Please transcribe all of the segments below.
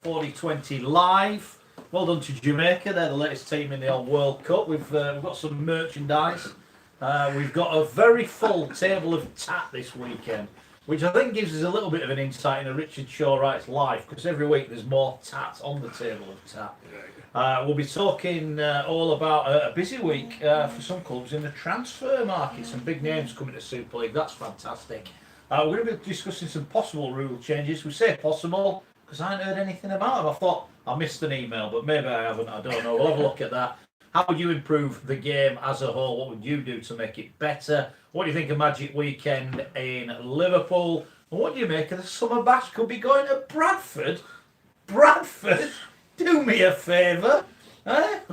Forty20 live. Well done to Jamaica. They're the latest team in the old World Cup. We've got some merchandise. We've got a very full table of tat this weekend, which I think gives us a little bit of an insight into Richard Shawwright's life, because every week there's more tat on the table of tat. We'll be talking all about a busy week for some clubs in the transfer market. Some big names coming to Super League. That's fantastic. We're going to be discussing some possible rule changes. We say possible because I haven't heard anything about them. I thought I missed an email, but maybe I haven't. I don't know. We'll have a look at that. How would you improve the game as a whole? What would you do to make it better? What do you think of Magic Weekend in Liverpool? And what do you make of the summer bash? Could be going to Bradford? Bradford? Do me a favour.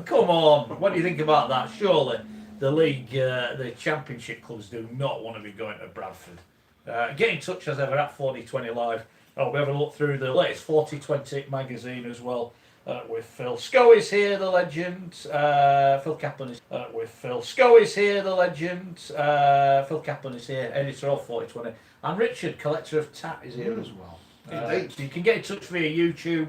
Come on. What do you think about that? Surely the league, the championship clubs do not want to be going to Bradford. Get in touch as ever at Forty20 Live. We have a look through the latest Forty20 magazine as well. With Phil Scoey's here, the legend. Phil Kaplan is with Phil Scoey's here, the legend. Phil Kaplan is here, editor of Forty20, and Richard, collector of tat, is here as well. So you can get in touch via YouTube.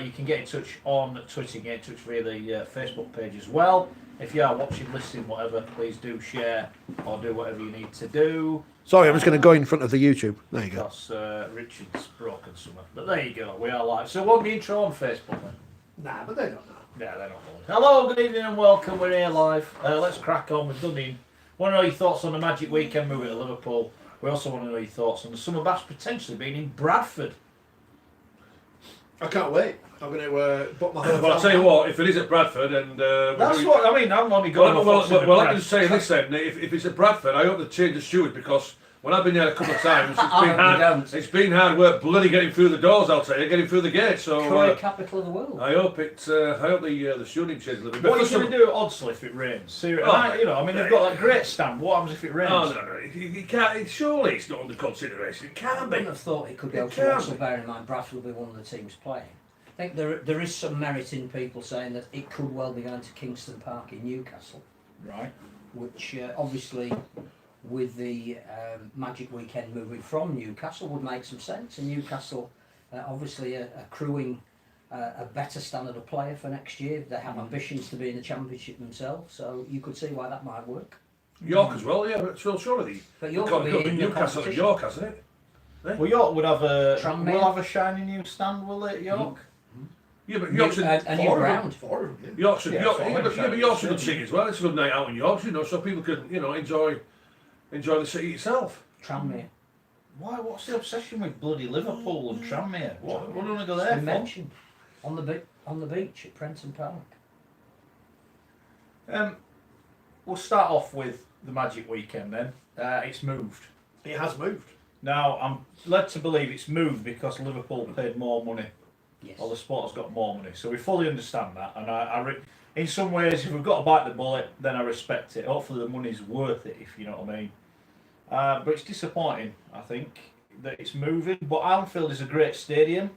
You can get in touch on Twitter. You can get in touch via the Facebook page as well. If you are watching, listening, whatever, please do share or do whatever you need to do. Sorry, I'm just going to go in front of the YouTube. There you go. Because Richard's broken something. But there you go, we are live. So won't the intro on Facebook then? Nah, but they don't know. Yeah, they're not bothered. Hello, good evening and welcome. We're here live. Let's crack on. We've done in. Want to know your thoughts on the Magic Weekend moving to Liverpool? We also want to know your thoughts on the summer bash potentially being in Bradford. I can't wait. I'm going to book my hotel. Well, I'll tell you what, if it is at Bradford and... That's what I mean, I'm only going Well, I'm just saying this then, if it's at Bradford, I hope they change the steward, because when I've been there a couple of times, it's been hard work bloody getting through the doors, I'll tell you, getting through the gate. So Curry capital of the world. I hope the stewarding changes a little bit. What are you going to do at Oddsall if it rains? Seriously, they've got that great stand. What happens if it rains? Oh, no, you can't. Surely it's not under consideration. It can't I be. wouldn't have thought it could go to Oddsall, bearing in mind Bradford will be one of the teams playing. I think there is some merit in people saying that it could well be going to Kingston Park in Newcastle. Right. Which obviously, with the Magic Weekend moving from Newcastle, would make some sense. And Newcastle, obviously, accruing a better standard of player for next year. They have ambitions to be in the Championship themselves, so you could see why that might work. York as well, yeah, but surely But York will be in the Newcastle and York, hasn't it? Well, York would have a shiny new stand, will it, York? Yeah, but York's a new ground. York's a good city as well. It's a good night out in York, so people can, enjoy the city itself. Tranmere. Why? What's the obsession with bloody Liverpool and Tranmere? What do you want to go there for? Mentioned on the beach at Prenton Park. We'll start off with the Magic Weekend then. It's moved. It has moved. Now, I'm led to believe it's moved because Liverpool paid more money. Yes. Or the sport's got more money. So we fully understand that. And in some ways, if we've got to bite the bullet, then I respect it. Hopefully the money's worth it, if you know what I mean. But it's disappointing, I think, that it's moving. But Anfield is a great stadium.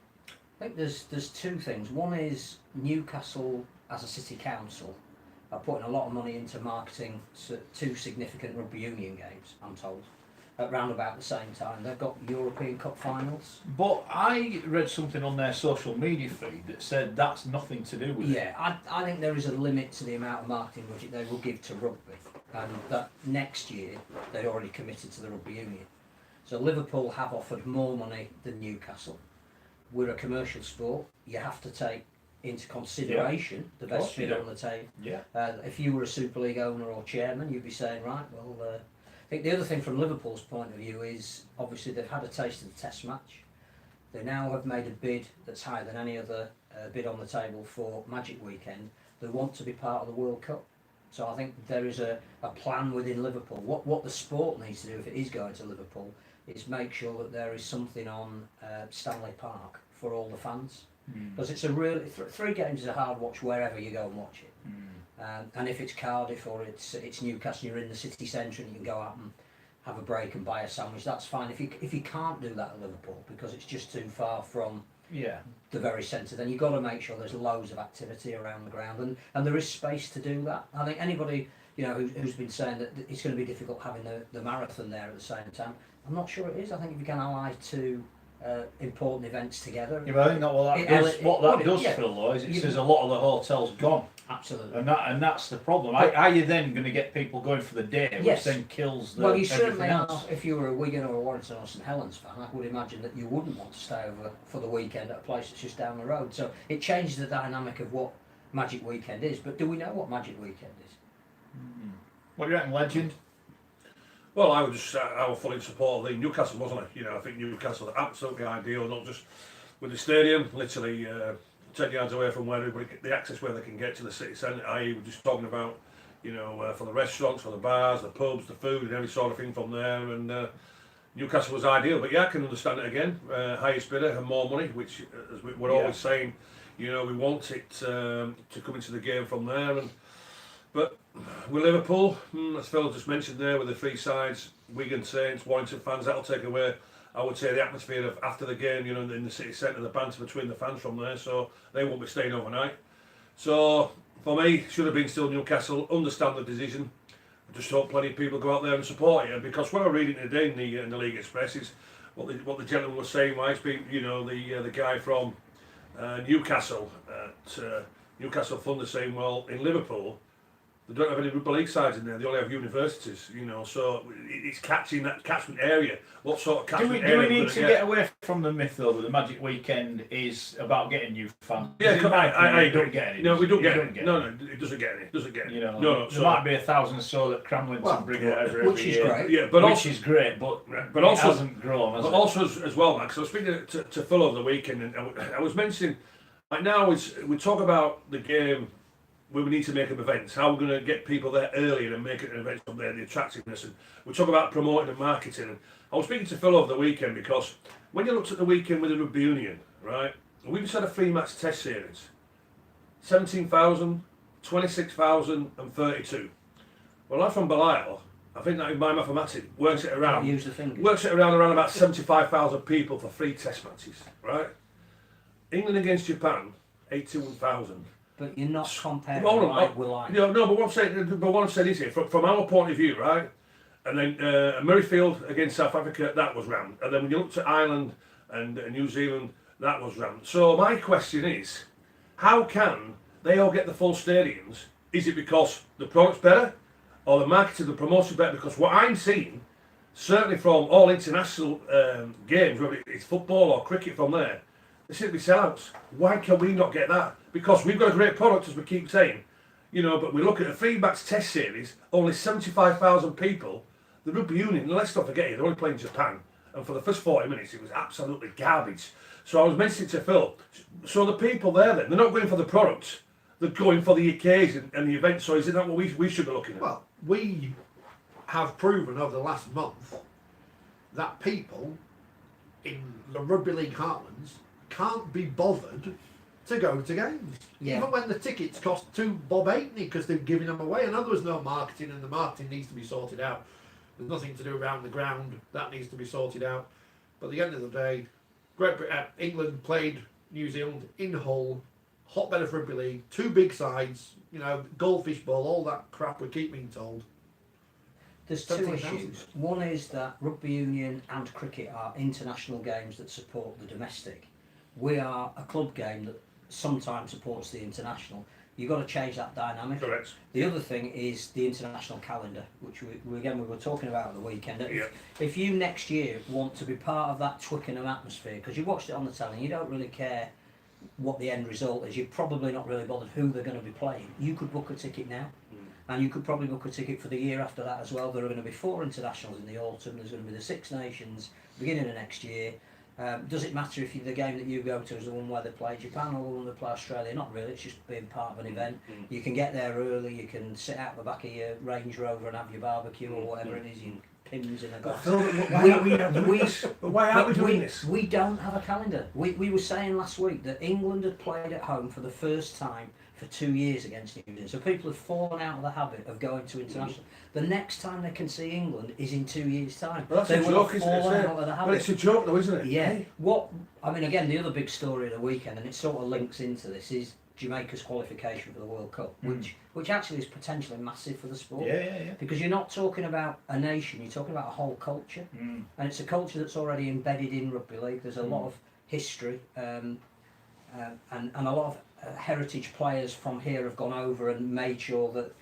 I think there's two things. One is Newcastle, as a city council, are putting a lot of money into marketing two significant rugby union games, I'm told, at round about the same time. They've got European Cup finals. But I read something on their social media feed that said that's nothing to do with it. Yeah, I think there is a limit to the amount of marketing budget they will give to rugby. And that next year, they'd already committed to the rugby union. So Liverpool have offered more money than Newcastle. We're a commercial sport. You have to take into consideration the best bid on the table. Yeah. If you were a Super League owner or chairman, you'd be saying, right, well... I think the other thing from Liverpool's point of view is obviously they've had a taste of the Test match. They now have made a bid that's higher than any other bid on the table for Magic Weekend. They want to be part of the World Cup. So I think there is a plan within Liverpool. What the sport needs to do if it is going to Liverpool is make sure that there is something on Stanley Park for all the fans. Because it's a really... Three games is a hard watch wherever you go and watch it. And if it's Cardiff or it's Newcastle, you're in the city centre and you can go out and have a break and buy a sandwich, that's fine. If you can't do that at Liverpool because it's just too far from the very centre, then you've got to make sure there's loads of activity around the ground and there is space to do that. I think anybody who's been saying that it's going to be difficult having the marathon there at the same time, I'm not sure it is. I think if you can ally two important events together. Yeah, but I think that what that does, Phil, though, is it says a lot of the hotels gone. Absolutely. And that's the problem. Are you then going to get people going for the day, which then kills the Well, you certainly everything are. else? If you were a Wigan or a Warrington or St Helens fan, I would imagine that you wouldn't want to stay over for the weekend at a place that's just down the road. So it changes the dynamic of what Magic Weekend is. But do we know what Magic Weekend is? What do you reckon, Legend? Well, I was fully in support of the Newcastle, wasn't I? You know, I think Newcastle are absolutely ideal, not just with the stadium, literally 10 yards away from where everybody, the access where they can get to the city centre. We're just talking about, you know, for the restaurants, for the bars, the pubs, the food, and every sort of thing from there. And Newcastle was ideal, but yeah, I can understand it again. Highest bidder and more money, which as we're always saying, you know, we want it to come into the game from there. But with Liverpool, as Phil just mentioned there, with the three sides, Wigan, Saints, Warrington fans, that'll take away, I would say, the atmosphere of after the game, you know, in the city centre, the banter between the fans from there, so they won't be staying overnight. So, for me, should have been still Newcastle, understand the decision. I just hope plenty of people go out there and support it, because what I'm reading today in the League Express is what the gentleman was saying, why it's been, you know, the guy from Newcastle at Newcastle Thunder saying, well, in Liverpool, they don't have any rugby league sides in there. They only have universities, you know. So it's catching that catchment area. What sort of catchment area? Do we need to get away from the myth though that the Magic Weekend is about getting new fans? Yeah, I don't get any. No, we don't get any. No, it doesn't get any. It doesn't get any. You know, no. There might be 1,000 or so that Cramlington bring whatever which is great. Yeah, but which is great, but also it hasn't grown. But also as well, Max. I was speaking to Phil over the weekend, and I was mentioning like now is we talk about the game. We need to make up events, how we're going to get people there earlier and make it an event from there, the attractiveness. And we talk about promoting and marketing. And I was speaking to Phil over the weekend because when you looked at the weekend with the Rugby Union, right, we just had a 3-match test series. 17,000, 26,000 and 32. Well, I'm from Belial. I think that in my mathematics works it around about 75,000 people for 3 test matches, right? England against Japan, 81,000. But you're not comparing with like. No, but what I'm saying is here, from our point of view, right? And then Murrayfield against South Africa, that was round. And then when you looked at Ireland and New Zealand, that was round. So my question is, how can they all get the full stadiums? Is it because the product's better, or the marketing, the promotion better? Because what I'm seeing, certainly from all international games, whether it's football or cricket from there, they simply sellouts. Why can we not get that? Because we've got a great product, as we keep saying, you know. But we look at a 3-match test series, only 75,000 people. The Rugby Union, let's not forget it, they're only playing Japan, and for the first 40 minutes, it was absolutely garbage. So I was mentioning to Phil, so the people there, then they're not going for the product, they're going for the occasion and the event. So isn't that what we should be looking at? Well, we have proven over the last month that people in the Rugby League heartlands can't be bothered to go to games. Yeah. Even when the tickets cost £2 bob 80 because they're giving them away. I know there was no marketing, and the marketing needs to be sorted out. There's nothing to do around the ground. That needs to be sorted out. But at the end of the day, England played New Zealand in Hull, hotbed of Rugby League, 2 big sides, you know, goldfish bowl, all that crap we keep being told. There's 2 issues. One is that rugby union and cricket are international games that support the domestic. We are a club game that sometimes supports the international. You've got to change that dynamic. Correct. The other thing is the international calendar, which we were talking about at the weekend. Yeah. If you next year want to be part of that Twickenham atmosphere, because you watched it on the telly, you don't really care what the end result is, you're probably not really bothered who they're going to be playing. You could book a ticket now. And you could probably book a ticket for the year after that as well. There are going to be 4 internationals in the autumn. There's going to be the 6 Nations beginning of next year. Does it matter if the game that you go to is the one where they play Japan or the one they play Australia? Not really. It's just being part of an event. You can get there early. You can sit out the back of your Range Rover and have your barbecue or whatever it is. You pins in a glass. Why aren't we doing this? We don't have a calendar. We were saying last week that England had played at home for the first time for 2 years against New Zealand. So people have fallen out of the habit of going to international. The next time they can see England is in 2 years' time. Well, that's a joke, isn't it? Well, it's a joke though, isn't it? Yeah. What I mean, again, the other big story of the weekend, and it sort of links into this, is Jamaica's qualification for the World Cup, which actually is potentially massive for the sport. Yeah. Because you're not talking about a nation, you're talking about a whole culture, and it's a culture that's already embedded in rugby league. There's a lot of history, and a lot of heritage players from here have gone over and made sure that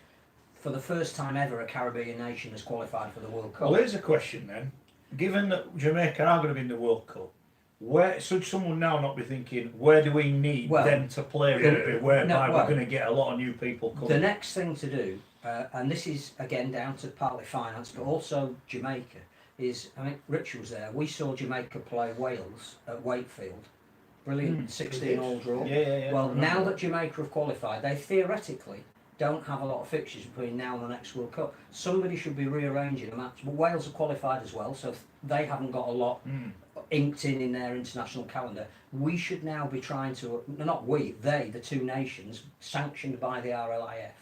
for the first time ever a Caribbean nation has qualified for the World Cup. Well, here's a question then. Given that Jamaica are going to be in the World Cup, where should someone now not be thinking, where do we need them to play rugby, whereby we're going to get a lot of new people coming? The next thing to do, and this is again down to partly finance, but also Jamaica, is, I think Rich was there, we saw Jamaica play Wales at Wakefield. Brilliant 16-all draw. Yeah. Well, now that Jamaica have qualified, they theoretically don't have a lot of fixtures between now and the next World Cup. Somebody should be rearranging a match. But Wales have qualified as well, so they haven't got a lot inked in their international calendar. We should now be trying to, not we, they, the two nations, sanctioned by the RLIF,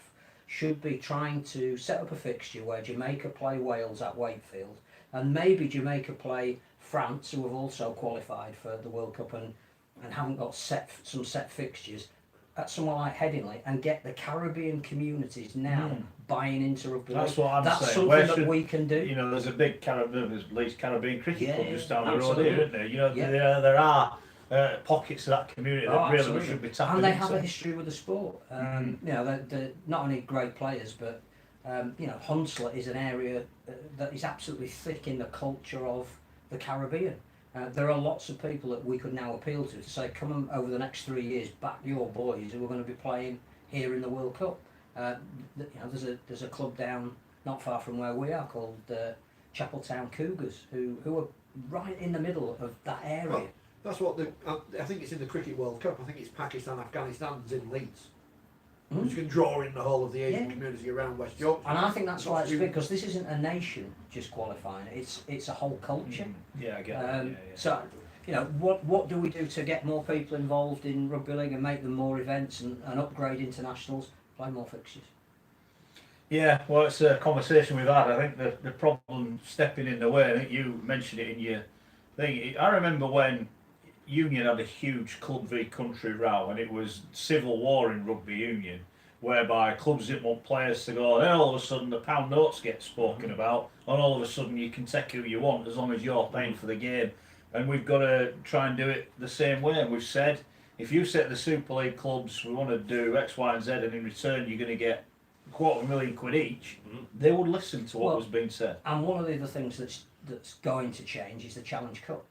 should be trying to set up a fixture where Jamaica play Wales at Wakefield, and maybe Jamaica play France, who have also qualified for the World Cup and haven't got some set fixtures, at somewhere like Headingley, and get the Caribbean communities now buying into rugby league. That's what I'm saying. That's something that we can do. You know, there's a big Caribbean cricket club just down the road absolutely. here, isn't there? You know, there are pockets of that community that really we should be tapping and they into. have a history with the sport. You know, they're not only great players, but you know, Hunslet is an area that is absolutely thick in the culture of the Caribbean. There are lots of people that we could now appeal to say, come on, over the next 3 years, back your boys who are going to be playing here in the World Cup. You know, there's a club down not far from where we are called Chapeltown Cougars, who are right in the middle of that area. Well, that's what I think it's in the Cricket World Cup. I think it's Pakistan, Afghanistan's in Leeds. You can draw in the whole of the Asian community around West Yorkshire. And I think that's why it's big, because this isn't a nation just qualifying, it's a whole culture. Yeah, I get that. So, you know, what do we do to get more people involved in rugby league and make them more events and upgrade internationals? Play more fixtures. Yeah, well, it's a conversation we've had. I think the problem stepping in the way, I think you mentioned it in your thing. I remember when Union had a huge club v country row, and it was civil war in rugby union, whereby clubs didn't want players to go, and then all of a sudden the pound notes get spoken about, and all of a sudden you can take who you want as long as you're paying for the game. And we've got to try and do it the same way. And we've said, if you set the Super League clubs, we want to do X, Y, and Z, and in return you're going to get £250,000 each, they would listen to what was being said. And one of the other things that's going to change is the Challenge Cup.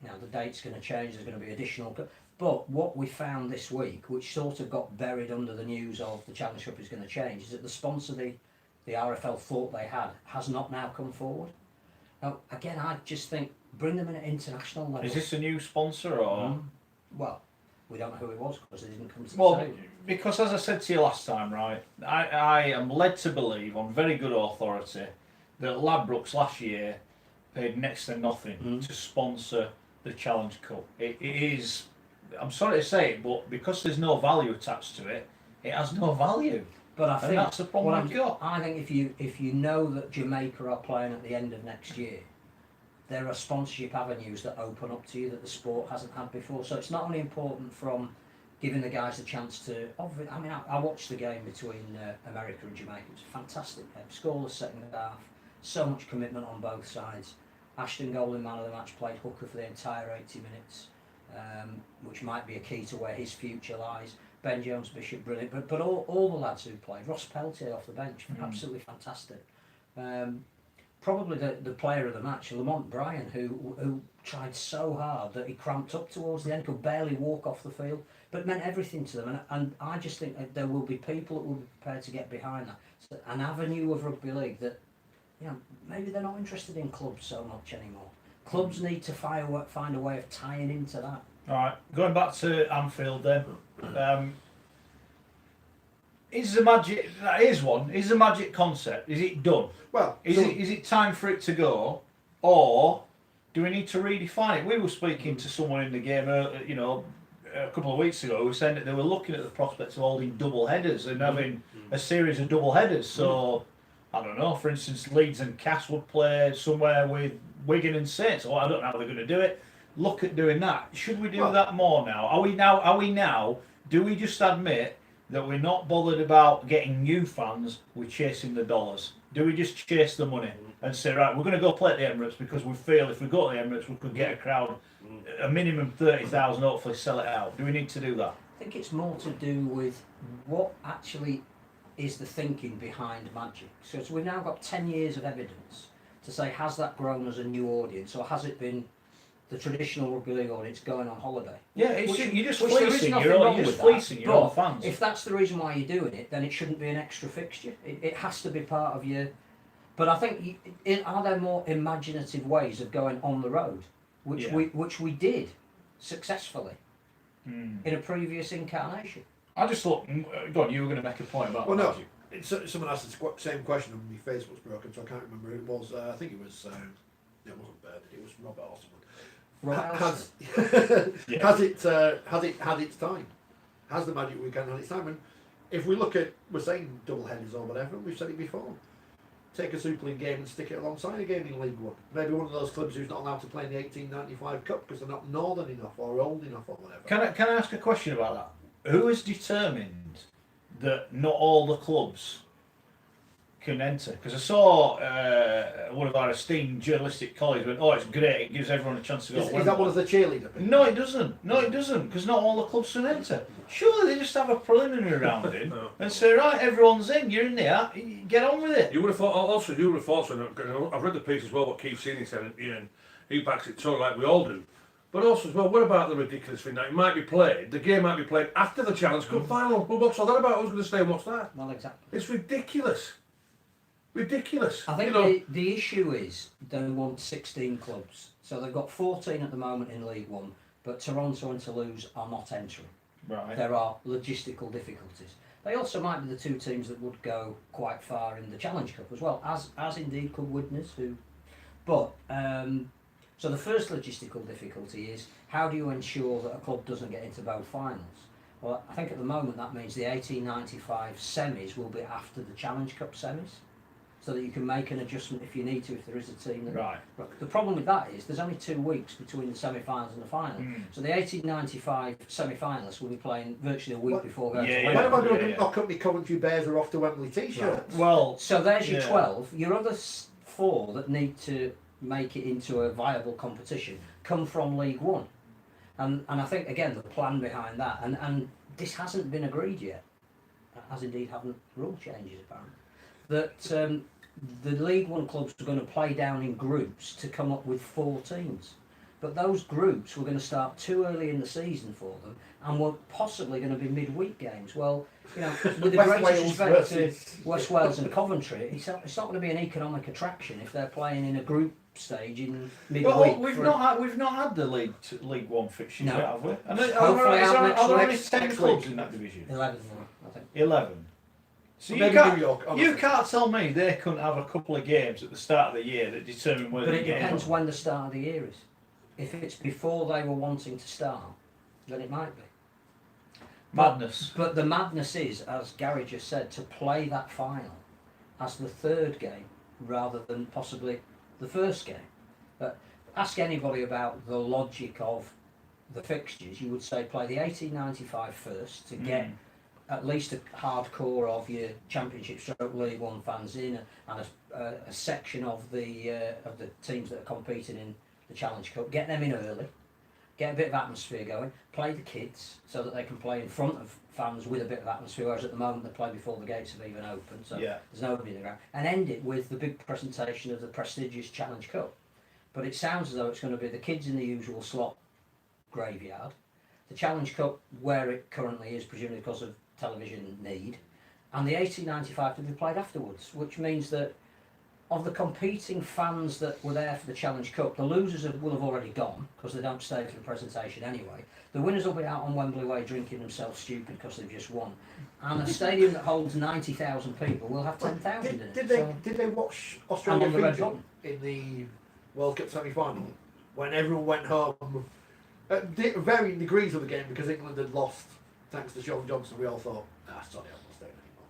Now the date's going to change, there's going to be additional, but what we found this week, which sort of got buried under the news of the Challenge Cup is going to change, is that the sponsor the RFL thought they had has not now come forward. Now again, I just think bring them in at international level. Is this a new sponsor or? Well, we don't know who it was because they didn't come to the table. Because as I said to you last time, right, I am led to believe on very good authority that Ladbrokes last year paid next to nothing to sponsor the Challenge Cup. It is, I'm sorry to say it, but because there's no value attached to it, it has no value. But I think that's the problem we've got. I think if you know that Jamaica are playing at the end of next year, there are sponsorship avenues that open up to you that the sport hasn't had before. So it's not only important from giving the guys a chance to. I mean, I watched the game between America and Jamaica. It was a fantastic game. Scoreless second half. So much commitment on both sides. Ashton Golding, man of the match, played hooker for the entire 80 minutes, which might be a key to where his future lies. Ben Jones Bishop, brilliant. But all the lads who played, Ross Peltier off the bench, absolutely fantastic. Probably the player of the match, Lamont Bryan, who tried so hard that he cramped up towards the end, could barely walk off the field, but meant everything to them. And I just think that there will be people that will be prepared to get behind that. So an avenue of rugby league that, you know, maybe they're not interested in clubs so much anymore. Clubs need to find a way of tying into that. All right, going back to Anfield then. Is the magic? That is one. Is the magic concept? Is it done? Well, is it time for it to go, or do we need to redefine it? We were speaking to someone in the game, you know, a couple of weeks ago, who were saying that they were looking at the prospects of holding double headers and having a series of double headers. So I don't know. For instance, Leeds and Cass would play somewhere with Wigan and Saints. Or I don't know how they're going to do it. Look at doing that. Should we do that more now? Are we now do we just admit that we're not bothered about getting new fans, we're chasing the dollars? Do we just chase the money and say, right, we're going to go play at the Emirates because we feel if we go to the Emirates we could get a crowd, a minimum 30,000, hopefully sell it out? Do we need to do that? I think it's more to do with what actually is the thinking behind Magic. So we've now got 10 years of evidence to say, has that grown as a new audience, or has it been the traditional rugby league audience going on holiday? Yeah, it's Which- you're just which there is fleecing nothing your wrong own, you're with just that, fleecing your own but fans. If that's the reason why you're doing it, then it shouldn't be an extra fixture. It has to be part of your... But I think, are there more imaginative ways of going on the road, which Yeah. which we did successfully in a previous incarnation? I just thought, go on, you were going to make a point about Well, no. Magic. Someone asked the same question and my Facebook's broken, so I can't remember who it was. I think it was. It wasn't Bird. It was Robert or someone. Has it had its time? Has the Magic Weekend had its time? And if we look at, we're saying double headers or whatever, and we've said it before. Take a Super League game and stick it alongside a game in League One. Maybe one of those clubs who's not allowed to play in the 1895 Cup because they're not northern enough or old enough or whatever. Can I ask a question about that? Who has determined that not all the clubs can enter? Because I saw one of our esteemed journalistic colleagues went, "Oh, it's great! It gives everyone a chance to go." Is that one of the cheerleader people? No, it doesn't. No, it doesn't. Because not all the clubs can enter. Surely they just have a preliminary round in and say, "Right, everyone's in. You're in there. Get on with it." You would have thought. Also, you would have thought. So I've read the piece as well. What Keith Senior said at the end. He backs it totally like we all do. But also as well, what about the ridiculous thing that it might be played? The game might be played after the Challenge Cup final. Well, what's all that about? Who's going to stay and watch that? Well, exactly. It's ridiculous. Ridiculous. I think You know, the issue is they want 16 clubs. So they've got 14 at the moment in League One, but Toronto and Toulouse are not entering. Right. There are logistical difficulties. They also might be the two teams that would go quite far in the Challenge Cup as well, as indeed could Widnes, who... But, so the first logistical difficulty is, how do you ensure that a club doesn't get into both finals? Well, I think at the moment that means the 1895 semis will be after the Challenge Cup semis, so that you can make an adjustment if you need to, if there is a team that... Right. The problem with that is there's only 2 weeks between the semi-finals and the final. So the 1895 semi-finalists will be playing virtually a week before going to Yeah, When Wembley. am I going to yeah. knock up my Coventry Bears or off to Wembley t-shirts? Well, So there's your Yeah. 12. Your other 4 that need to make it into a viable competition come from League One. And I think, again, the plan behind that, and this hasn't been agreed yet, as indeed haven't rule changes apparently, that the League One clubs are going to play down in groups to come up with 4 teams. But those groups were going to start too early in the season for them and were possibly going to be midweek games. Well, you know, with the West greatest Wales respect to versus- West Wales and Coventry, it's not going to be an economic attraction if they're playing in a group stage in midweek. well, we've for- not had the League One fixtures No. yet, have we? And Hopefully are out there next only next 10 week. clubs in that division? 11, I think. 11. So Maybe you can't, New York, honestly. you can't tell me they couldn't have a couple of games at the start of the year that determine whether But they it get depends in. when the start of the year is. If it's before they were wanting to start, then it might be. Madness. But the madness is, as Gary just said, to play that final as the 3rd game rather than possibly the first game. But ask anybody about the logic of the fixtures, you would say play the 1895 first to get at least a hardcore of your Championship stroke League One fans in, and a section of the teams that are competing in the Challenge Cup. Get them in early, get a bit of atmosphere going, play the kids so that they can play in front of fans with a bit of atmosphere, whereas at the moment they play before the gates have even opened, so Yeah. there's nobody in the ground. And end it with the big presentation of the prestigious Challenge Cup. But it sounds as though it's going to be the kids in the usual slot graveyard, the Challenge Cup where it currently is, presumably because of television need, and the 1895 to be played afterwards, which means that of the competing fans that were there for the Challenge Cup, the losers will have already gone because they don't stay for the presentation anyway. The winners will be out on Wembley Way drinking themselves stupid because they've just won. And a stadium that holds 90,000 people will have 10,000 in it. Did they watch Australia And on the red Fiji button. in the World Cup semi-final when everyone went home at varying degrees of the game because England had lost thanks to Sean Johnson? We all thought, sorry, I'm not staying anymore.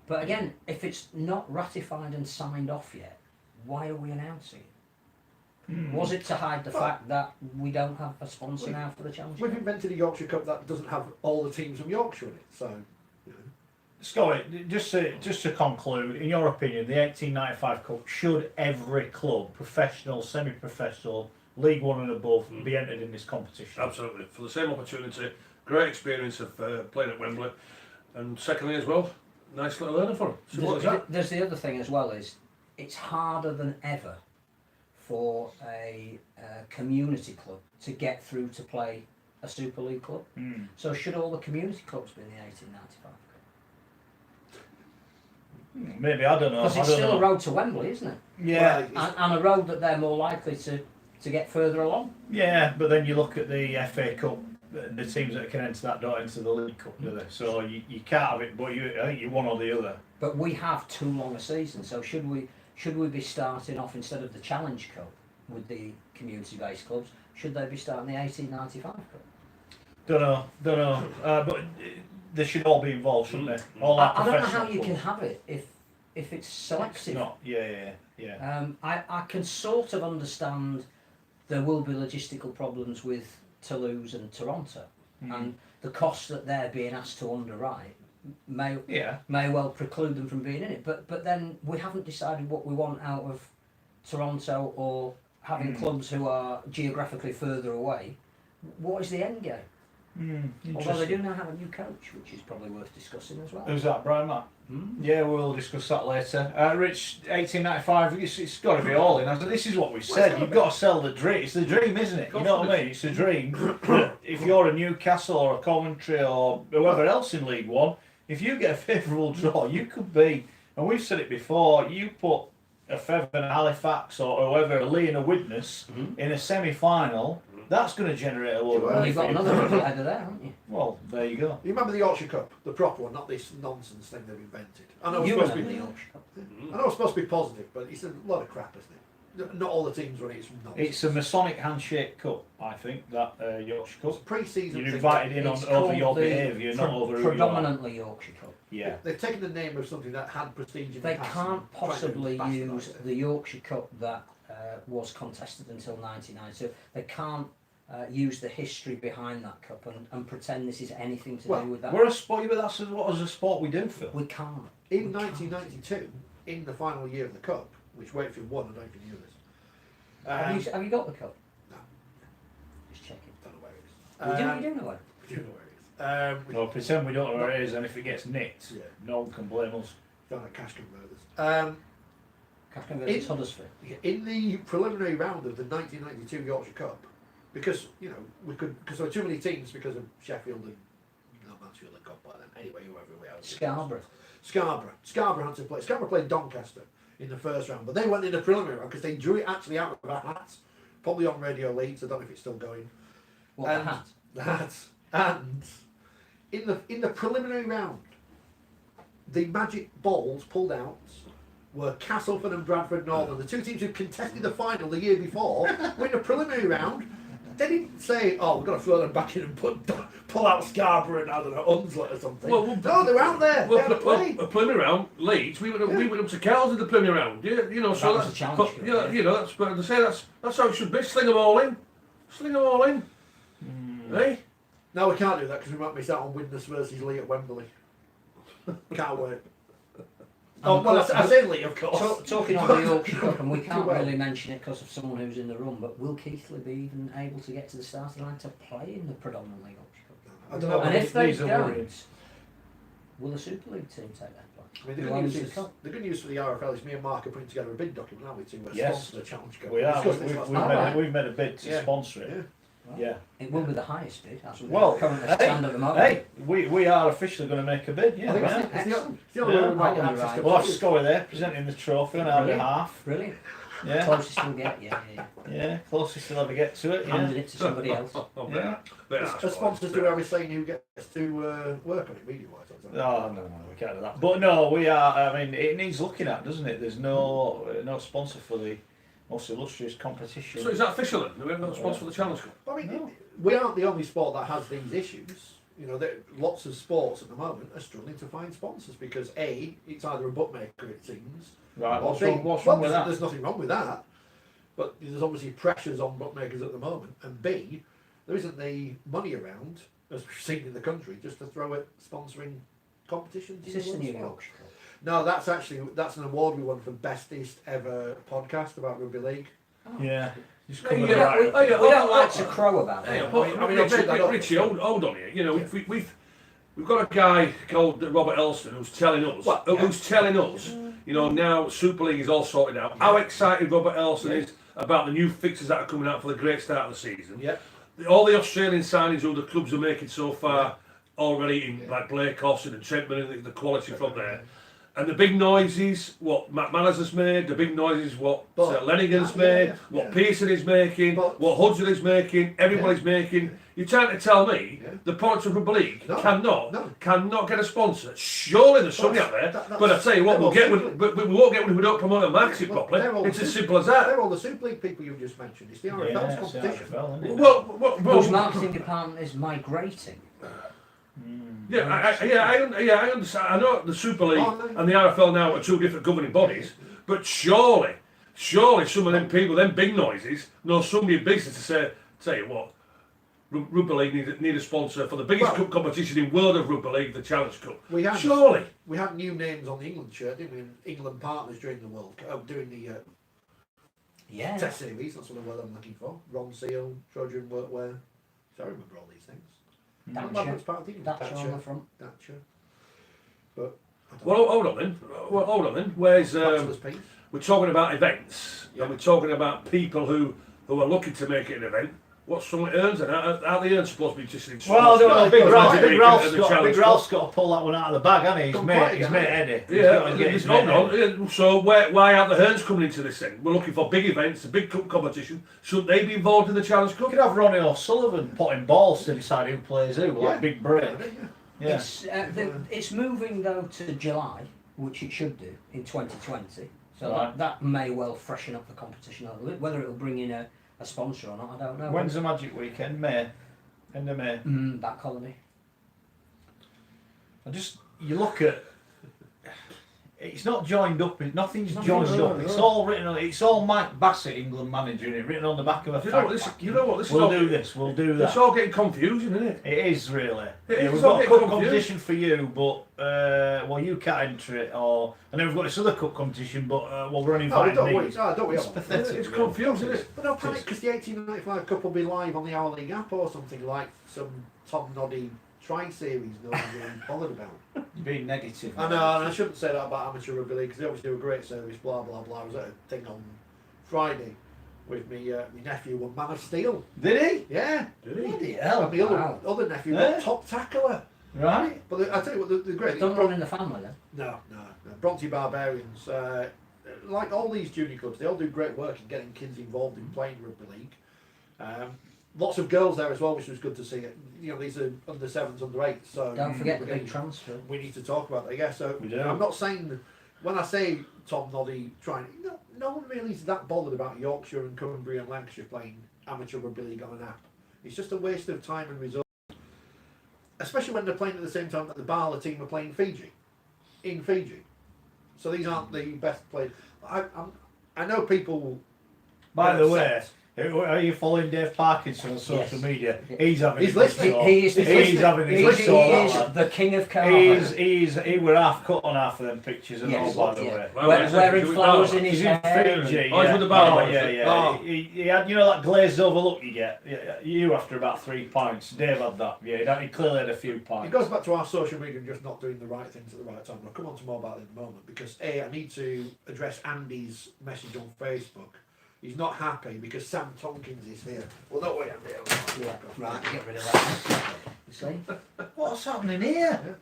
But again, if it's not ratified and signed off yet, why are we announcing it? Was it to hide the fact that we don't have a sponsor now for the Challenge We've Cup? invented a Yorkshire Cup that doesn't have all the teams from Yorkshire in it, so. You know. Scotty, just to conclude, in your opinion, the 1895 Cup, should every club, professional, semi-professional, League One and above, be entered in this competition? Absolutely. For the same opportunity, great experience of playing at Wembley, and secondly as well, nice little learner for them. Simple as that. There's the other thing as well, is it's harder than ever for a community club to get through to play a Super League club. So should all the community clubs be in the 1895 Cup? Maybe, I don't know. Because it's still a road to Wembley, isn't it? Yeah, And a road that they're more likely to get further along. yeah, but then you look at the FA Cup, the teams that can enter that don't enter the League Cup, do they? So you can't have it, but I think you're one or the other. But we have too long a season, so should we be starting off instead of the Challenge Cup with the community-based clubs? Should they be starting the 1895 Cup? Don't know. But they should all be involved, shouldn't they? All our I don't know professional how you can clubs. have it if it's selective. It's not. Yeah. I can sort of understand there will be logistical problems with Toulouse and Toronto, and the costs that they're being asked to underwrite may well preclude them from being in it. But then we haven't decided what we want out of Toronto or having clubs who are geographically further away. What is the end game? Although they do now have a new coach, which is probably worth discussing as well. Who's that, Brian Matt? Yeah, we'll discuss that later. Rich, 1895, it's got to be all in. This is what we said. You've got to sell the dream. It's the dream, isn't it? You know what I mean? It's a dream. If you're a Newcastle or a Coventry or whoever else in League One, if you get a favourable draw, you could be, and we've said it before, you put a Fev and a Halifax or whoever, a Lee and a Widnes in a semi-final, that's going to generate a load of Well, money. you've got another double header there, haven't you? Well, there you go. You remember the Yorkshire Cup, the proper one, not this nonsense thing they've invented. I know it's You supposed to remember be. the Yorkshire Cup. I know it's supposed to be positive, but it's a lot of crap, isn't it? Not all the teams run it. It's nonsense. It's a Masonic handshake cup, I think, that Yorkshire Cup. It's a pre-season. You're thing. invited in It's over your called the behaviour, not over who you are. predominantly Yorkshire Cup. Yeah. They've taken the name of something that had prestige in They the past. can't and tried to possibly bastardise use it. the Yorkshire Cup that was contested until 1992. They can't use the history behind that cup and pretend this is anything to Well, do with that. We're a sport, but that's what as a sport we do, Phil. We can't. In 1992, in the final year of the cup, which Wakefield won, I don't know if you knew this. Have you got the cup? No. Just checking. Don't know where it is. You do know it. We do know where it is. Well, pretend we don't know where it is, and if it gets nicked, Yeah. no one can blame us. Don't know cash converters. Cascan versus Huddersfield. In the preliminary round of the 1992 Yorkshire Cup, because there were too many teams because of Sheffield and not Mansfield and Cup by then. Anyway, whoever we are. Scarborough had to play. Scarborough played Doncaster in the first round, but they went in the preliminary round because they drew it actually out of a hat, probably on Radio Leeds. I don't know if it's still going. What, and the hat? The hat. And in the preliminary round, the magic balls pulled out were Castleford and Bradford Northern, the two teams who contested the final the year before. Were in the preliminary round. They didn't say, "Oh, we've got to throw them back in and pull out Scarborough and I don't know Unslet or something." No, they were out there. They had a play. A preliminary round, Leeds. We went up to Kells in the preliminary round. Yeah, so That was that's a challenge, But, that's. But to say that's how it should be. Sling them all in. Hey. No, we can't do that because we might miss out on Widnes versus Lee at Wembley. Can't wait. Oh, well, I said Lee, of course. Talking on the Yorkshire Cup, and we can't Well. really mention it because of someone who's in the room, but will Keighley be even able to get to the starting line to play in the predominantly Yorkshire Cup? I don't know. And if they These are worrying. don't, will the Super League team take that place? I mean, the Who good owns news the is cup? the good news for the RFL is me and Mark are putting together a bid document, aren't we, to Yes. sponsor the Challenge Cup. We are. Discussed this last night. We've made a bid to Yeah. sponsor it. Yeah. Yeah. It will be the highest bid, as we Well, currently hey, stand at the moment. Hey, we are officially going to make a bid. Yeah. I think yeah. it's the Excellent. only way we might Yeah. get access to We'll have players. Scully there presenting the trophy on our Brilliant. behalf. Brilliant. Yeah. Closest we'll get, yeah. Yeah. Closest you'll ever get to it. Handed Yeah. it to somebody else. Yeah. As sponsors do every saying who gets to work on it media-wise. Oh no, we can't do that. But no, we are. I mean, it needs looking at, doesn't it? There's no sponsor for the most illustrious competition. So is that official then? We haven't got a sponsor for the Challenge Cup. I mean, No. we aren't the only sport that has these issues. Lots of sports at the moment are struggling to find sponsors because A, it's either a bookmaker, it seems, Right. or What's B, wrong with that? there's nothing wrong with that. But there's obviously pressures on bookmakers at the moment, and B, there isn't the money around, as we've seen in the country, just to throw at sponsoring competitions. Is this the New Yorkshire Club? No, that's an award we won for bestest ever podcast about rugby league. Yeah. Just Hey, cover We the yeah, right- don't, we don't like to crow about Hey, it. but I mean, I've made that up. Richie, hold on here. You know, we've got a guy called Robert Elston who's telling us, Well, yeah. you know, now Super League is all sorted out. How excited Robert Elston is about the new fixtures that are coming out for the great start of the season. Yeah. All the Australian signings who the clubs are making so far already in like Blake Austin and Trentman and the quality from there. And the big noises, what Matt Manners has made, the big noises, what Lenigan's made, what Pearson is making, what Hudson is making, everybody's making. You're trying to tell me the products of Rugby League cannot get a sponsor? Surely there's somebody out there. But I tell you what, we won't get one if we don't promote and market it properly. It's as simple as that. They're all the Super League people you just mentioned. It's the RFL's Yeah, it's the competition. RFL, isn't it? Well, Whose marketing department is migrating. I understand. I know the Super League and the RFL now are two different governing bodies, but surely some of them people, them big noises, know somebody in business to say, tell you what, Rugby League need a sponsor for the biggest cup competition in world of Rugby League, the Challenge Cup. We had new names on the England shirt, didn't we? England partners during the World Cup, doing the Test series. That's what the word I'm looking for. Ron Seal, Trojan Workwear. So I remember all these things. Thatcher on the front. Thatcher. But Hold on then. Where's Bachelor's piece. we're talking about events and we're talking about people who are looking to make it an event. What someone earns and how the earns supposed to be just in Well, I don't know. Big Ralph's Challenge got to pull that one out of the bag, hasn't he? His mate Eddie. So why aren't the Hearns coming into this thing? We're looking for big events, a big cup competition. Shouldn't they be involved in the Challenge You Cup? could have Ronnie O'Sullivan putting balls to decide who plays who, like Big Break. Yeah. It's moving though to July, which it should do in 2020. So Right. that may well freshen up the competition a little bit. Whether it'll bring in a sponsor or not, I don't know. When's the Magic Weekend? May. End of May. Back holiday. You look at. It's not joined up. Nothing's joined no, up. no. It's all written on. It's all Mike Bassett, England manager, in it, written on the back of a You fact. know what? This We'll is all, do this. We'll do that. It's all getting confusing, isn't it? It is really. It's We've all got a getting cup confused. competition for you, but you can't enter it. And then we've got this other cup competition, but we're only inviting these. Don't we? It's pathetic. It's confusing, isn't it? But don't panic because the 1895 Cup will be live on the Hour League app or something like some Tom Noddy tri-series no one's really bothered about. You're being negative. I know, and I shouldn't say that about amateur rugby league because they always do a great service, blah blah blah. I was at a thing on Friday with me nephew won Man of Steel. Did he? Yeah. Bloody hell. And my other nephew got top tackler. Right. But I tell you what, the great. Don't run in the family then. No. Bronte Barbarians, like all these junior clubs, they all do great work in getting kids involved in playing rugby league. Lots of girls there as well, which was good to see. You know, these are under 7s, under 8s. So Don't forget the big transfer. we need to talk about that. Yeah. So We do. I'm not saying when I say Tom Noddy trying. No one really is that bothered about Yorkshire and Cumbria and Lancashire playing amateur rugby league on an app. It's just a waste of time and resources. Especially when they're playing at the same time that the Bala team are playing in Fiji. So these aren't the best players. I know people. By the way, are you following Dave Parkinson on social media? He's having. He's listening. He's having. He is the king of car. He were half cut on half of them pictures and all. By the way, Wearing flowers in his he's in hair. Fiji. Oh, he's with the bar. Yeah. He had, that glazed over look you get. You after about 3 pints. Dave had that. Yeah, he clearly had a few pints. It goes back to our social media and just not doing the right things at the right time. I'll come on to more about it in a moment because I need to address Andy's message on Facebook. He's not happy because Sam Tompkins is here. Well, no way, Andy. Yeah, right, get rid of that. You see? What's happening here? Yeah.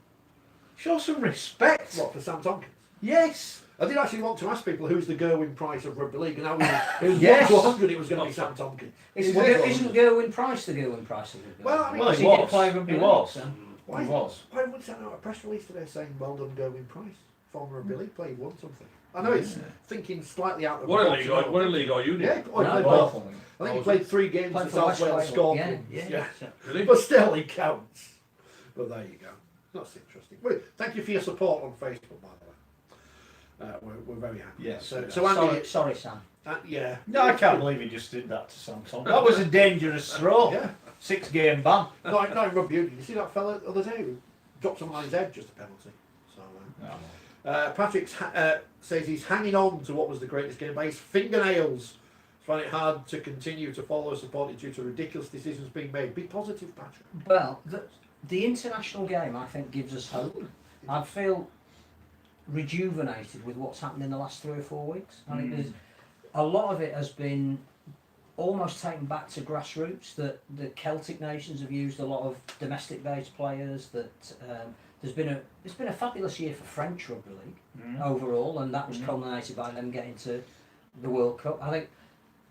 Show some respect. What, for Sam Tompkins? Yes. I did actually want to ask people who's the Gerwin Price of rugby league, and how it was Yes. 1 to 100 it was going to be Sam Tompkins. Isn't Gerwin Price the Gerwin Price of the Well, I mean, Well, he he did was. play rugby He league, was. so. Why would send out a press release today saying well done Gerwin Price, former rugby league player, won something? I know it's thinking slightly out of What the a box. league are you? Yeah, Nick? he No, played both. both. I think he played 3 games Played for for South West Wales Wales. Scorpions. Yeah. Really? But still, he counts. But there you go. That's interesting. Well, thank you for your support on Facebook, by the way. We're very happy. Yes. So Andy, Sorry, Sam. Yeah. No, I can't believe he just did that to Samson. That was a dangerous throw. Yeah. 6-game ban. Not in rugby union. You see that fella the other day who dropped someone on his head, just a penalty. So, Patrick says he's hanging on to what was the greatest game by his fingernails. Find it hard to continue to follow supported due to ridiculous decisions being made. Be positive, Patrick. Well, the international game, I think, gives us hope. I feel rejuvenated with what's happened in the last 3 or 4 weeks. I think there's a lot of it has been almost taken back to grassroots. That the Celtic nations have used a lot of domestic-based players. That it's been a fabulous year for French rugby league overall, and that was culminated by them getting to the World Cup. I think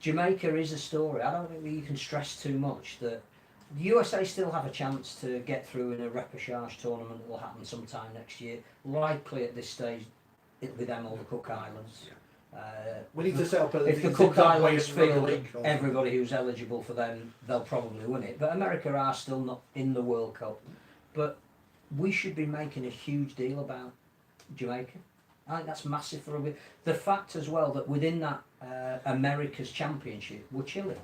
Jamaica is a story. I don't think that you can stress too much that the USA still have a chance to get through in a repechage tournament that will happen sometime next year. Likely at this stage, it'll be them or the Cook Islands. We need to set up a If the zig-zag Cook way Islands in rugby feel that league. everybody who's eligible for them, they'll probably win it. But America are still not in the World Cup. But we should be making a huge deal about Jamaica. I think that's massive for rugby. The fact as well that within that America's Championship, we're Chile.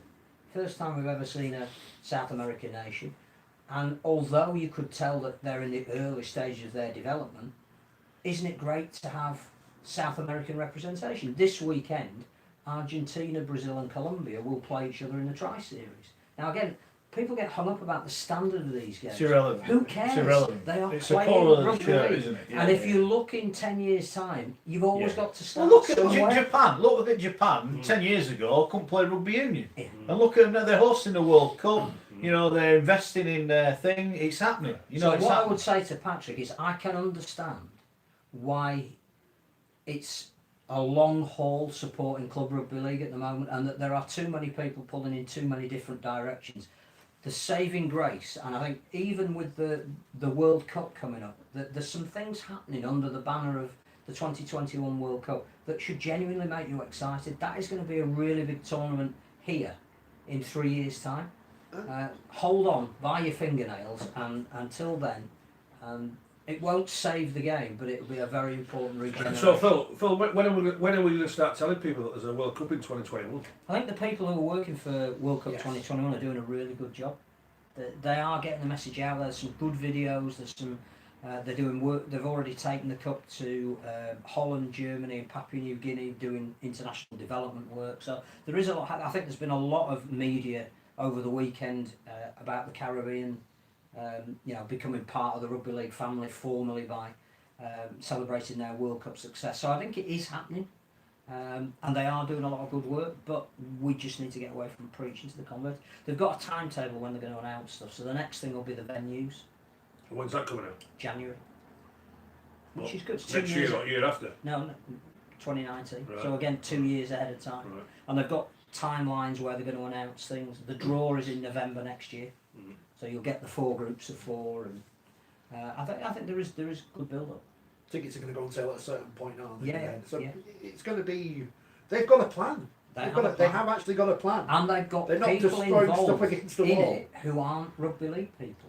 First time we've ever seen a South American nation. And although you could tell that they're in the early stages of their development, isn't it great to have South American representation? This weekend, Argentina, Brazil and Colombia will play each other in the Tri-Series. Now again, people get hung up about the standard of these games. It's irrelevant. Who cares? It's irrelevant. They are It's a playing colour of the rugby shirt, league. isn't it? And if you look in 10 years' time, you've always got to Well, start look at somewhere. Japan. Look at Japan 10 years ago, couldn't play rugby union. Yeah. And look at them, they're hosting the World Cup. You know, they're investing in their thing. It's happening. You know, So it's what I happening. would say to Patrick is I can understand why it's a long haul supporting club rugby league at the moment, and that there are too many people pulling in too many different directions. The saving grace, and I think even with the World Cup coming up, that there's some things happening under the banner of the 2021 World Cup that should genuinely make you excited. That is going to be a really big tournament here in 3 years' time. Hold on by your fingernails, and until then, it won't save the game, but it'll be a very important regeneration. So Phil, when are we going to start telling people that there's a World Cup in 2021? I think the people who are working for World Cup Yes. 2021 are doing a really good job. They are getting the message out. There's some good videos. There's some. They're doing work. They've already taken the cup to Holland, Germany, and Papua New Guinea, doing international development work. So there is a lot. I think there's been a lot of media over the weekend about the Caribbean, becoming part of the rugby league family formally by celebrating their World Cup success. So I think it is happening, and they are doing a lot of good work. But we just need to get away from preaching to the converts. They've got a timetable when they're going to announce stuff. So the next thing will be the venues, When's that coming out? January, which What, is good. It's Next 2 year years. or year after? No, 2019. Right. So again, 2 years ahead of time. Right. And they've got timelines where they're going to announce things. The draw is in November next year, so you'll get the 4 groups of 4, and I think there is good build up. Tickets are going to go on sale at a certain point, aren't they? Yeah, So yeah. it's going to be. They've got a plan. They They have actually got a plan. and they've got They're not people just throwing stuff involved against the in wall. it who aren't rugby league people.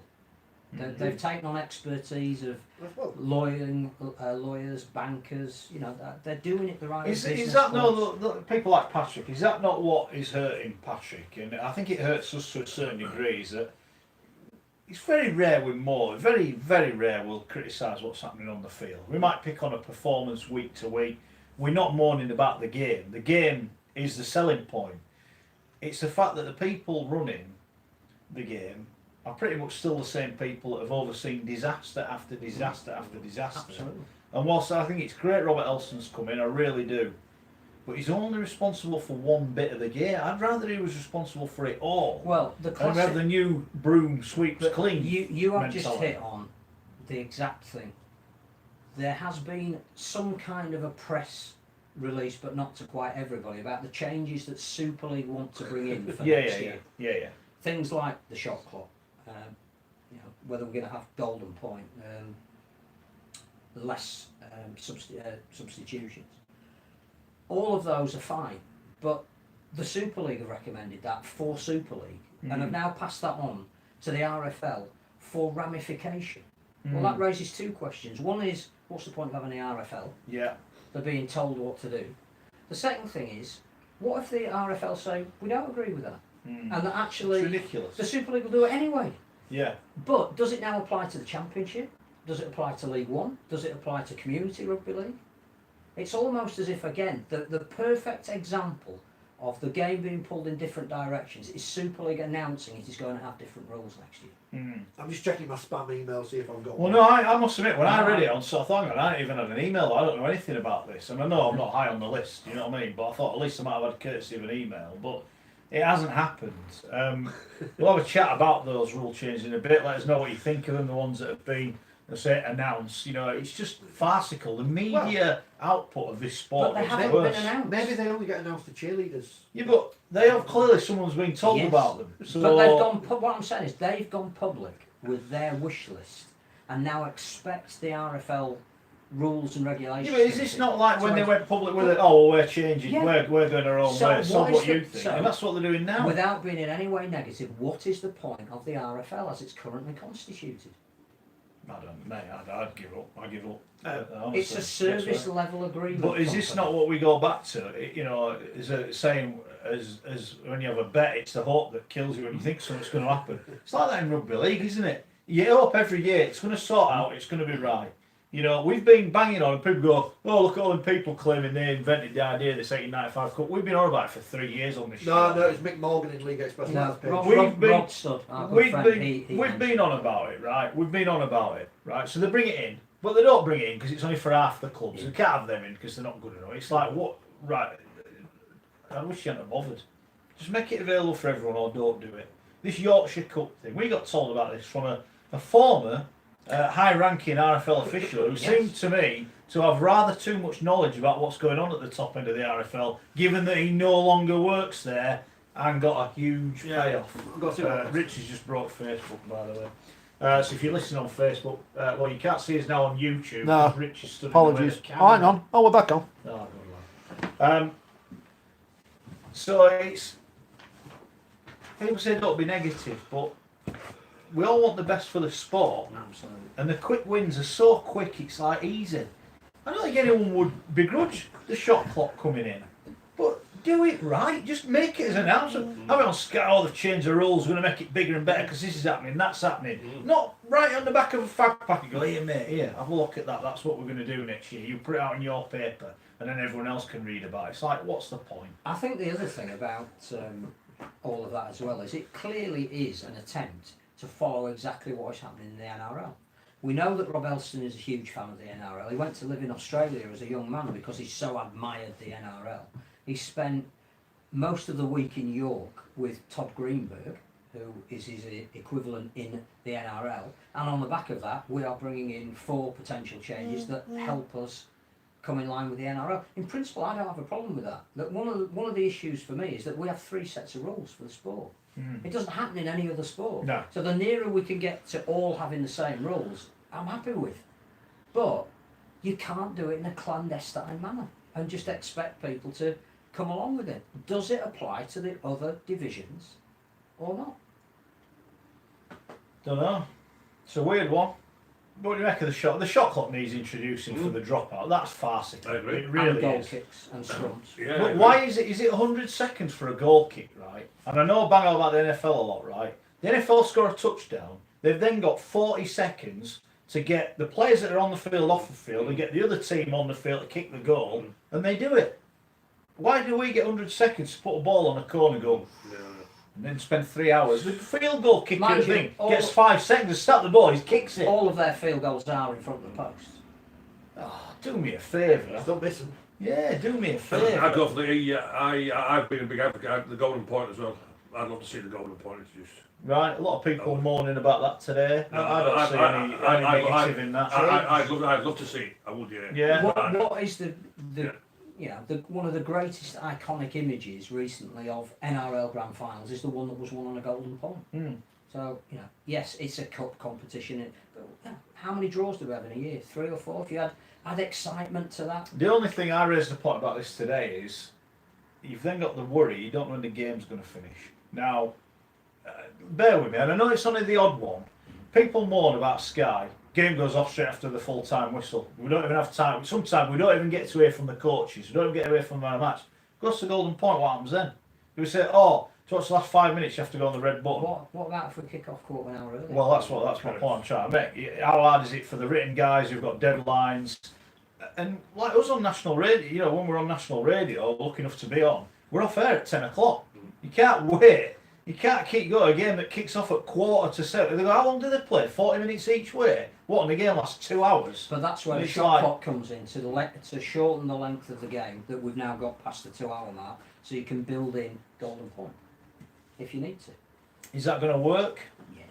They've taken on expertise of Well, lawyers, bankers. They're doing it the right way. Is that no people like Patrick? Is that not what is hurting Patrick? And I think it hurts us to a certain degree. Is that it's very rare very very rare we'll criticise what's happening on the field. We might pick on a performance week to week. We're not moaning about the game. The game is the selling point. It's the fact that the people running the game are pretty much still the same people that have overseen disaster after disaster after disaster. Absolutely. And whilst I think it's great Robert Elson's come in, I really do, but he's only responsible for one bit of the game. I'd rather he was responsible for it all. Well, the And we have classic. the new broom sweeps But clean. You have just mentality. hit on the exact thing. There has been some kind of a press release, but not to quite everybody, about the changes that Super League want to bring in for next year. Yeah. Things like the shot clock, whether we're going to have golden point, less substitutions. All of those are fine, but the Super League have recommended that for Super League and have now passed that on to the RFL for ramification. Well, that raises 2 questions. One is, what's the point of having the RFL? Yeah. They're being told what to do. The second thing is, What if the RFL say, we don't agree with that? And that It's actually ridiculous. the Super League will do it anyway. Yeah. But does it now apply to the Championship? Does it apply to League One? Does it apply to Community Rugby League? It's almost as if, again, the perfect example of the game being pulled in different directions is Super League announcing it is going to have different rules next year. I'm just checking my spam email, see if I've got Well, one. no, I must admit, when I read it on South Island, I didn't even have an email. I don't know anything about this. And I know I'm not high on the list, you know what I mean? But I thought at least I might have had courtesy of an email. But it hasn't happened. We'll have a chat about those rule changes in a bit. Let us know what you think of them, the ones that have been, say, announced. You know, it's just farcical. The media output of this sport But they is haven't worse. been announced. Maybe they only get announced to cheerleaders. Yeah, but they have clearly someone's been told Yes. about them. So But they've gone. What I'm saying is they've gone public with their wish list and now expect the RFL rules and regulations. Yeah, but is this not like when So they went public with it? Oh, well, we're changing. Yeah. We're going our own So way. So what what is you the- think, so- and that's what they're doing now. Without being in any way negative, what is the point of the RFL as it's currently constituted? I don't, mate. I'd give up. I give up. It's Honestly, a service that's right. level agreement. But is this not what we go back to? You know, is a saying as when you have a bet, it's the hope that kills you when you think something's going to happen. It's like that in rugby league, isn't it? You hope every year it's going to sort out. It's going to be right. You know, we've been banging on, and people go, "Oh, look at all them people claiming they invented the idea of this 1895 Cup." We've been on about it for 3 years on this No, show. no, it's Mick Morgan in League Express. No, last page. Rod Stud, our good We've friend, been, he we've mentioned been on about it, right? We've been on about it, right? So they bring it in, but they don't bring it in because it's only for half the clubs. They can't have them in because they're not good enough. It's like, what? Right? I wish you hadn't bothered. Just make it available for everyone, or don't do it. This Yorkshire Cup thing, we got told about this from a former high-ranking RFL official who Yes. seemed to me to have rather too much knowledge about what's going on at the top end of the RFL, given that he no longer works there and got a huge payoff. Got to see what Rich has just brought Facebook, by the way. So if you're listening on Facebook, well, you can't see us now on YouTube. No, because Rich is stood in the way of Apologies. the Oh, camera. hang on. Oh, we're back on. Oh, good lad. So it's people say don't be negative, but we all want the best for the sport, Absolutely. and the quick wins are so quick. It's like easy. I don't think anyone would begrudge the shot clock coming in, but do it right. Just make it as an announcement. Have it on Sky. Oh, they've changed the rules. We're going to make it bigger and better because this is happening, that's happening. Not right on the back of a fag packet. Go, here, mate. Here, have a look at that. That's what we're going to do next year. You put it out in your paper, and then everyone else can read about it. It's like, what's the point? I think the other thing about all of that as well is it clearly is an attempt to follow exactly what is happening in the NRL. We know that Rob Elston is a huge fan of the NRL. He went to live in Australia as a young man because he so admired the NRL. He spent most of the week in York with Todd Greenberg, who is his equivalent in the NRL. And on the back of that, we are bringing in 4 potential changes that help us come in line with the NRL. In principle, I don't have a problem with that. But one of the issues for me is that we have 3 sets of rules for the sport. It doesn't happen in any other sport. No. So the nearer we can get to all having the same rules, I'm happy with. But you can't do it in a clandestine manner and just expect people to come along with it. Does it apply to the other divisions or not? Don't know. It's a weird one. What do you reckon of the shot? The shot clock needs introducing for the dropout. That's farcical. I agree. It And really goal is. kicks and scrums. Yeah, I But agree. why is it? Is it 100 seconds for a goal kick, right? And I know I bang on about the NFL a lot, right? The NFL score a touchdown. They've then got 40 seconds to get the players that are on the field off the field and get the other team on the field to kick the goal, and they do it. Why do we get 100 seconds to put a ball on a corner goal and then spend 3 hours? The field goal kicker Mind you, thing all- gets 5 seconds to start the ball, he kicks it. All of their field goals are in front of the post. Oh, do me a favour. Don't miss them. Yeah, do me a I'd favour. go for the. I've been a big advocate of the golden point as well. I'd love to see the golden point introduced. Right, a lot of people moaning about that today. I don't see any negative in that. I'd love to see it. I would, yeah. Yeah. What is the Yeah. you know, one of the greatest iconic images recently of NRL grand finals is the one that was won on a golden point. Hmm. So, you know, yes, it's a cup competition, but you know, how many draws do we have in a year? 3 or 4? If you add excitement to that. The only thing I raised a point about this today is you've then got the worry you don't know when the game's going to finish. Now, bear with me, and I know it's only the odd one. People moan about Sky. Game goes off straight after the full-time whistle. We don't even have time. Sometimes we don't even get to hear from the coaches. We don't even get away from our match Goes to Golden Point, what happens then? Do we say, oh, to watch the last 5 minutes, you have to go on the red button? What about if we kick off quarter of an hour early? Well, that's my point I'm trying to make. How hard is it for the written guys who've got deadlines? And like us on national radio, you know, when we're on national radio, lucky enough to be on, we're off air at 10 o'clock. You can't wait. You can't keep going. A game that kicks off at 6:45. They go, how long do they play? 40 minutes each way? What, and the game lasts 2 hours? But that's where the It's shot like- clock comes in to shorten the length of the game that we've now got past the 2 hour mark, so you can build in Golden Point if you need to. Is that going to work? Yeah.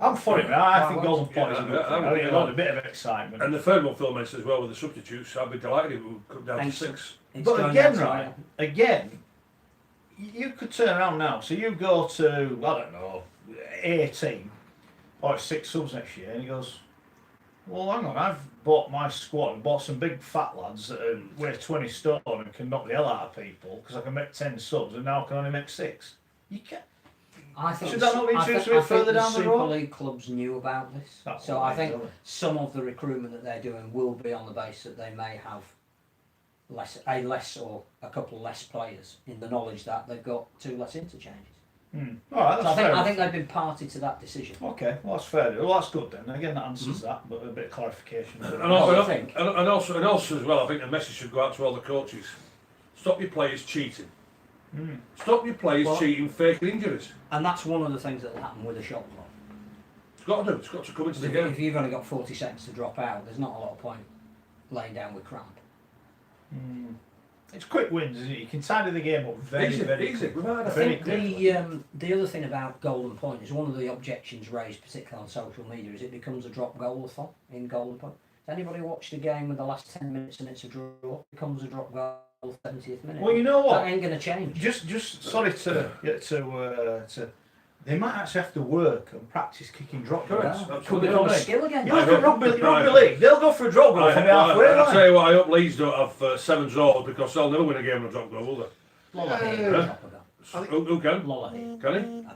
I'm for it, man. I think Well, Golden Point is a good thing. I think it'll add a bit of excitement. And the third one Phil mentioned as well with the substitutes, I'd be delighted if we would come down to Thanks. 6. It's But going again, down to- right, again, you could turn around now. So you go to, I don't know, 18 or 6 subs next year, and he goes, well, hang on, I've bought my squad and bought some big fat lads that weigh 20 stone and can knock the hell out of people because I can make 10 subs and now I can only make 6. You can't. I think Should that not be I introduced think- a bit I think further down the Super road? League clubs knew about this, That's so what I think I do. some of the recruitment that they're doing will be on the basis that they may have less or a couple less players in the knowledge that they've got 2 less interchanges. All right, So that's I fair. think they've been party to that decision. Okay, well that's fair. Well, that's good then. Again, that answers that, but a bit of clarification. And I also, think. and also as well, I think the message should go out to all the coaches. Stop your players cheating. Stop your players Well- cheating, faking injuries. And that's one of the things that will happen with a shot clock. It's got to do. It's got to come into the If, game. if you've only got 40 seconds to drop out, there's not a lot of point laying down with cramp. It's quick wins, isn't it? You can tidy the game up very, Easy, very easy. quick. We've had I a Very think quickly. the other thing about Golden Point is one of the objections raised, particularly on social media, is it becomes a drop goal-a-thon in Golden Point. Has anybody watched a game with the last 10 minutes and it's a draw? It becomes a drop goal 70th minute. Well, you know what? That ain't going to change. Just sorry to they might actually have to work and practice kicking drop goals. Correct. Could Absolutely. become a Right. skill again. You look at rugby league, they'll go for a drop goal from the halfway I'll line. tell you what, I hope Leeds don't have 7 draws because they'll never win a game on a drop goal, will they? Lola Yeah. here, drop a goal. Who can? Lola here. Can he? I don't know.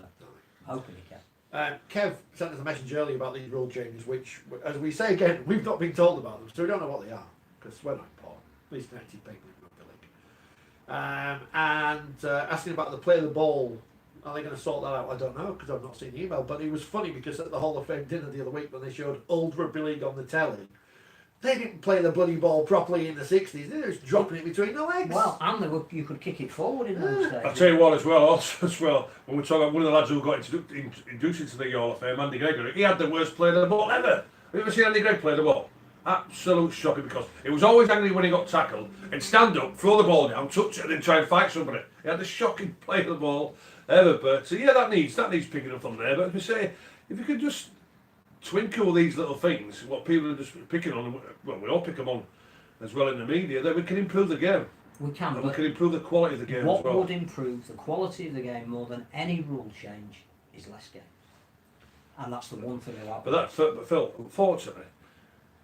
Hoping he can. Kev sent us a message earlier about these rule changes, which, as we say again, we've not been told about them, so we don't know what they are, because we're not important, at least 90 people in rugby league. Asking about the play of the ball, are they going to sort that out? I don't know, because I've not seen the email, but it was funny because at the Hall of Fame dinner the other week when they showed old rugby league on the telly, they didn't play the bloody ball properly in the 60s, they were just dropping it between the legs. Well, and you could kick it forward in those days. I'll tell you what as well, when we talk about one of the lads who got introduced into the Hall of Fame, Andy Gregory, he had the worst play of the ball ever. Have you ever seen Andy Gregory play the ball? Absolute shocking, because it was always angry when he got tackled and stand up, throw the ball down, touch it and then try and fight somebody. He had the shocking play of the ball ever, but so yeah, that needs picking up on there. But as we say, if you could just twinkle these little things, what people are just picking on, well, we all pick them on as well in the media, then we can improve the game. We can, And we but can improve the quality of the game what as well. would improve the quality of the game more than any rule change is less games. And that's the one thing about But Phil, unfortunately,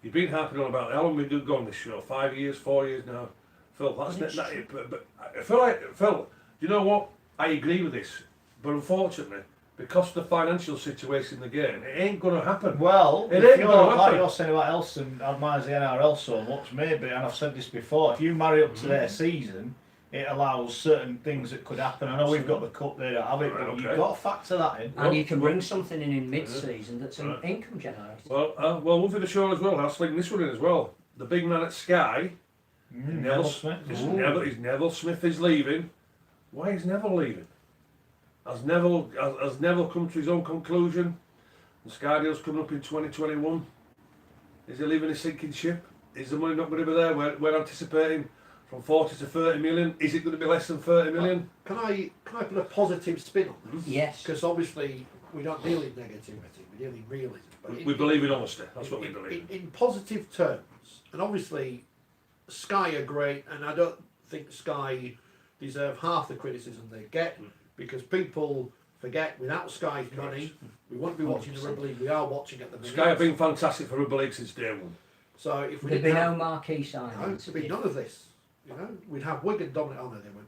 you've been harping on about how long we've been going this show, 5 years, 4 years now. Phil, that's But it's but I feel like, Phil, you know what? I agree with this, but unfortunately, because of the financial situation in the game, it ain't going to happen. Well, It if ain't you're, gonna like happen. you're saying about Elson admires the NRL so much, maybe, and I've said this before, if you marry up to their season, it allows certain things that could happen. I know we've got the cup, they don't have it, but Right, you've okay. got to factor that in. And you can bring something in mid-season that's an Right. income generator. Well, one for the show as well. I'll sling this one in as well. The big man at Sky, Neville Smith. is Neville Smith is leaving. Why is Neville leaving? Has Neville come to his own conclusion? The Sky deal's coming up in 2021. Is he leaving a sinking ship? Is the money not going to be there? We're anticipating from 40 to 30 million. Is it going to be less than 30 million? Can I put a positive spin on this? Yes. Because obviously we don't deal in negativity, we deal in realism. But We believe in honesty. That's what we in- believe. In positive terms, and obviously Sky are great, and I don't think Sky deserve half the criticism they get, because people forget without Sky's money, we wouldn't be watching the rugby league we are watching at the minute. Sky have been fantastic for rugby league since day one. So if we There'd didn't be have, no marquee no, signings. there'd be none of this. You know, we'd have Wigan dominant. Oh no, they were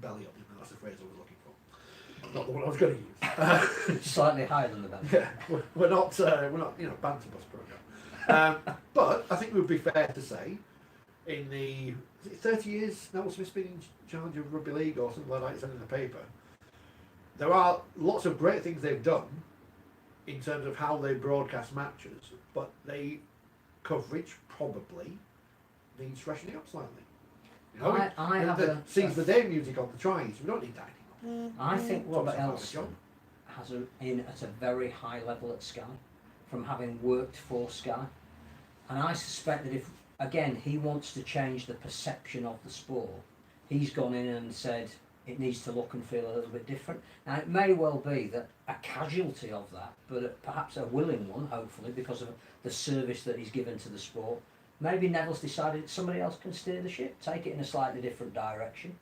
belly up. That's the phrase I was looking for. Not the one I was going to use. Slightly higher than the band. Yeah, we're not, banter bus program. But I think it would be fair to say in the is it 30 years Neville Smith's been in charge of Rugby League or something like that, it's in the paper. There are lots of great things they've done in terms of how they broadcast matches, but they coverage probably needs freshening up slightly. You know, I have the a- seize the day music on the tries. We don't need that anymore. I think Robert Thompson Elson has in at a very high level at Sky, from having worked for Sky, and I suspect that if again he wants to change the perception of the sport, he's gone in and said it needs to look and feel a little bit different. Now it may well be that a casualty of that, but perhaps a willing one, hopefully, because of the service that he's given to the sport. Maybe Neville's decided somebody else can steer the ship, take it in a slightly different direction.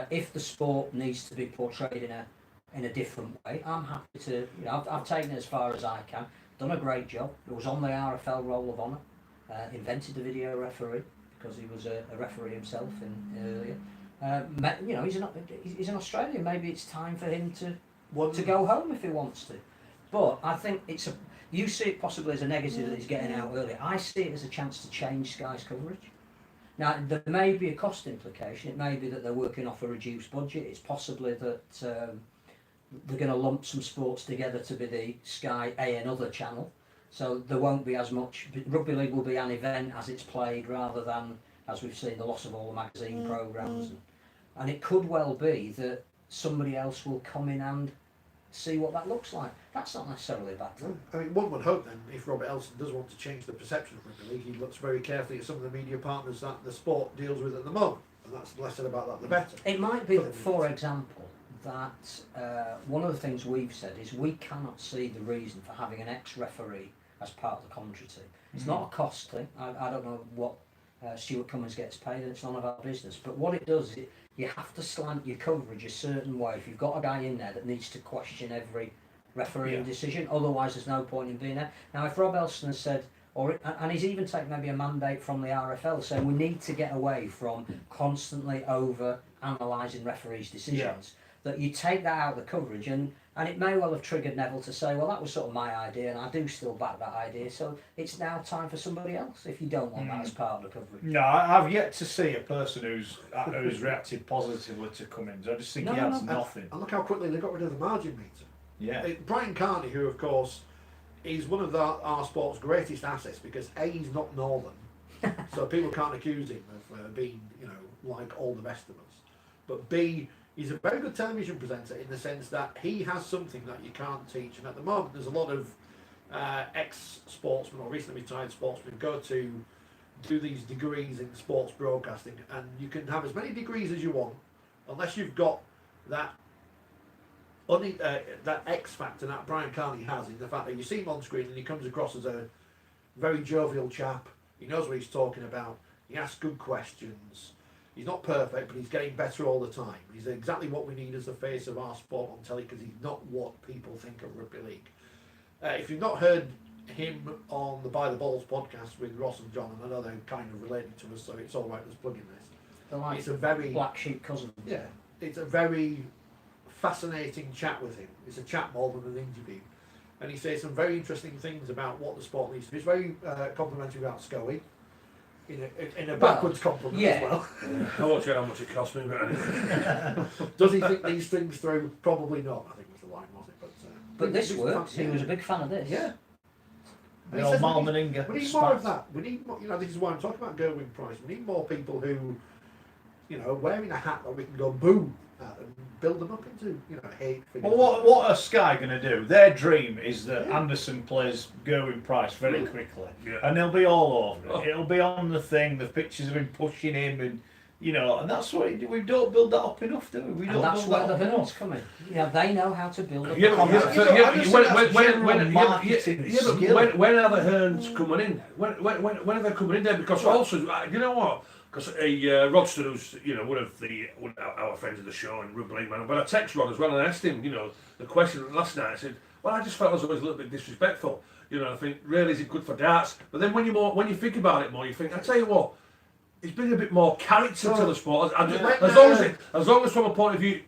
If the sport needs to be portrayed in a different way, I'm happy to. You know, I've taken it as far as I can. Done a great job. It was on the RFL Roll of Honour. Invented the video referee because he was a referee himself earlier. You know, he's an Australian. Maybe it's time for him to go home if he wants to. But I think you see it possibly as a negative that he's getting out early. I see it as a chance to change Sky's coverage. Now, there may be a cost implication. It may be that they're working off a reduced budget. It's possibly that they're going to lump some sports together to be the Sky another channel. So there won't be as much. Rugby League will be an event as it's played rather than, as we've seen, the loss of all the magazine programmes. And it could well be that somebody else will come in and see what that looks like. That's not necessarily a bad thing. I mean, one would hope then, if Robert Elson does want to change the perception of Rugby League, he looks very carefully at some of the media partners that the sport deals with at the moment. And that's the less said about that, the better. It might be that, for example, that one of the things we've said is we cannot see the reason for having an ex-referee as part of the commentary team. It's not a cost thing. I don't know what Stuart Cummins gets paid, and it's none of our business. But what it does is you have to slant your coverage a certain way. If you've got a guy in there that needs to question every refereeing decision, otherwise there's no point in being there. Now, if Rob Elson has said, and he's even taken maybe a mandate from the RFL saying we need to get away from constantly over analysing referees' decisions, that you take that out of the coverage, and it may well have triggered Neville to say, well, that was sort of my idea, and I do still back that idea, so it's now time for somebody else, if you don't want that as part of the coverage. No, I've yet to see a person who's reacted positively to Cummins. I just think he adds nothing. And look how quickly they got rid of the margin meter. Yeah. Brian Carney, who of course is one of our sport's greatest assets, because A, he's not northern, so people can't accuse him of being, you know, like all the rest of us. But B, he's a very good television presenter in the sense that he has something that you can't teach. And at the moment, there's a lot of ex-sportsmen or recently retired sportsmen go to do these degrees in sports broadcasting, and you can have as many degrees as you want, unless you've got that X factor that Brian Carney has, in the fact that you see him on screen and he comes across as a very jovial chap. He knows what he's talking about. He asks good questions. He's not perfect, but he's getting better all the time. He's exactly what we need as the face of our sport on telly, because he's not what people think of Rugby League. If you've not heard him on the By the Balls podcast with Ross and John, and I know they're kind of related to us, so it's all right, let's plug in this. Like it's a very black sheep cousin. Yeah, it's a very fascinating chat with him. It's a chat more than an interview, and he says some very interesting things about what the sport needs to be. He's very complimentary about Scully. In a backwards compliment as well. I won't say how much it cost me, but anyway. Does he think these things through? Probably not, I think was the line, wasn't it? But this works. He was a big fan of this. Yeah. The old Malmeninga. We need more of that. We need more, you know, this is why I'm talking about Gerwin Price. We need more people who, you know, wearing a hat that we can go boom at and build them up into, you know, hate figures. Well, what are Sky going to do? Their dream is that Anderson plays Gerwin Price very quickly, and they'll be all over it. It'll be on the thing. The pictures of him pushing him, and you know, and that's what we don't build that up enough, do we? We don't. And that's build where that the up hurdles enough. come in. Yeah, they know how to build up. When are the Hearns coming in? When are they coming in there? Because also, you know what? Because Rodster, who's one of our friends of the show and Rugby League man, but I text Rod as well and I asked him, the question last night. I said, well, I just felt as though it was a little bit disrespectful. I think really is it good for darts? But then when you think about it more, you think, I tell you what, it's bring a bit more character to the sport. As long as from a point of view,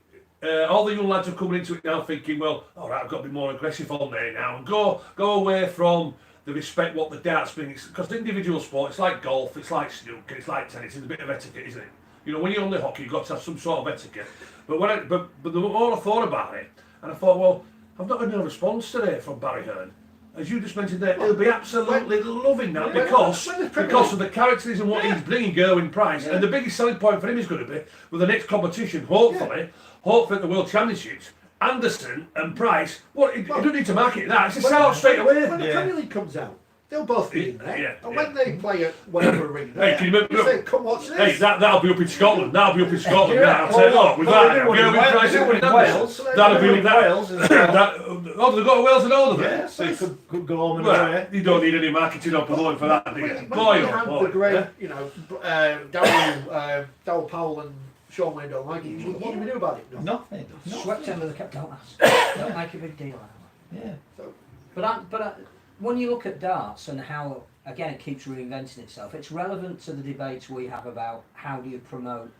all the young lads are coming into it now thinking, well, all right, I've got to be more aggressive on there now and go away from they respect what the darts bring. Because the individual sport, it's like golf, it's like snooker, it's like tennis. It's a bit of etiquette, isn't it? You know, when you're only hockey, you've got to have some sort of etiquette. But but the more I thought about it, and I thought, well, I've not had no response today from Barry Hearn. As you just mentioned there, he'll be absolutely loving that because of the characters and what he's bringing Gerwyn Price. And the biggest selling point for him is going to be, with the next competition, hopefully at the World Championships, Anderson and Price, he don't need to market that. It's a sell out straight away. When the Premier League comes out, they'll both be in there. Yeah, and when they play at whatever arena, hey, can you remember, say, come watch this. Hey, that'll be up in Scotland. That'll be up in Scotland. Yeah, I'll tell you what, with that, Gerwyn Price and Wales. that'll be in Wales. they've got Wales and all of it. Yeah, so you could go home and Well, you don't need any marketing or promoting for that, do you? When you had the great, you know, Darryl Powell and Sean Wayne don't like it. What do we do about it? Nothing. Swept under the cap. Don't ask. Don't make a big deal out of it. Yeah. But when you look at darts and how, again, it keeps reinventing itself, it's relevant to the debates we have about how do you promote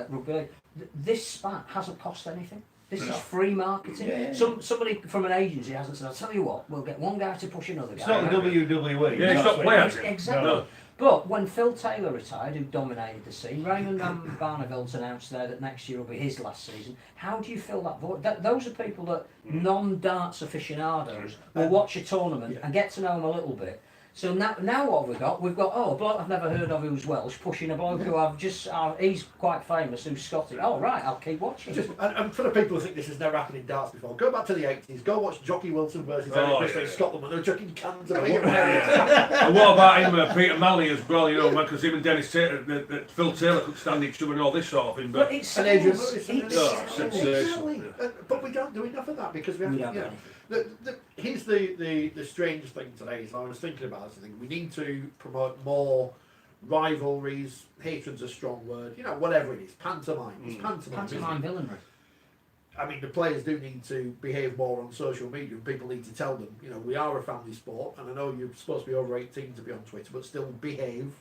rugby league. This spat hasn't cost anything. This is free marketing. Yeah. Somebody from an agency hasn't said, I'll tell you what, we'll get one guy to push another guy. It's not the WWE. Yeah, it's not playing. Exactly. No. But when Phil Taylor retired, who dominated the scene, Raymond Barnevelt announced there that next year will be his last season. How do you fill that void? Those are people that non-darts aficionados will watch a tournament and get to know them a little bit. So now what have we got? We've got a bloke I've never heard of who's Welsh pushing a bloke who I've just he's quite famous who's Scottish. Oh right, I'll keep watching. And for the people who think this has never happened in darts before, go back to the 80s. Go watch Jockey Wilson versus Eric Bristol in Scotland when they were chucking cans of beer. And what about him, Peter Malley as well? You know, because him and Dennis Taylor, Phil Taylor could stand each other and all this sort of thing. But it's And Adrian sells. Lewis. Exactly. But we don't do enough of that because we have to. Here's the strange thing today is I was thinking about this. I think we need to promote more rivalries. Hatred's a strong word. You know, whatever it is, pantomime. It's Pantomime villainry. I mean, the players do need to behave more on social media, and people need to tell them, you know, we are a family sport, and I know you're supposed to be over 18 to be on Twitter, but still behave.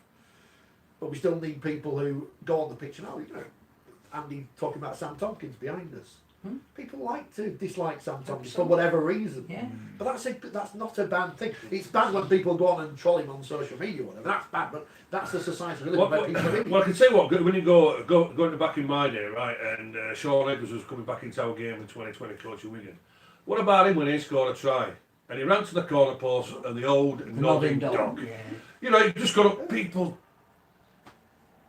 But we still need people who go on the pitch and, you know, Andy talking about Sam Tompkins behind us. People like to dislike Sam Tompkins for whatever reason. Yeah. But that's not a bad thing. It's bad when people go on and troll him on social media or whatever. That's bad, but that's the society we live in. Well, I can tell you what, when you going back in my day, right, and Sean Edwards was coming back into our game in 2020 coaching Wigan. What about him when he scored a try? And he ran to the corner post and the old nodding dog. Yeah. You know, you just got up people.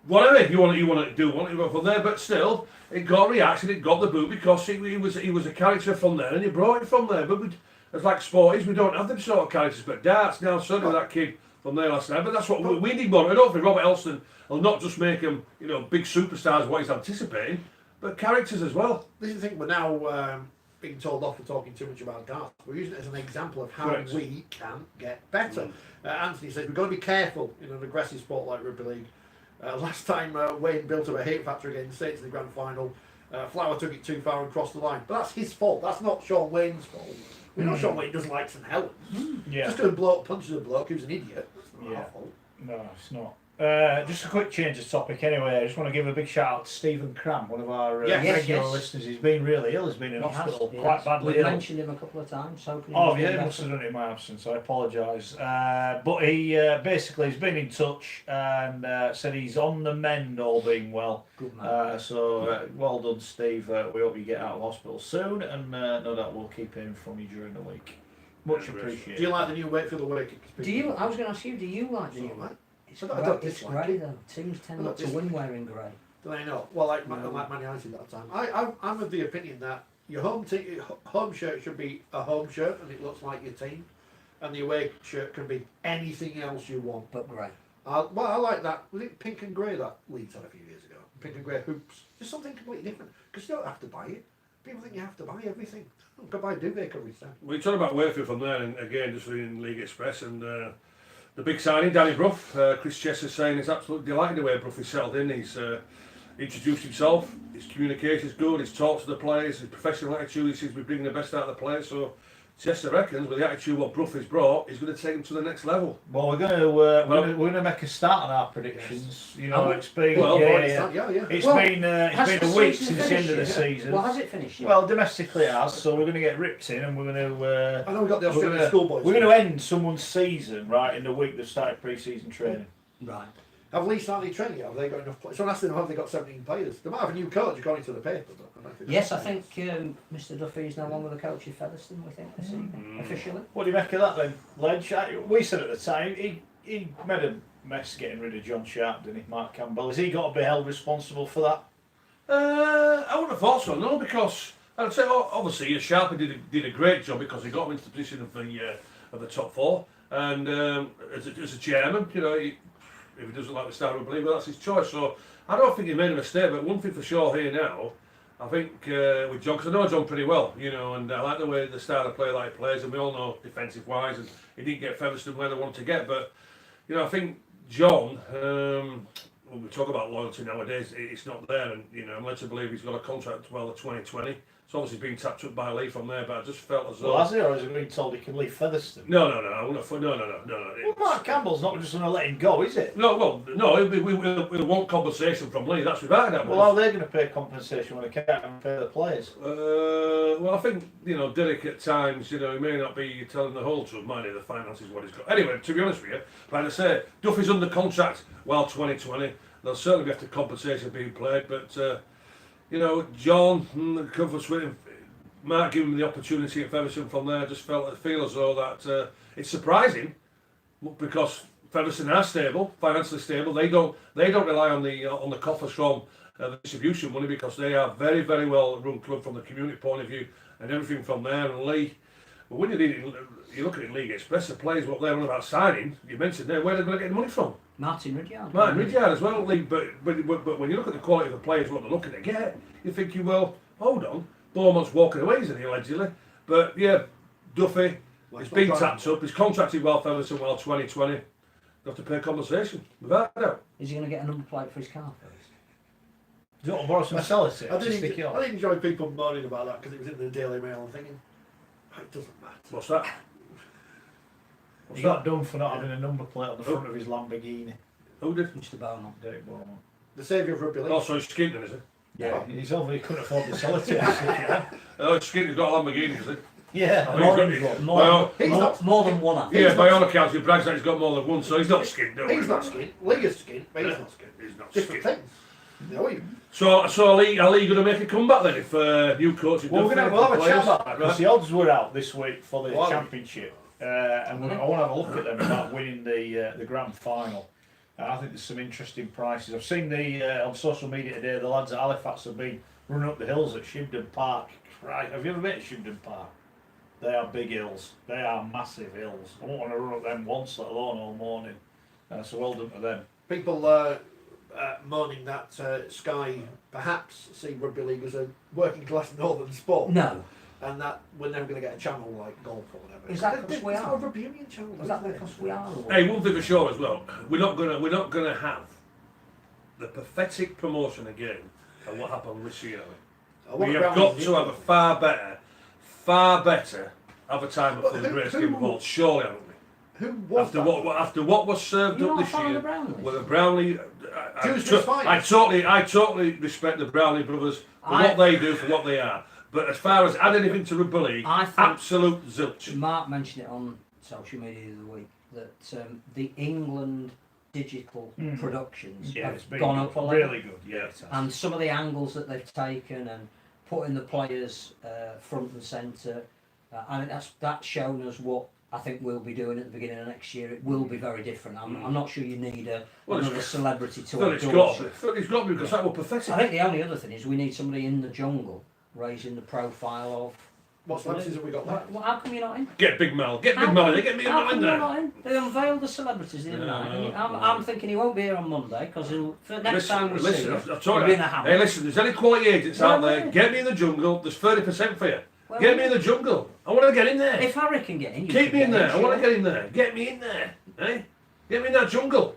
Whatever you want to do, want to go from there, but still, it got a reaction, it got the boot because he was a character from there, and he brought it from there. But it's like sporties, we don't have them sort of characters. But darts now, certainly that kid from there last night. But that's what we need more. I don't think Robert Elston will not just make them, you know, big superstars, what he's anticipating, but characters as well. This is the thing, we're now being told off for talking too much about darts. We're using it as an example of how we can get better. Anthony says we've got to be careful in an aggressive sport like rugby league. Last time Wayne built up a hate factory against the States in the grand final, Flower took it too far and crossed the line. But that's his fault. That's not Sean Wayne's fault. We know Sean Wayne doesn't like St Helens. Just going to blow up punches a bloke who's an idiot. That's not our fault. No, it's not. Just a quick change of topic anyway. I just want to give a big shout out to Stephen Cramp, one of our regular listeners. He's been really ill. He's been in hospital quite badly. We've mentioned him a couple of times. He must have done it in my absence. I apologise. But he basically has been in touch and said he's on the mend, all being well. Good man. So well done, Steve. We hope you get out of hospital soon, and no doubt we'll keep hearing from you during the week. Much appreciated. Do you like the new Wakefield away kick? I was going to ask you. Do you like the new one? It's grey though. Teams tend not to win wearing grey. Do they not? Well, like Man United that time. I'm of the opinion that your home shirt should be a home shirt and it looks like your team, and the away shirt can be anything else you want. But grey. I like that. Was it pink and grey that Leeds had a few years ago? Pink and grey hoops. Just something completely different. Because you don't have to buy it. People think you have to buy everything. Go buy duvet covers then. We talked about Wakefield from there, and again, just in League Express, and the big signing, Danny Brough. Chris Chester saying he's absolutely delighted the way Brough is settled in. He's introduced himself, his communication is good, his talk to the players, his professional attitude, he seems to be bringing the best out of the players. So Chester reckons with the attitude what Bruffy's brought, he's going to take him to the next level. Well, we're going to make a start on our predictions. You know, it's been It's been a week since the end of the season. Well, has it finished? Well, domestically it has, so we're going to get ripped in, and we're going to. I know we got the Australian schoolboys. We're going to end someone's season right in the week they've started pre-season training. Right. Have Leeds started training yet? Have they got enough players? So I'm asking them, have they got 17 players? They might have a new coach according to the paper. But I don't think Yes, I think Mr. Duffy is no longer the coach of Featherstone, we think, this evening, officially. What do you make of that then, Ledge? We said at the time he made a mess getting rid of John Sharp, didn't he, Mark Campbell? Has he got to be held responsible for that? I wouldn't have thought so, no, because I'd say obviously Sharp did a great job because he got him into the position of the top four, and as a chairman, you know, if he doesn't like the style of Rugby, well, that's his choice. So I don't think he made a mistake. But one thing for sure here now, I think with John, because I know John pretty well, you know, and I like the way the style of play that he plays, and we all know defensive wise, and he didn't get Featherstone where they wanted to get. But you know, I think John. When we talk about loyalty nowadays, it's not there, and you know, I'm led to believe he's got a contract well to 2020. It's obviously been tapped up by Lee from there, but I just felt as though. Well, has he, or has he been told he can leave Featherstone? No, I wouldn't have. No. Well, Mark Campbell's not just going to let him go, is it? No, we want compensation from Lee. That's without that. Well, how are they going to pay compensation when they can't pay the players? Well, I think, you know, Derek at times, you know, he may not be telling the whole truth, mind you, the finance is what he's got. Anyway, to be honest with you, like I say, Duffy's under contract while 2020. There'll certainly be after compensation being played, but, you know, John, comfort with him, Mark giving him the opportunity at Featherstone from there, just feel as though that it's surprising because Featherstone are stable, financially stable. They don't rely on the coffers from the distribution money because they are very, very well run club from the community point of view and everything from there. And Lee, but when you look at it, League Express, the players what they're on about signing, you mentioned there, where they're going to get the money from. Martin Ridyard. Martin Ridyard as well, Lee. But when you look at the quality of the players, what they're looking to get, you're thinking, well, hold on, Beaumont's walking away, isn't he, allegedly? But yeah, Duffy, he's been tapped up, he's contracted well Featherstone well 2020. They have to pay compensation, without a doubt. Is he going to get a number plate for his car first? Do you want to borrow some sellers here? I did enjoy people moaning about that because it was in the Daily Mail and thinking, it doesn't matter. What's that? He got done for not having a number plate on the front of his Lamborghini. Who did? Mr. Beaumont. Derek Beaumont. The saviour of rugby league. Oh, so he's Skinton, is he? Yeah, he's over. He couldn't afford to sell it to us. Oh, Skinton's got a Lamborghini, is he? Yeah, I think he's got more than one. I think. Yeah, by all accounts, he brags that he's got more than one, so he's not skint. He's not skint. Lee is skint, but he's not skint. He's not Different skint. things. No, you. So are Lee going to make a comeback then if new coach? Well, we'll have a chat about that because the odds were out this week for the Wow. championship, and I want to have a look at them about winning the grand final. I think there's some interesting prices. I've seen on social media today the lads at Halifax have been running up the hills at Shibden Park. Right, have you ever been to Shibden Park? They are big hills. They are massive hills. I won't want to run up them once, let alone all morning. So well done to them. People moaning that Sky perhaps see rugby league as a working class northern sport. No. And that we're never going to get a channel like golf or whatever. Is that because we It's are? not a rugby union channel. Is that because we are? Hey, one thing for sure as well, we're not gonna have the pathetic promotion again of what happened this year. We have got to have a far better advertisement for the greatest game of all, surely, haven't we? Who was After what was served You're up not this a fan of year, the Brownlees? with the Brownlee, I totally respect the Brownlee brothers for what they do, for what they are. But as far as add anything to rugby league, absolute zilch. Mark mentioned it on social media the other week that the England digital productions have gone up a lot. Really good, yeah. And some of the angles that they've taken and putting the players front and centre, I mean that's shown us what I think we'll be doing at the beginning of next year. It will be very different. I'm not sure you need another celebrity to endorse it. It's got to be because that was pathetic. I think the only other thing is we need somebody in the jungle raising the profile of. What celebrities have we got left? Well, how come you're not in? Get Big Mal, get me in there. How come you're not in? They unveiled the celebrities the other night. And I'm thinking he won't be here on Monday because for next time we see him, I've told he'll you. be in a hammock. Hey, listen, there's any quality agents out there, get me in the jungle, there's 30% for you. Well, Get me in the jungle. I want to get in there. If Harry can get in, you Keep can me in get there. I want to sure. get in there. Get me in there. Eh? Get me in that jungle.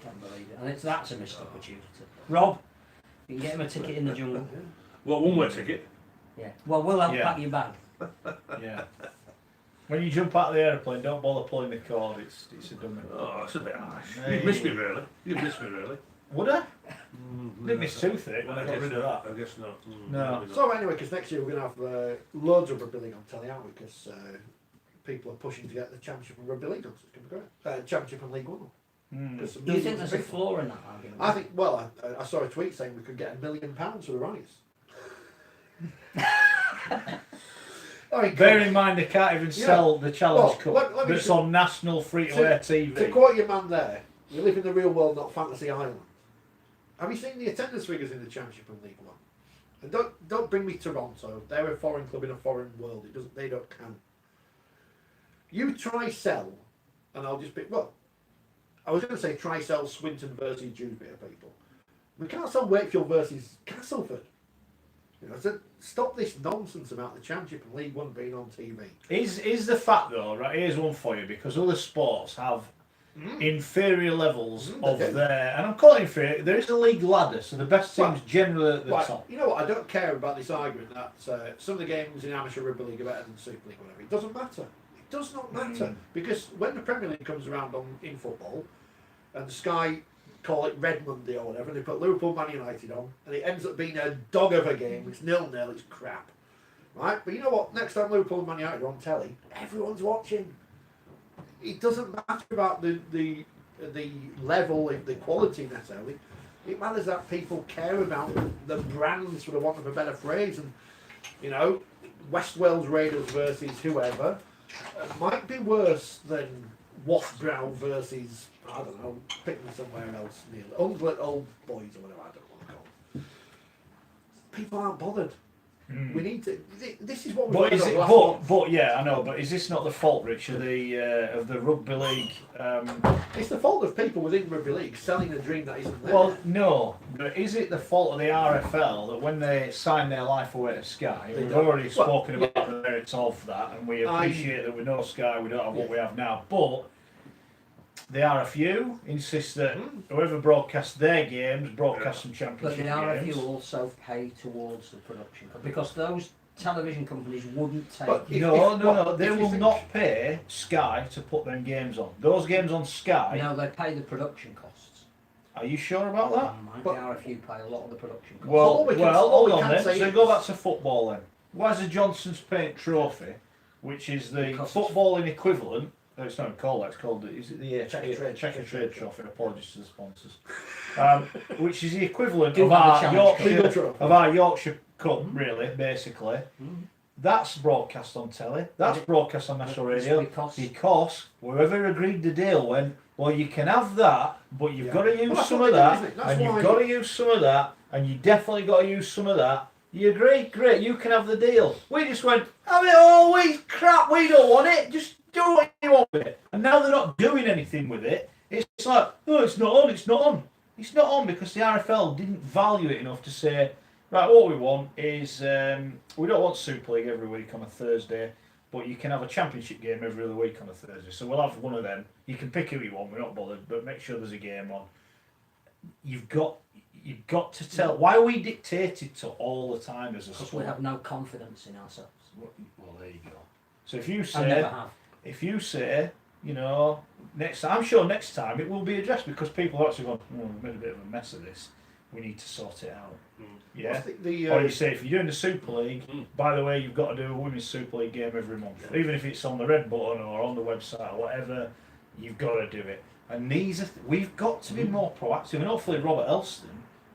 Can't believe it. And that's a missed opportunity. Rob, you can get him a ticket in the jungle. What, one-way ticket? Yeah. Well, we'll help pack your bag. Yeah. When you jump out of the aeroplane, don't bother pulling the cord. It's a dummy. Oh, it's a bit harsh. Hey. You've missed me, really. You've missed me, really. Would I? Mm, Didn't miss toothache when I got guess rid of not. that. I guess not. No. maybe not. So anyway, because next year we're going to have loads of rugby league on telly, aren't we? Because people are pushing to get the championship and rugby league on, so it's going to be great. Championship and League One. Mm. There's some Do you millions think of there's a people. flaw in that argument? I think. Well, I saw a tweet saying we could get £1 million for the rights. I mean, Bear in mind they can't even sell the Challenge Cup let me that's just- on national free-to-air TV. to quote your man there, we live in the real world, not fantasy island. Have you seen the attendance figures in the Championship and League One? And don't bring me Toronto. They're a foreign club in a foreign world. They don't count. You try sell, and I'll just pick. Well, I was going to say try sell Swinton versus Dewsbury people. We can't sell Wakefield versus Castleford. You know, so stop this nonsense about the Championship and League One being on TV. Is the fact though, right? Here's one for you, because other sports have inferior levels of they do. their, and I'm calling inferior. There is a league ladder, so the best teams generally at the Right, top. you know what? I don't care about this argument that some of the games in amateur rugby league are better than Super League or whatever. It doesn't matter. It does not matter because when the Premier League comes around in football, and Sky call it Red Monday or whatever, and they put Liverpool Man United on, and it ends up being a dog of a game. It's 0-0. It's crap, right? But you know what? Next time Liverpool and Man United are on telly, everyone's watching. It doesn't matter about the level, the quality necessarily. It matters that people care about the brands, for the want of a better phrase. And you know, West Wales Raiders versus whoever might be worse than Wasp Brown versus, I don't know, pick me somewhere else near Unglet Old Boys or whatever. I don't know what to call them. People aren't bothered. We need to. This is what we've But learned is over it? the last month. But yeah, I know. But is this not the fault, Rich, of the rugby league? It's the fault of people within rugby league selling a dream that isn't there. Well, no. But is it the fault of the RFL that when they sign their life away to Sky, They we've don't. already Well, spoken about the merits of that, and we appreciate that with no Sky, we don't have what we have now. But the RFU insists that whoever broadcasts their games broadcasts some But championship the RFU games. also pay towards the production because those television companies wouldn't take. But if- No. They if you will think- not pay Sky to put them games on. Those games on Sky. No, they pay the production costs. Are you sure about that? But- the RFU pay a lot of the production costs. Well, all we can- well, all we hold on can then. say So is- go back to football then. Why is the Johnson's Paint Trophy, which is the Because- footballing equivalent? No, it's not even called that. It's called is it the Checker Trade Trophy? Apologies to the sponsors. Which is the equivalent Do of have the our Challenge Cup. Yorkshire Cup, really, basically. That's broadcast on telly. That's broadcast on national It's radio because- whoever agreed the deal went, well, you can have that, but you've Yeah. got to use Well, that's some what of they do, that, isn't it? That's and why- you've got to use some of that, and you definitely got to use some of that. You agree? Great, you can have the deal. We just went, have it all, crap, we don't want it, just do what you want with it. And now they're not doing anything with it. It's like, oh, it's not on, it's not on. It's not on because the RFL didn't value it enough to say, right, what we want is, we don't want Super League every week on a Thursday, but you can have a championship game every other week on a Thursday. So we'll have one of them. You can pick who you want, we're not bothered, but make sure there's a game on. You've got to tell. Why are we dictated to all the time as a Because sport? we have no confidence in ourselves. Well, there you go. So if you I never say, have. you know, I'm sure next time it will be addressed because people are actually going, we've made a bit of a mess of this. We need to sort it out. Yeah. Or you say, if you're doing the Super League, by the way, you've got to do a Women's Super League game every month. Even if it's on the red button or on the website or whatever, you've got to do it. And these are we've got to be more proactive. And hopefully Robert Elston,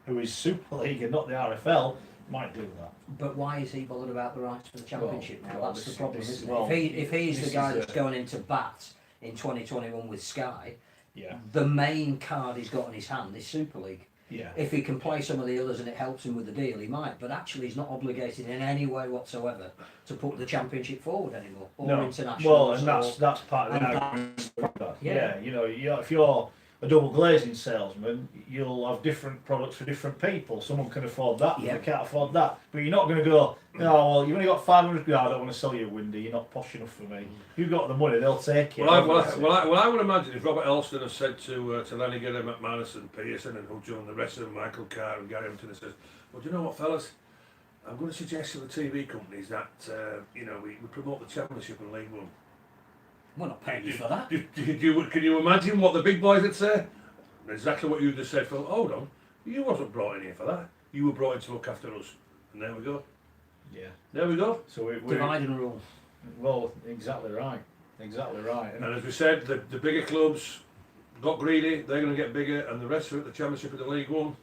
who is Super League and not the RFL, might do that. But why is he bothered about the rights for the championship now? well, That's the this- problem, this- isn't well, it? If he's this the guy is that's going into bat in 2021 with Sky, Yeah. the main card he's got in his hand is Super League. Yeah. If he can play some of the others and it helps him with the deal, he might. But actually, he's not obligated in any way whatsoever to put the championship forward anymore, or international. Well, and that's part of the and argument. yeah. Yeah, you know, if you're a double glazing salesman, you'll have different products for different people. Someone can afford that, Yeah. they can't afford that. But you're not going to go, oh, well, you've only got 500 quid, I don't want to sell you a window, you're not posh enough for me. You've got the money, they'll take it. Well, I would imagine if Robert Elston has said to Lenny Gillen, McManus and Pearson and Hudson and the rest of them, Michael Carr and Gary Hampton, and says, well, do you know what, fellas? I'm going to suggest to the TV companies that, we promote the Championship and League One. We're not paying you for that. Can you imagine what the big boys would say? Exactly what you just said, Phil. Hold on, you wasn't brought in here for that. You were brought in to look after us. And there we go. Yeah. There we go. So we're Divide and rule. well, exactly right. Exactly right. And as we said, the bigger clubs got greedy. They're going to get bigger, and the rest of it, the Championship of the League One,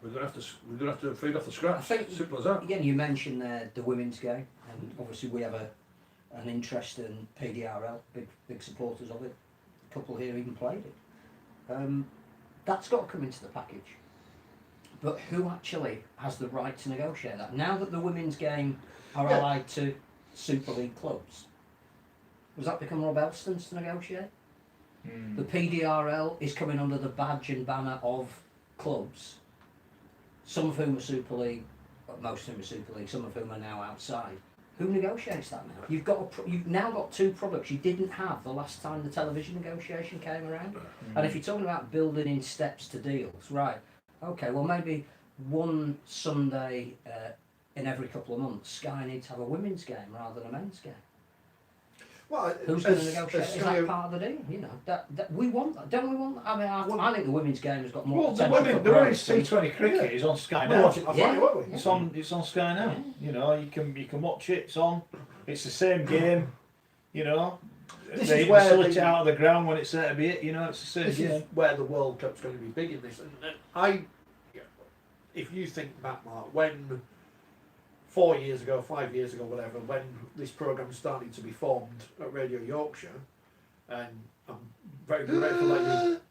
we're going to have to feed off the I scraps. think, Simple as that. again, you mentioned the women's game, and obviously we have an interest in PDRL, big supporters of it. A couple here even played it. That's got to come into the package. But who actually has the right to negotiate that? Now that the women's game are allied to Super League clubs, does that become Rob Elston's to negotiate? The PDRL is coming under the badge and banner of clubs, some of whom are Super League, but most of them are Super League, some of whom are now outside. Who negotiates that now? You've now got two products you didn't have the last time the television negotiation came around. And if you're talking about building in steps to deals, right? Okay, well maybe one Sunday in every couple of months, Sky need to have a women's game rather than a men's game. Well, Who's going to negotiate? Is that part of the deal? You know, that we want that, don't we want that? I mean, I think the women's game has got more Well, the potential. the women's T20 cricket is on Sky we're now. watching last night, weren't we? It's on Sky now. You know, you can watch it. It's on. It's the same game. You know, This they is where select the- it out of the ground when it's there to be it. You know, it's the same This game. is where the World Cup's going to be big in this. And if you think back, Mark, when 4 years ago, 5 years ago, whatever, when this programme started to be formed at Radio Yorkshire, and I'm very grateful that you.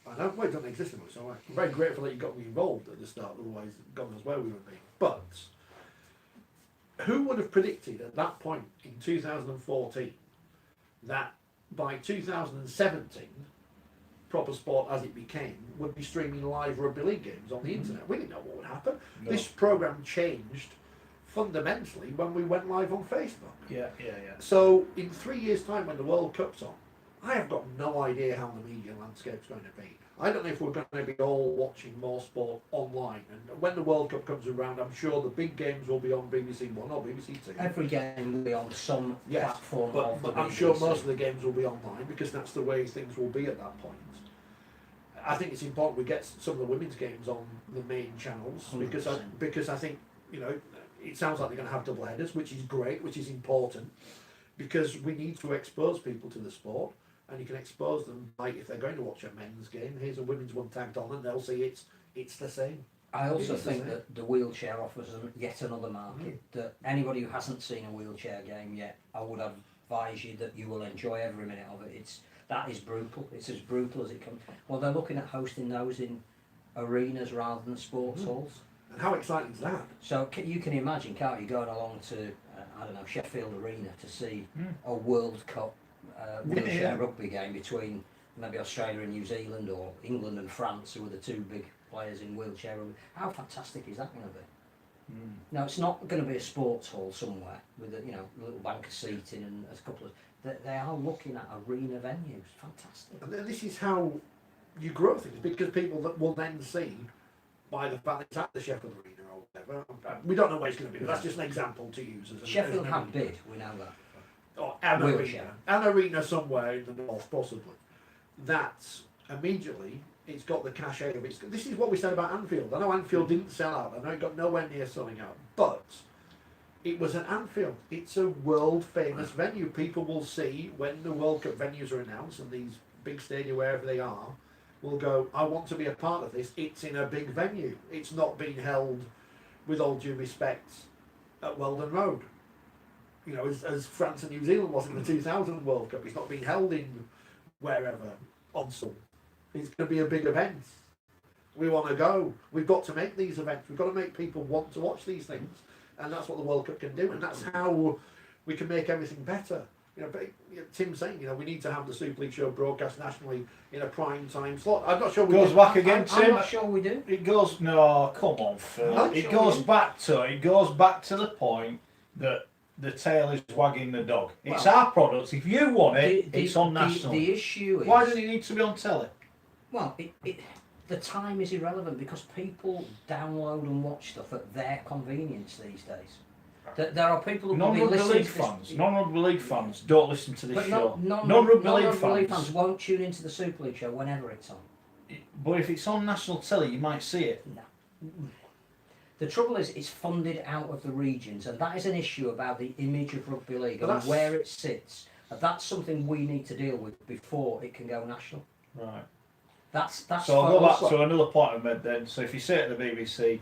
I know, well, it doesn't exist anymore, so I'm very grateful that you got me involved at the start, otherwise, God knows where we would be. But who would have predicted at that point in 2014 that by 2017, proper sport as it became would be streaming live rugby league games on the internet? We didn't know what would happen. No. This programme changed fundamentally when we went live on Facebook. Yeah. So in 3 years' time, when the World Cup's on, I have got no idea how the media landscape's going to be. I don't know if we're going to be all watching more sport online. And when the World Cup comes around, I'm sure the big games will be on BBC One or BBC Two. Every game will be on some platform of the but I'm BBC. sure most of the games will be online because that's the way things will be at that point. I think it's important we get some of the women's games on the main channels because 100%. I think, you know, it sounds like they're going to have double headers, which is great, which is important, because we need to expose people to the sport, and you can expose them by, if they're going to watch a men's game, here's a women's one tagged on, and they'll see it's the same. I also It's the think same. that the wheelchair offers yet another market. That anybody who hasn't seen a wheelchair game yet, I would advise you that you will enjoy every minute of it. That is brutal. It's as brutal as it comes. Well, they're looking at hosting those in arenas rather than sports halls. And how exciting is that? So you can imagine, can't you, going along to I don't know, Sheffield Arena to see a World Cup wheelchair rugby game between maybe Australia and New Zealand, or England and France, who are the two big players in wheelchair rugby. How fantastic is that going to be? Now, it's not going to be a sports hall somewhere with a little bank of seating and a couple of. They are looking at arena venues. Fantastic. And this is how you grow things, because people that will then see by the fact it's at the Sheffield Arena or whatever. We don't know where it's going to be, but that's just an example to use. Sheffield as an have arena. bid, we know that. Or an Wheelchair. arena. An arena somewhere in the north, possibly. That's immediately, it's got the cachet of it. This is what we said about Anfield. I know Anfield didn't sell out. I know it got nowhere near selling out. But it was an Anfield. It's a world famous venue. People will see when the World Cup venues are announced, and these big stadia, wherever they are, will go, I want to be a part of this. It's in a big venue. It's not being held, with all due respect, at Weldon Road. You know, as France and New Zealand was in the 2000 World Cup. It's not being held in wherever, on some. It's going to be a big event. We want to go. We've got to make these events. We've got to make people want to watch these things. And that's what the World Cup can do. And that's how we can make everything better. But Tim's saying, we need to have the Super League show broadcast nationally in a prime time slot. I'm not sure we Goes do. back again, I'm Tim. not sure we do. It goes no, come on, Phil. I'm It sure goes we- back to the point that the tail is wagging the dog. It's Well, our product. If you want it, it's on national. The issue is Why does it need to be on telly? well, the time is irrelevant because people download and watch stuff at their convenience these days. There are people who will be Non-rugby listening league to this. fans, non-rugby league fans don't listen to this But show. non-rugby league fans. fans won't tune into the Super League show whenever it's on. But if it's on national telly, you might see it. No. The trouble is, it's funded out of the regions, and that is an issue about the image of rugby league But and that's- where it sits. And that's something we need to deal with before it can go national. Right. That's. So I'll go back also- to another point I made then. So if you say at the BBC,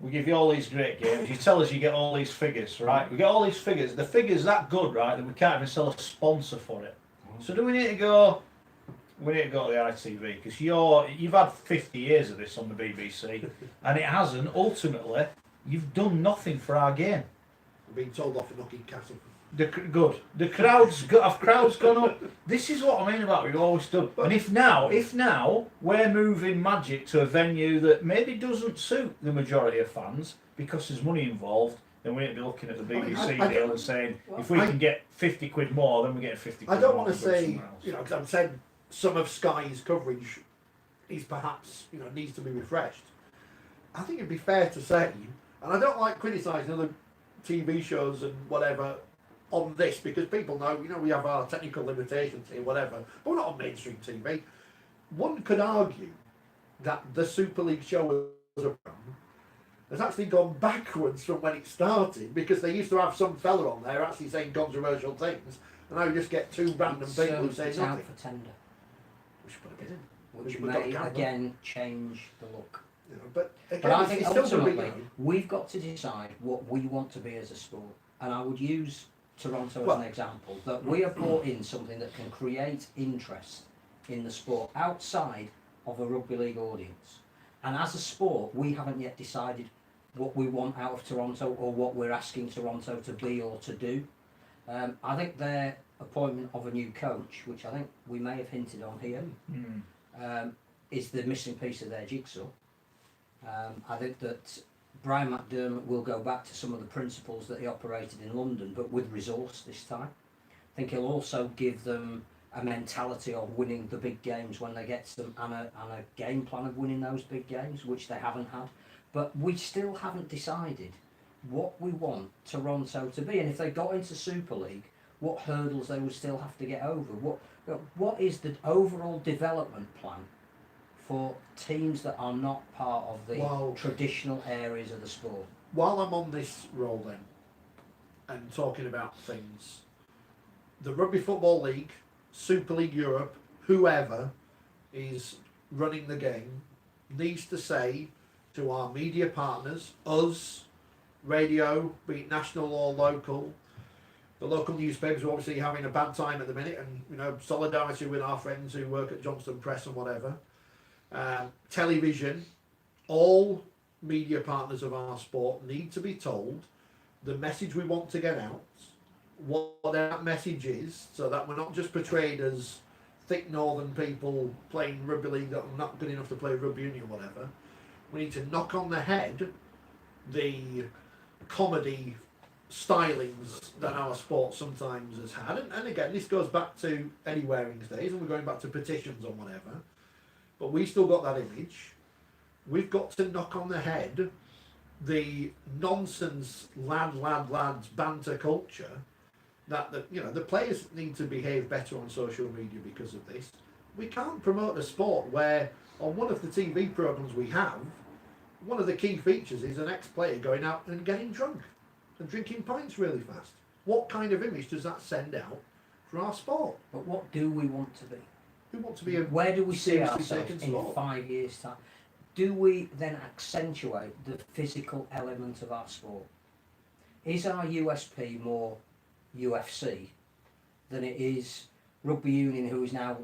we give you all these great games, you tell us you get all these figures, right? We get all these figures. The figure's that good, right, that we can't even sell a sponsor for it. So do we need to go? We need to go to the ITV because you've had 50 years of this on the BBC, and it hasn't. Ultimately, you've done nothing for our game. We're being told off for knocking Castle. Good. The crowds have gone up. This is what I mean about we've always done. And if now we're moving Magic to a venue that maybe doesn't suit the majority of fans because there's money involved, then we need to be looking at the BBC I deal and saying if we can get 50 quid more, then we get 50 quid I don't more. want to say, because I'm saying some of Sky's coverage is perhaps, needs to be refreshed. I think it'd be fair to say, and I don't like criticising other TV shows and whatever on this because people know, we have our technical limitations here, whatever, but we're not on mainstream TV. One could argue that the Super League show as a program has actually gone backwards from when it started because they used to have some fella on there actually saying controversial things, and now you just get two random people who say it's nothing. out for tender, We should put a bid in. which We've got a may camera. again change the look. But again, But I it's think still gonna be, ultimately we've got to decide what we want to be as a sport, and I would use Toronto as Well- an example. That we have brought in something that can create interest in the sport outside of a rugby league audience, and as a sport, we haven't yet decided what we want out of Toronto or what we're asking Toronto to be or to do. I think their appointment of a new coach, which I think we may have hinted on here, is the missing piece of their jigsaw. I think that Brian McDermott will go back to some of the principles that he operated in London, but with resource this time. I think he'll also give them a mentality of winning the big games when they get to them and a game plan of winning those big games, which they haven't had. But we still haven't decided what we want Toronto to be, and if they got into Super League, what hurdles they would still have to get over. What is the overall development plan for teams that are not part of the Well- traditional areas of the sport? while I'm on this roll then, and talking about things, the Rugby Football League, Super League Europe, whoever is running the game, needs to say to our media partners, us, radio, be it national or local, the local newspapers are obviously having a bad time at the minute, and solidarity with our friends who work at Johnston Press and whatever. Television, all media partners of our sport need to be told the message we want to get out, what that message is, so that we're not just portrayed as thick northern people playing rugby league that are not good enough to play rugby union or whatever. We need to knock on the head the comedy stylings that our sport sometimes has had, and again this goes back to Eddie Waring's days, and we're going back to petitions or whatever, but we still got that image. We've got to knock on the head the nonsense lads banter culture that the players need to behave better on social media because of this. We can't promote a sport where on one of the TV programs we have, one of the key features is an ex-player going out and getting drunk and drinking pints really fast. What kind of image does that send out for our sport? But what do we want to be? We want to be a Where do we see seriously ourselves taken in sport. 5 years' time? Do we then accentuate the physical element of our sport? Is our USP more UFC than it is rugby union, who is now,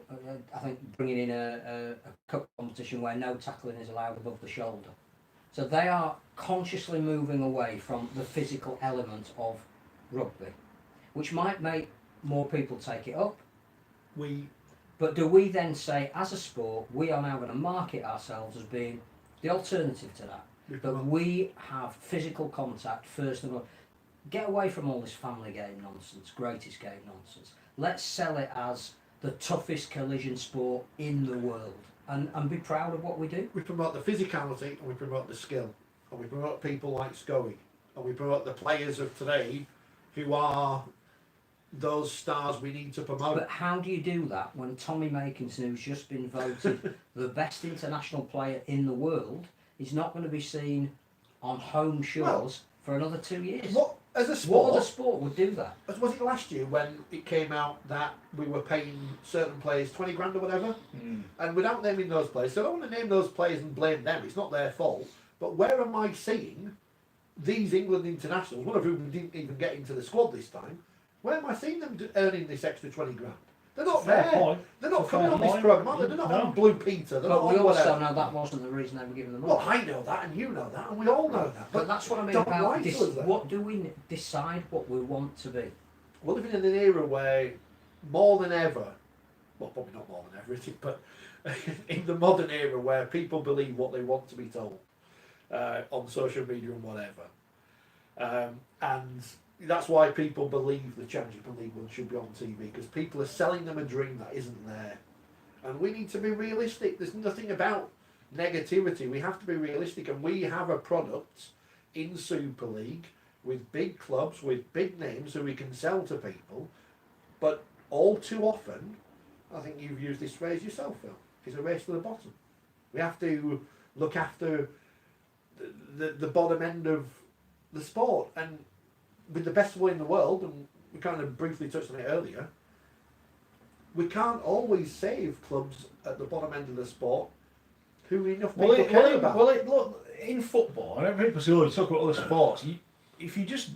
I think, bringing in a cup competition where no tackling is allowed above the shoulder? So they are consciously moving away from the physical element of rugby, which might make more people take it up. But do we then say, as a sport, we are now going to market ourselves as being the alternative to that? That we have physical contact first and all. Get away from all this family game nonsense, greatest game nonsense. Let's sell it as the toughest collision sport in the world and be proud of what we do. We promote the physicality and we promote the skill, and we promote people like Scully and we promote the players of today who are those stars we need to promote. But how do you do that when Tommy Makinson, who's just been voted the best international player in the world, is not going to be seen on home shores for another 2 years? What, as a What sport, other sport would do that? was it last year when it came out that we were paying certain players 20 grand or whatever? And without naming those players, so I don't want to name those players and blame them, it's not their fault. But where am I seeing these England internationals, one of whom didn't even get into the squad this time, where am I seeing them earning this extra 20 grand? They're not Fair there. point. They're not It's a coming fair on this point. programme, are they? They're not No. on Blue Peter, they're But not we on also whatever. know that wasn't the reason they were giving them money. Well, I know that, and you know that, and we all know that. But that's what I mean don't about lie this. to us then. What do we decide what we want to be? We're living in an era where, more than ever, well, probably not more than ever, is it? But in the modern era where people believe what they want to be told on social media and whatever. And that's why people believe the Championship and League One should be on TV, because people are selling them a dream that isn't there. And we need to be realistic. There's nothing about negativity. We have to be realistic, and we have a product in Super League with big clubs, with big names who we can sell to people. But all too often, I think you've used this phrase yourself, Phil, it's a race to the bottom. We have to look after the bottom end of the sport. And with the best way in the world, and we kind of briefly touched on it earlier, we can't always save clubs at the bottom end of the sport who enough people care about. Look, in football, and people say, oh, you talk about other sports. If you just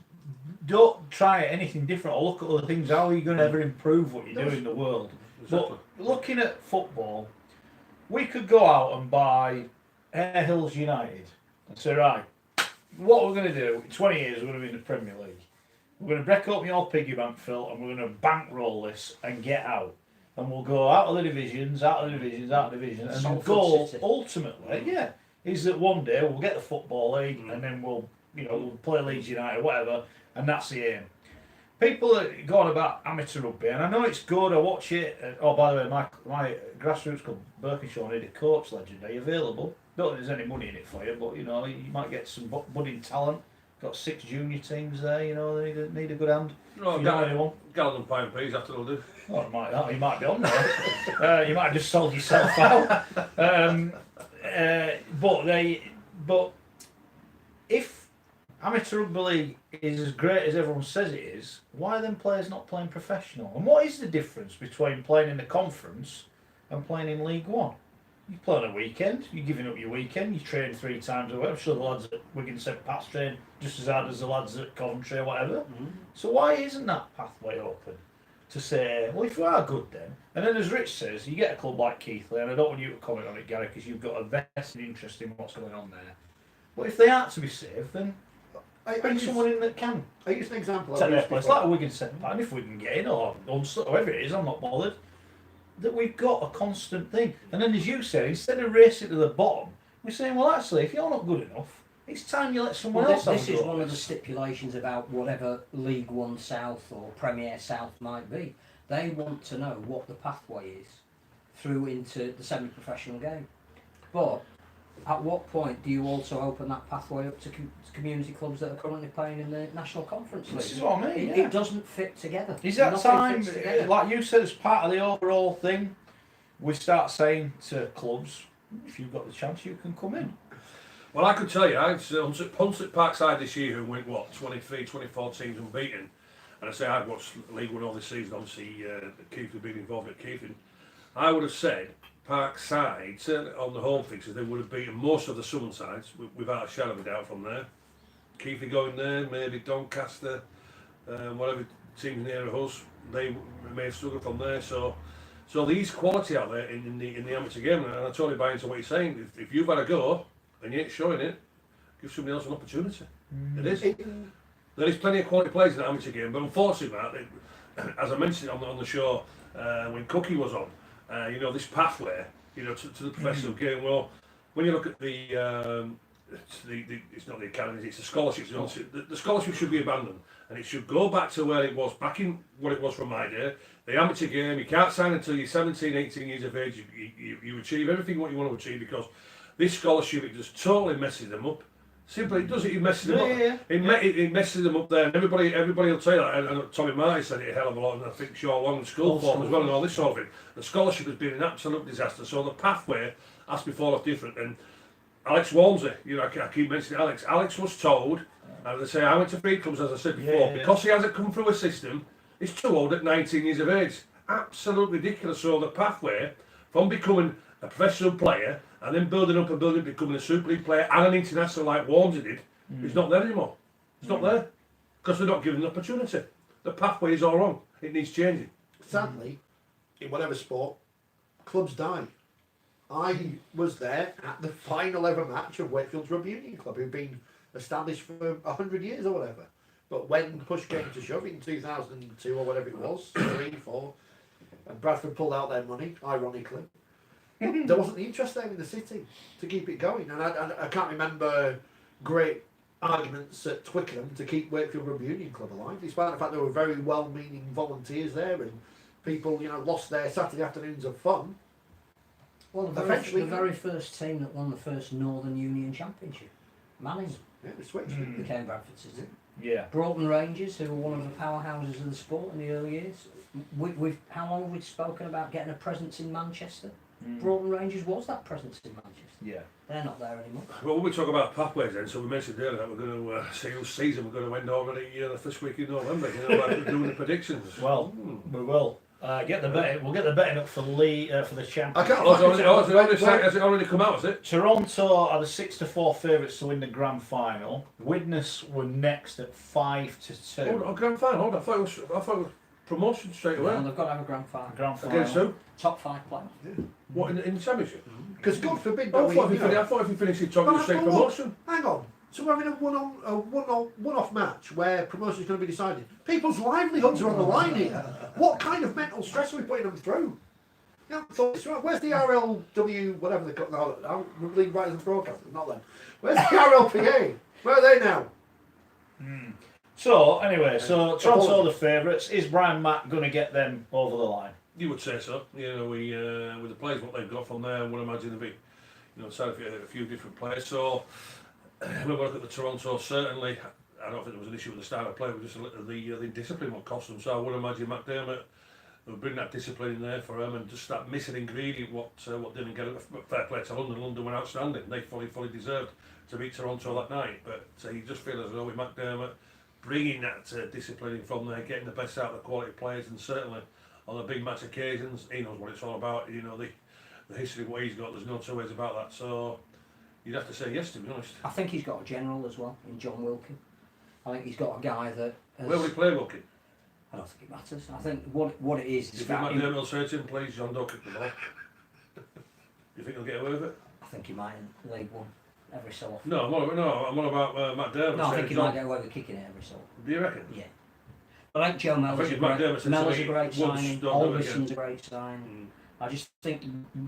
don't try anything different or look at other things, how are you going to ever improve what you do in the world? Exactly. But looking at football, we could go out and buy Hare Hills United and say, right, what we're going to do, in 20 years we're going to be in the Premier League. We're going to break up your piggy bank, Phil, and we're going to bankroll this and get out. And we'll go out of the divisions, out of the divisions, out of the divisions. And the Salford goal, City. ultimately, is that one day we'll get the Football League and then we'll play Leeds United, whatever, and that's the aim. People are going about amateur rugby, and I know it's good, I watch it. Oh, by the way, my grassroots club, Birkinshaw, need a coach legendary available. Don't think there's any money in it for you, but you might get some budding talent. Got 6 junior teams there, they need a good hand. No, If you know anyone. Gallon and pine peas after they'll do. Oh, you might be on there. You might have just sold yourself out. But if amateur rugby league is as great as everyone says it is, why are them players not playing professional? And what is the difference between playing in the conference and playing in League One? You play on a weekend, you're giving up your weekend, you train 3 times a week. I'm sure the lads at Wigan St Pat's train just as hard as the lads at Coventry or whatever. So why isn't that pathway open to say, well, if you are good then, and then as Rich says, you get a club like Keighley, and I don't want you to comment on it, Gary, because you've got a vested interest in what's going on there. But if they are to be saved, then bring someone in that can. I use an example. Take their place, like a Wigan St Pat, and if we can get in, or Untitled, whoever it is, I'm not bothered. That we've got a constant thing. And then as you said, instead of racing to the bottom, we're saying, well actually, if you're not good enough, it's time you let someone Well, else have this a is go. one of the stipulations about whatever League One South or Premier South might be. They want to know what the pathway is through into the semi-professional game. But at what point do you also open that pathway up to community clubs that are currently playing in the National Conference League? This is what I mean, It doesn't fit together. Is that Nothing time, fits together. like you said, as part of the overall thing, we start saying to clubs, if you've got the chance, you can come in. Well, I could tell you, I was Hunslet Parkside this year, who went, 24 teams unbeaten. And I say I've watched League One all this season, obviously Keith had been involved at Keith. I would have said Parkside, certainly on the home fixes, they would have beaten most of the southern sides, without a shadow of a doubt from there. Keith going there, maybe Doncaster, whatever teams near us, they may have struggled from there. So these quality out there in the amateur game, and I totally buy into what you're saying. If you've had a go and you ain't showing it, give somebody else an opportunity. It is. There is plenty of quality players in the amateur game, but unfortunately, Matt, as I mentioned on the show when Cookie was on, this pathway, to the professional game. Well, when you look at the it's not the academies, it's the scholarships. The scholarship should be abandoned, and it should go back to where it was back in what it was from my day. The amateur game, you can't sign until you're 17, 18 years of age. You achieve everything what you want to achieve, because this scholarship, it just totally messes them up. Simply, he does it. He messes them Yeah, up. He messes them up there, and everybody will tell you that. And Tommy Marty said it a hell of a lot, and I think Shaw Long and school form as well, and all this sort of thing. The scholarship has been an absolute disaster. So the pathway has to be thought of different. And Alex Walmsley, I keep mentioning Alex. Alex was told, and they say I went to three clubs as I said before, because he hasn't come through a system. He's too old at 19 years of age. Absolutely ridiculous. So the pathway from becoming a professional player and then building up, becoming a Super League player and an international like Walmsley did, is not there anymore. It's not there because they're not given the opportunity. The pathway is all wrong. It needs changing. Sadly, in whatever sport, clubs die. I was there at the final ever match of Wakefield's Rugby Union Club, who've been established for 100 years or whatever. But when push came to shove in 2002 or whatever it was, 3, 4, and Bradford pulled out their money, ironically, there wasn't the interest there in the city to keep it going. And I can't remember great arguments at Twickenham to keep Wakefield Rugby Union Club alive, despite the fact there were very well-meaning volunteers there and people, lost their Saturday afternoons of fun. Well, the very first team that won the first Northern Union Championship, Manning, Yeah, they switched. became Bradford City. Yeah. Broughton Rangers, who were one of the powerhouses of the sport in the early years. How long have we spoken about getting a presence in Manchester? Broughton Rangers was that presence in Manchester. Yeah. They're not there anymore. Well, when we talk about pathways then, so we mentioned earlier that we're going to see whose season we're going to end already the first week in November, like doing the predictions. Well, we will. Get the betting. We'll get the betting up for the championship. I can't. Has it already come out, has it? Toronto are the 6-4 favourites to win the grand final. Widnes were next at 5-2. Oh, grand final. Hold on. I thought it was promotion straight away. Well, they've got to have a grand final. Grand final. Against who? Top 5 players. What, in the championship? Because God forbid. I thought if you finished it, talking straight promotion. Hang on. So we're having a one-off match where promotion is going to be decided. People's livelihoods are on the line here. What kind of mental stress are we putting them through? Where's the RLW, whatever they got now? Rugby League Writers and Broadcasters, not them. Where's the RLPA? Where are they now? So anyway, Toronto are the favourites. Is Brian Mack going to get them over the line? You would say so. With the players what they've got from there, I would imagine they'll be, side a few different players. So when we look at the Toronto, certainly, I don't think there was an issue with the style of play, but just the discipline what cost them. So I would imagine McDermott will bring that discipline in there for them, and just that missing ingredient what didn't get it. Fair play to London. London were outstanding. They fully deserved to beat Toronto that night. But you just feel as though with McDermott bringing that discipline in from there, getting the best out of the quality players, and certainly on the big match occasions, he knows what it's all about. The history of what he's got. There's no two ways about that. So you'd have to say yes, to be honest. I think he's got a general as well in John Wilkin. I think he's got a guy that. Where will he play, Wilkin? I don't think it matters. I think what it is Do you think McDermott will say to him, please, John, don't kick the ball? Do you think he'll get away with it? I think he might in League One every so often. No, I'm on about McDermott. No, I think he might get away with kicking it every so often. Do you reckon? Yeah. But I think Joe Mellor's a great signing. Alderson's a great signing. I just think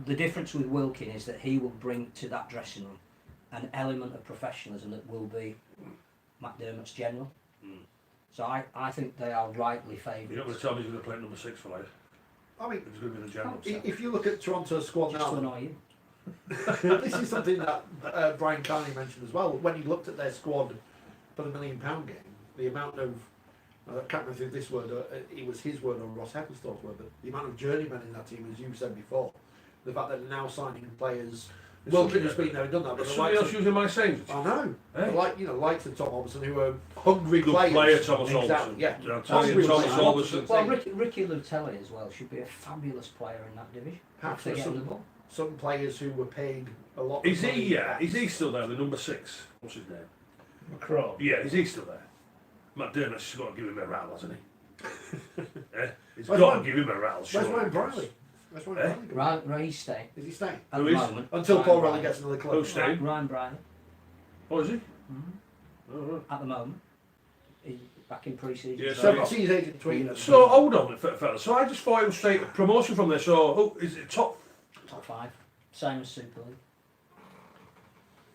the difference with Wilkin is that he will bring to that dressing room an element of professionalism that will be McDermott's general. So I think they are rightly favoured. You're not going to tell me he's going to play at number 6 for life? I mean, He's going to be the general. if you look at Toronto's squad Just to now, annoy you. this is something that Brian Carney mentioned as well. When he looked at their squad for the £1 million game, the amount of I can't remember if this word, it was his word or Ross Heppenstall's word, but the amount of journeymen in that team, as you said before, the fact that they're now signing players. Wilkin has been there and done that, but somebody else using my sayings. I know. Eh? Likes of Tom Hobson, who are hungry Good players. player, Thomas exactly. Hobson. Yeah. I'll tell you, Thomas Hobson. Well, Ricky Lutelli as well should be a fabulous player in that division. Perhaps They for get him the ball. some players who were paid a lot. Is of money. he? Yeah. Is he still there? The number 6. What's his name? Macron. Yeah. Is he still there? McDermott's got to give him a rattle, hasn't he? He's Where's got Ryan- to give him a rattle. Where's surely. Ryan Briley? Where's Ryan Briley? Right, he's staying Is he staying? at Who the is? moment. Until Ryan Paul Bryan. Rowley gets another club. Who's staying? Ryan Bryan, Oh, is he? Mhm. Oh, right. at the moment, he's back in pre-season. Yeah, training. 17 agent tweet. So hold on, fella. So I just thought it was straight promotion from there. So is it top? Top 5, same as Super League.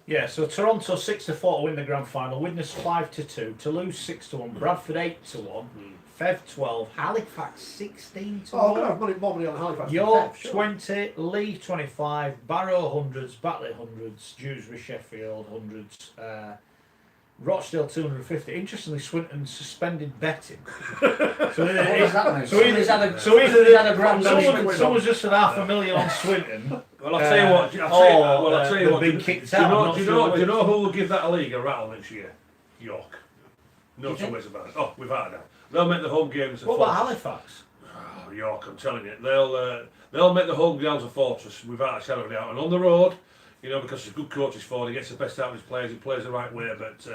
Yeah, so Toronto 6-4 to win the grand final, Widnes 5-2, Toulouse 6-1, Bradford 8-1, Fev 12, Halifax 16-1. Oh, I'm going to have more money on Halifax. than York Fev, sure. 20, Lee 25, Barrow hundreds, Batley hundreds, Dewsbury Sheffield hundreds, Rochdale 250. Interestingly, Swinton suspended betting. So What does that mean? So either- Somebody's had a, so either somebody's had a grand someone's just had $500,000 on Swinton. Well, I'll tell you what. I'll tell you what. They've been kicked out. I'm not Do you sure which. know who will give that a league a rattle next year? York. No You two think? ways about it. Oh, without a doubt. They'll make the home games a What about fortress. Halifax? Oh, York, I'm telling you, they'll make the home grounds a fortress without a shadow of a doubt. And on the road, you know, because he's a good coach, he's for, he gets the best out of his players, he plays the right way. But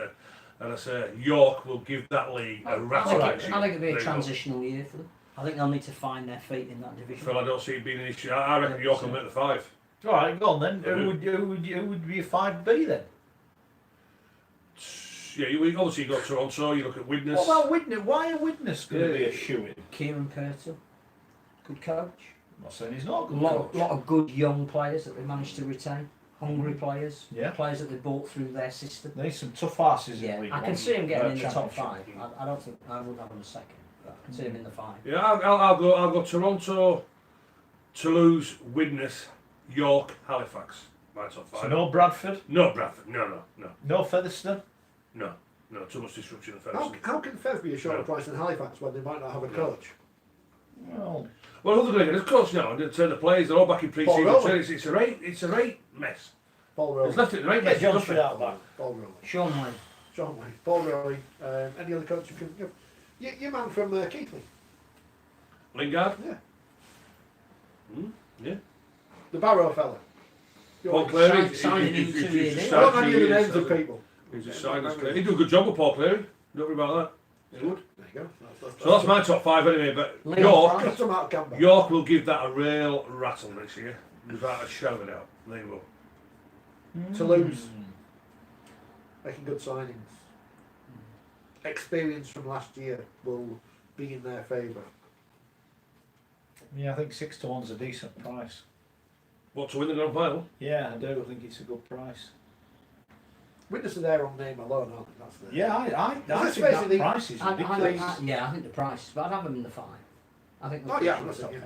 and I say, York will give that league a rattle. I next think year. it'll be a There you go. transitional year for them. I think they'll need to find their feet in that division. Phil, I don't see it being an issue. I reckon York will make the 5. All right, go on then. Who would be a 5B then? Yeah, obviously you got Toronto, you look at Widnes. What about Widnes? Why are Widnes going to be a shoe-in? Kieran Purtle, good coach. I'm not saying he's not a A good lot coach. of good young players that they managed to retain. Hungry players. Yeah. Players that they bought through their system. They need some tough asses Yeah, in League I can One. see him getting in the top Championship. 5. I don't think I wouldn't have him second, but I can see him in the 5. Yeah, I'll go Toronto, Toulouse, Widnes, York, Halifax. My top 5. So no Bradford, No Bradford. No. no Featherstone. No. Too much disruption in How, Featherstone. how can Fev be a shorter No. price than Halifax when they might not have a coach? Well, Well, who are they going to get? Coach now, and the players, they're all back in Paul pre-season Rowland. training. It's a right mess. Paul It's Rowley. left it in the right get mess. John Nothing. Street out back. Paul Rowley. Sean Wayne. Sean Wayne. Paul Rowley. Any other coach you can... Your man from Keighley. Lingard. Yeah. Yeah. The Barrow fella. Paul Cleary. signing him 2 years in. I just don't signed know 2 the years, names of hasn't he? people. He's just signed as Cleary. He did a good job with Paul Cleary. Don't worry about that. He would. There you go. So that's my top 5 anyway. But Leon York, Price. That's Mark Campbell. York will give that a real rattle next year, without a shadow of a doubt. They will. Toulouse. Making good signings. Experience from last year will be in their favour. Yeah, I think 6 to 1's a decent price. What, to win the grand final? Yeah, I do. I think it's a good price. Witness are there on name alone, aren't they? That's the... Yeah, I Let's think face that it, the- price is ridiculous. I think the price, but I'd have him in the 5. I think. Oh, yeah, in the that's top it,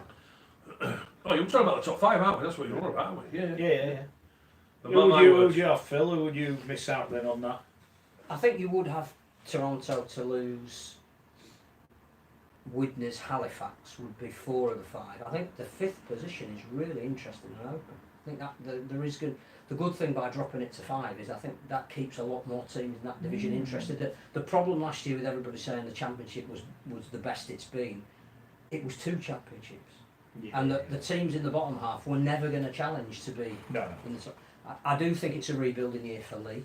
5. Oh, you're talking about the top 5, aren't we? That's what you're on about, aren't we? Yeah. Yeah. But Who mark would my you words. have, Phil? Who would you miss out then on that? I think you would have Toronto, Toulouse, Widnes, Halifax would be 4 of the 5. I think the 5th position is really interesting and open. I think that there is good. The good thing by dropping it to 5 is I think that keeps a lot more teams in that division interested. The problem last year with everybody saying the championship was the best it's been, it was 2 championships, and the teams in the bottom half were never going to challenge to be No. in the top. I do think it's a rebuilding year for Lee.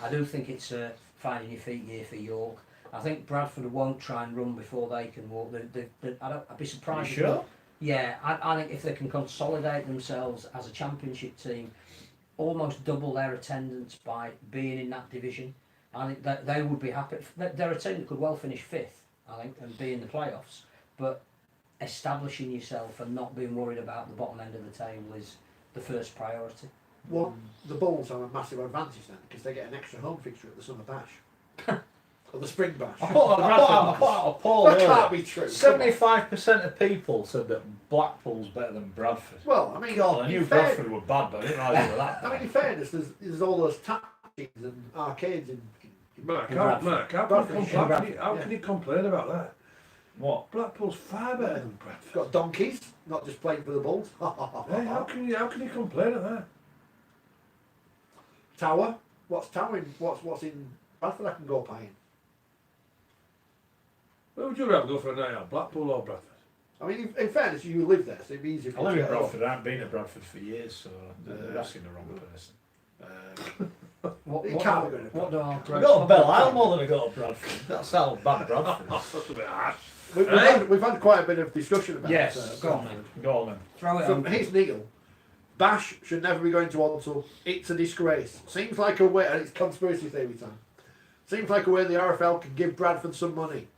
I do think it's a finding your feet year for York. I think Bradford won't try and run before they can walk. I'd be surprised. You sure? Yeah, I think if they can consolidate themselves as a championship team, almost double their attendance by being in that division, I think that they would be happy. They're a team that could well finish 5th, I think, and be in the playoffs. But establishing yourself and not being worried about the bottom end of the table is the first priority. Well, the Bulls have a massive advantage then because they get an extra home fixture at the Summer Bash. Or the Spring Bash. I put out a poll That can't earlier. be true. 75% of people said that Blackpool's better than Bradford. Well, I mean, God, I in knew fair- Bradford were bad, but I didn't realise they were that I mean, bad. in fairness, there's all those tap machines and arcades in Mark, Bradford. how can you complain about that? What? Blackpool's far better than Bradford. got donkeys, not just playing for the Bulls. Hey, how can you complain at that? Tower, what's Tower in, what's in Bradford? I can go paying. Where would you rather go for a night out, Blackpool or Bradford? I mean, in fairness, you live there, so it'd be easier for I you live to in get along. Bradford. I haven't been to Bradford for years, so they're asking the wrong person. What You can't be going to what do our I got to Belle Isle more than I got to Bradford. That's how bad Bradford is. That's a bit harsh. We've had quite a bit of discussion about Yes, go on Bradford. then. Go on then. Throw it From on. his Neil, Bash should never be going to Walsall. It's a disgrace. Seems like a way, and it's conspiracy theory time. Seems like a way the RFL can give Bradford some money.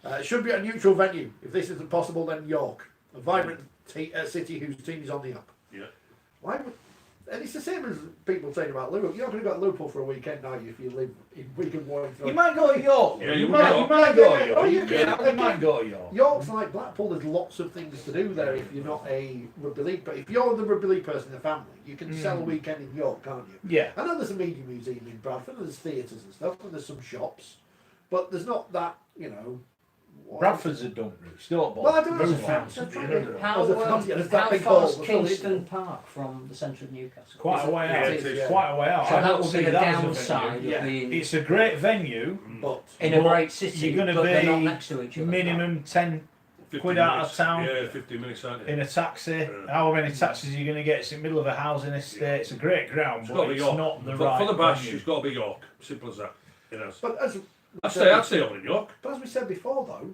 It should be a neutral venue. If this isn't possible, then York, a vibrant city whose team is on the up. Yeah. Why would And it's the same as people saying about Liverpool. You're not going to go to Liverpool for a weekend, are you, if you live in Wigan, Warrington? You might go to York. Yeah, you you might will. go to York. Oh, you You can. might go to York. York's like Blackpool, there's lots of things to do there if you're not a rugby league. But if you're the rugby league person in the family, you can sell a weekend in York, can't you? Yeah. I know there's a media museum in Bradford, and there's theatres and stuff, and there's some shops, but there's not that, you know. Bradford's a dump, Rich. Don't bother. Well, I don't know. Move on. I'm trying to- How, There's that how big far's hole, Kingston Park from the centre of Newcastle? Quite a way Yeah, out. it is, It's yeah. quite a way out. So I that don't would see be the that as a downside venue. Yeah. of being It's a great venue. But in a but great city, you're gonna but they're not be next to each other. minimum 10 50 quid out of minutes. town. Yeah, 15 minutes, aren't you? in a taxi. Yeah. How many taxis are you going to get? It's in the middle of a housing estate. It's a great ground, It's but got to be it's York. not the for, right for the bash, venue. it's got to be York. Simple as that. You know. but as I'd stay on in York. But as we said before, though,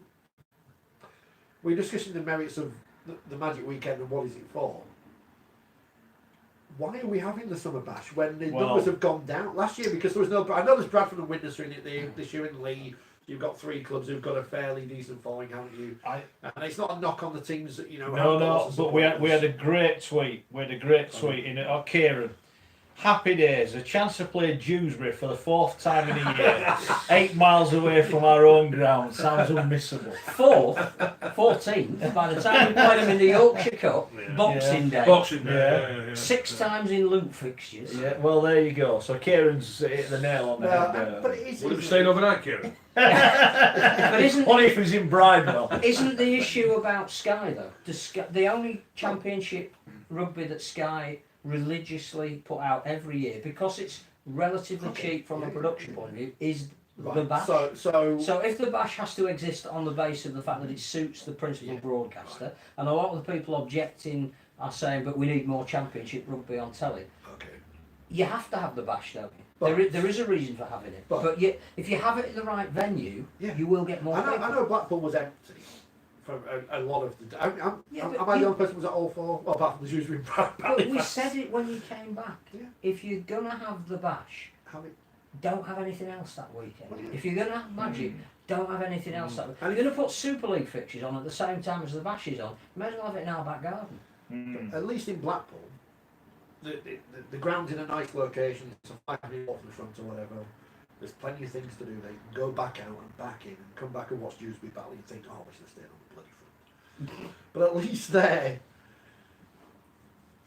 we're discussing the merits of the Magic Weekend and what is it for. Why are we having the summer bash when the Well- numbers have gone down last year? Because there was no. I know there's Bradford and Windsor in it this year in Leigh. You've got 3 clubs who've got a fairly decent following, haven't you? And it's not a knock on the teams that you know. have No, lots of but we had supporters. a great tweet. We had a great tweet in it. Oh, Kieran. Happy days. A chance to play Dewsbury for the 4th time in a year. 8 miles away from our own ground. Sounds unmissable. 14th, by the time we played them in the Yorkshire Cup, Yeah. Boxing Day. Boxing Day. Yeah. Yeah. 6 times in loop fixtures. Yeah, well, there you go. So Kieran's hit the nail on the head there. But it is. Would have stayed overnight, Kieran? But isn't What if he's in Bridewell? Isn't the issue about Sky though? The only championship rugby that Sky religiously put out every year, because it's relatively cheap from a production point of view, is the Right, bash. so if the bash has to exist on the basis of the fact that it suits the principal broadcaster, and a lot of the people objecting are saying, but we need more championship rugby on telly. okay. You have to have the bash, don't you? But- There is a reason for having it. but- But if you have it in the right venue, Yeah. you will get more people. I know Blackpool was empty for a lot of the. Am Yeah, but I the you- only person who was at all 4? Well, apart from the Dewsbury But we said it when you came back. Yeah. If you're gonna have the bash, don't have anything else that weekend. Well, yeah. If you're gonna have Magic, don't have anything else that weekend. And If you're gonna put Super League fixtures on at the same time as the bash is on, you may as well have it in our back garden. At least in Blackpool, the ground's in a nice location. It's a 5 minute walk from the front or whatever. There's plenty of things to do. They can go back out and back in and come back and watch Dewsbury battle and think, oh, we should have stayed on the bloody front. But at least there,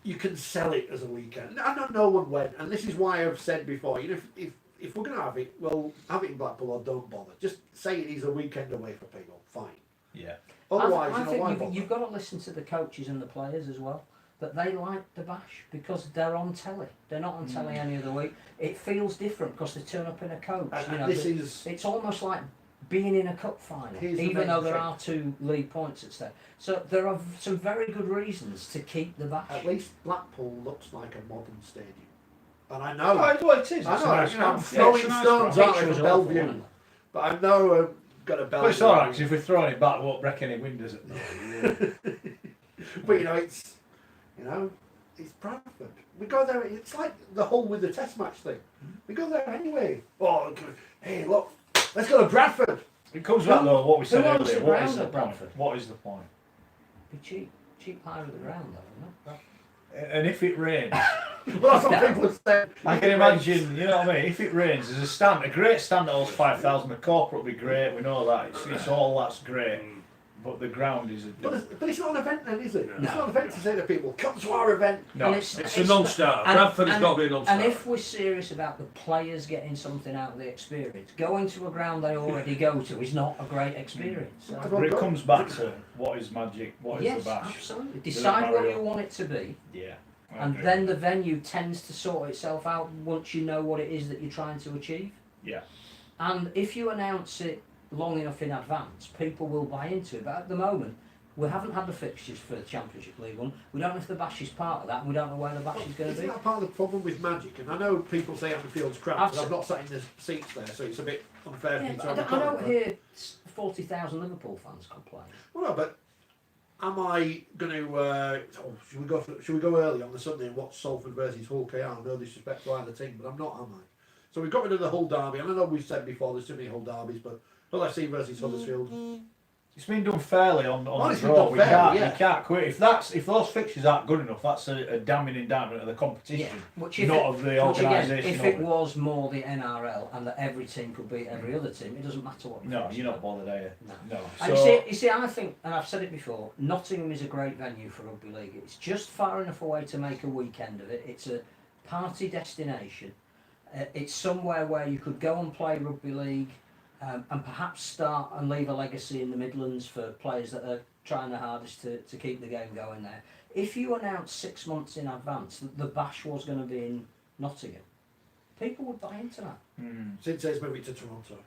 you can sell it as a weekend. I know no one went, and this is why I've said before, you know, if we're going to have it, well, have it in Blackpool or don't bother. Just say it is a weekend away for people. Fine. Yeah. Otherwise, I you know, think why bother? you've got to listen to the coaches and the players as well. That they like the bash because they're on telly. They're not on telly any other week. It feels different because they turn up in a coach. And You know, this is it's almost like being in a cup final, Here's the even main though there thing. are 2 league points at stake. So there are some very good reasons to keep the bash. at least Blackpool looks like a modern stadium. And I Oh, know, well, it is. It's I a know, nice you know, I'm ground. throwing it's a nice stones ground. out Picture of was awful, Bellevue, wasn't it? but I know I've got a But Bellevue. it's alright, because if we're throwing it back, we won't break any windows at night. But you know, it's Bradford. We go there. It's like the whole with the Test match thing. We go there anyway. Oh, hey, look, let's go to Bradford. It comes back though, what we said owns earlier. the What ground is the at point? Bradford? What is the point? Be cheap hire of the ground though, isn't it? And if it rains, Well, that's what people have said. I can imagine, you know what I mean? If it rains, there's a stand, a great stand that holds 5,000. The corporate will be great, we know that. It's all that's great. But the ground is a. But it's not an event then, is it? No. It's not an event to say to people, come to our event. No, And It's a non-starter. Bradford has got to be a non-starter. And if we're serious about the players getting something out of the experience, going to a ground they already go to is not a great experience. So- but it comes back to what is Magic, what is yes, the bash. absolutely. Decide what Mario. you want it to be, Yeah. and Okay. then the venue tends to sort itself out once you know what it is that you're trying to achieve. Yeah. And if you announce it long enough in advance, people will buy into it. But at the moment, we haven't had the fixtures for the Championship League One. We don't know if the bash is part of that, and we don't know where the bash is going to Isn't be. that part of the problem with Magic? And I know people say Anfield's crap, but I've Absolutely. not sat in the seats there, so it's a bit unfair for Yeah, me to but have a I don't comment. hear 40,000 Liverpool fans complain. Well, no, but am I going to? Should we go early on the Sunday and watch Salford versus Hull KR? No disrespect to either team, but I'm not, am I? So we've got rid of the Hull derby, and I know we've said before there's too many Hull derbies, but Hull FC versus Huddersfield, It's been done fairly on Well, the it's been draw. done We fairly, can't, yeah. you can't quit. If those fixtures aren't good enough, that's a damning indictment of the competition, Which if not it, of the which again, organisation. if it was more the NRL and that every team could beat every other team, it doesn't matter what. No, you're not bothered, are you? No. No. And So, you see, I think, and I've said it before, Nottingham is a great venue for rugby league. It's just far enough away to make a weekend of it. It's a party destination. It's somewhere where you could go and play rugby league, and perhaps start and leave a legacy in the Midlands for players that are trying their hardest to keep the game going there. If you announced 6 months in advance that the Bash was going to be in Nottingham, people would buy into that. Since it's moving to Toronto.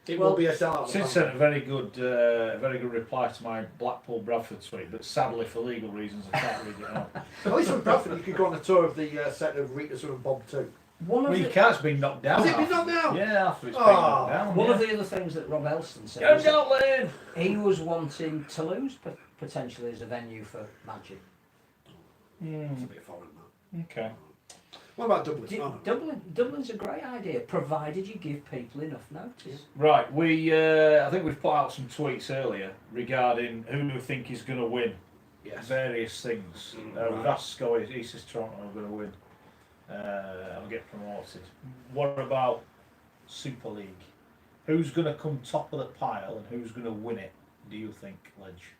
It Well, will be a sellout. Sid sent a very good reply to my Blackpool Bradford tweet, but sadly for legal reasons I can't read it out. At least with Bradford, you could go on a tour of the set of Rita's and Bob too. One of Well, the, your car's been knocked down. Has it been after- knocked down? Yeah, after it's been Oh. knocked down. one yeah. of the other things that Rob Elston said Go was that down, Lane! he was wanting Toulouse potentially as a venue for Magic. It's a bit foreign, that. Okay. What about Dublin? Oh, no. Dublin's a great idea, provided you give people enough notice. Right, I think we've put out some tweets earlier regarding who we think is going to win Yes. various things. We've asked Scully, he says Toronto are going to win and get promoted. What about Super League? Who's going to come top of the pile and who's going to win it, do you think, Ledge?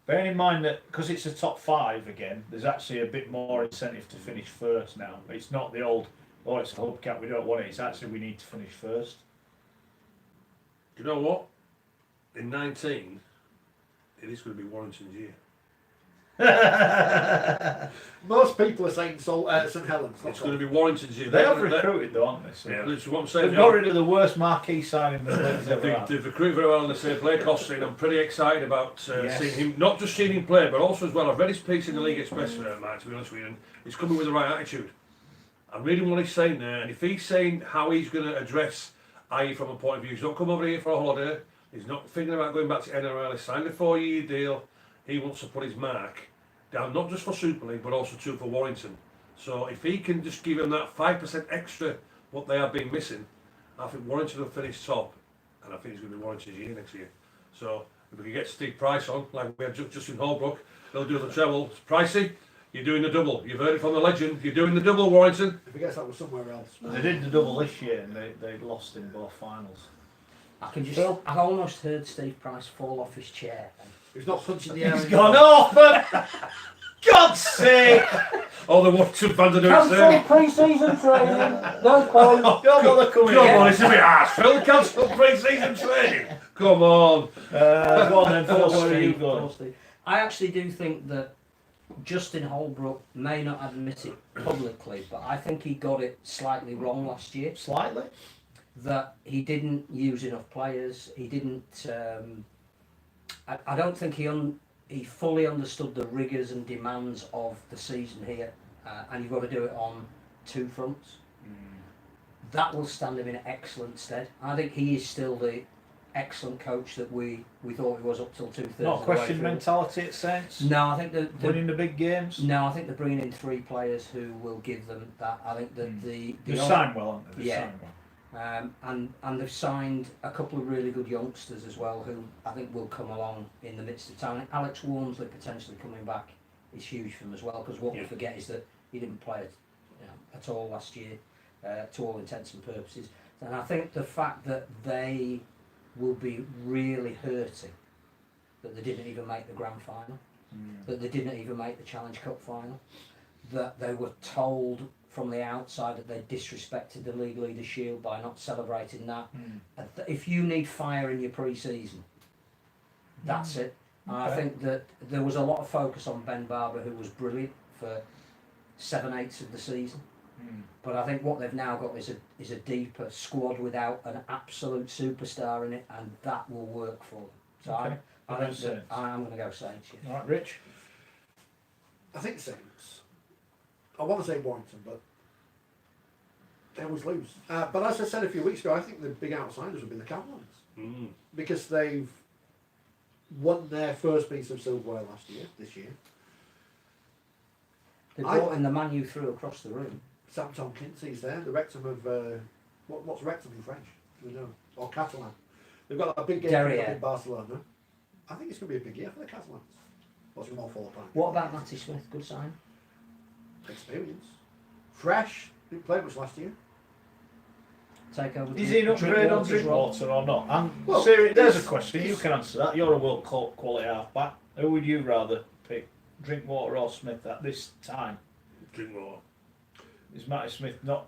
Bearing in mind that because it's a top 5 again, there's actually a bit more incentive to finish first now. It's not the old, oh, it's a hubcap, we don't want it. It's actually we need to finish first. Do you know what? In 19, it is going to be Warrington's year. Most people are saying St Helens. It's going to be Warrington's year. They have recruited though, aren't they? So Yeah, that's what I'm saying. they've got rid of the worst marquee signing the league's ever had. They've recruited very well and they say play costing. I'm pretty excited about Yes. seeing him, not just seeing him play, but also as well. I've read his piece in the League Express for that, Mike, to be honest with you, and he's coming with the right attitude. I'm reading what he's saying there, and if he's saying how he's going to address IE from a point of view, he's not come over here for a holiday, he's not thinking about going back to NRL, he's signed a 4-year deal, he wants to put his mark down, not just for Super League, but also too for Warrington. So if he can just give them that 5% extra, what they have been missing, I think Warrington will finish top, and I think it's going to be Warrington's year next year. So if we can get Steve Price on, like we had Justin Holbrook, they'll do the treble. Pricey, you're doing the double. You've heard it from the legend. You're doing the double, Warrington. If I guess that was somewhere else. They did the double this year and they lost in both finals. I almost heard Steve Price fall off his chair. He's not punching the air. He's gone off, but God's sake! All the Warrington fans are doing Cancel saying, pre-season training. No point. Don't bother coming come in. on, it's a bit harsh. Phil, cancel pre-season training. Come on. Go on then, Don't Phil, where are worry, you going? don't worry. I actually do think that Justin Holbrook may not admit it publicly, but I think he got it slightly wrong last year. Slightly. That he didn't use enough players. He didn't. I don't think he fully understood the rigours and demands of the season here, and you've got to do it on 2 fronts. That will stand him in excellent stead. I think he is still the excellent coach that we thought he was up till 2/3. Not question mentality at Saints. No, I think Winning the big games. no, I think they're bringing in 3 players who will give them that. I think that They've signed well, haven't they? They've Yeah. signed well. And they've signed a couple of really good youngsters as well, who I think will come along in the midst of time. Alex Walmsley potentially coming back is huge for them as well, because what we forget is that he didn't play at all last year, to all intents and purposes. And I think the fact that they will be really hurting that they didn't even make the grand final, that they didn't even make the Challenge Cup final, that they were told from the outside that they disrespected the League Leaders Shield by not celebrating that. If you need fire in your pre-season, that's it. And I think that there was a lot of focus on Ben Barber, who was brilliant for 7/8 of the season. But I think what they've now got is a deeper squad without an absolute superstar in it, and that will work for them. So Okay. I think that I'm going to go Saints. Yeah. All right, Rich. I think Saints. I want to say Warrington, but they always lose. But as I said a few weeks ago, I think the big outsiders would be the Cowboys. Because they've won their first piece of silverware this year. They brought in the man you threw across the room. Sam Tompkins, he's there, the rectum of, what's rectum in French? Do we know? Or Catalan. They've got a big game Derriere. coming up in Barcelona. I think it's going to be a big year for the Catalans. Watch them all fall apart. What about Matty Smith? Good sign. Experience. Fresh. Didn't play much last year. Take over. Is he an upgrade on Drinkwater or not? And Siri, there's a question. You can answer that. You're a world quality halfback. Who would you rather pick, Drinkwater or Smith at this time? Drinkwater. Is Matty Smith not?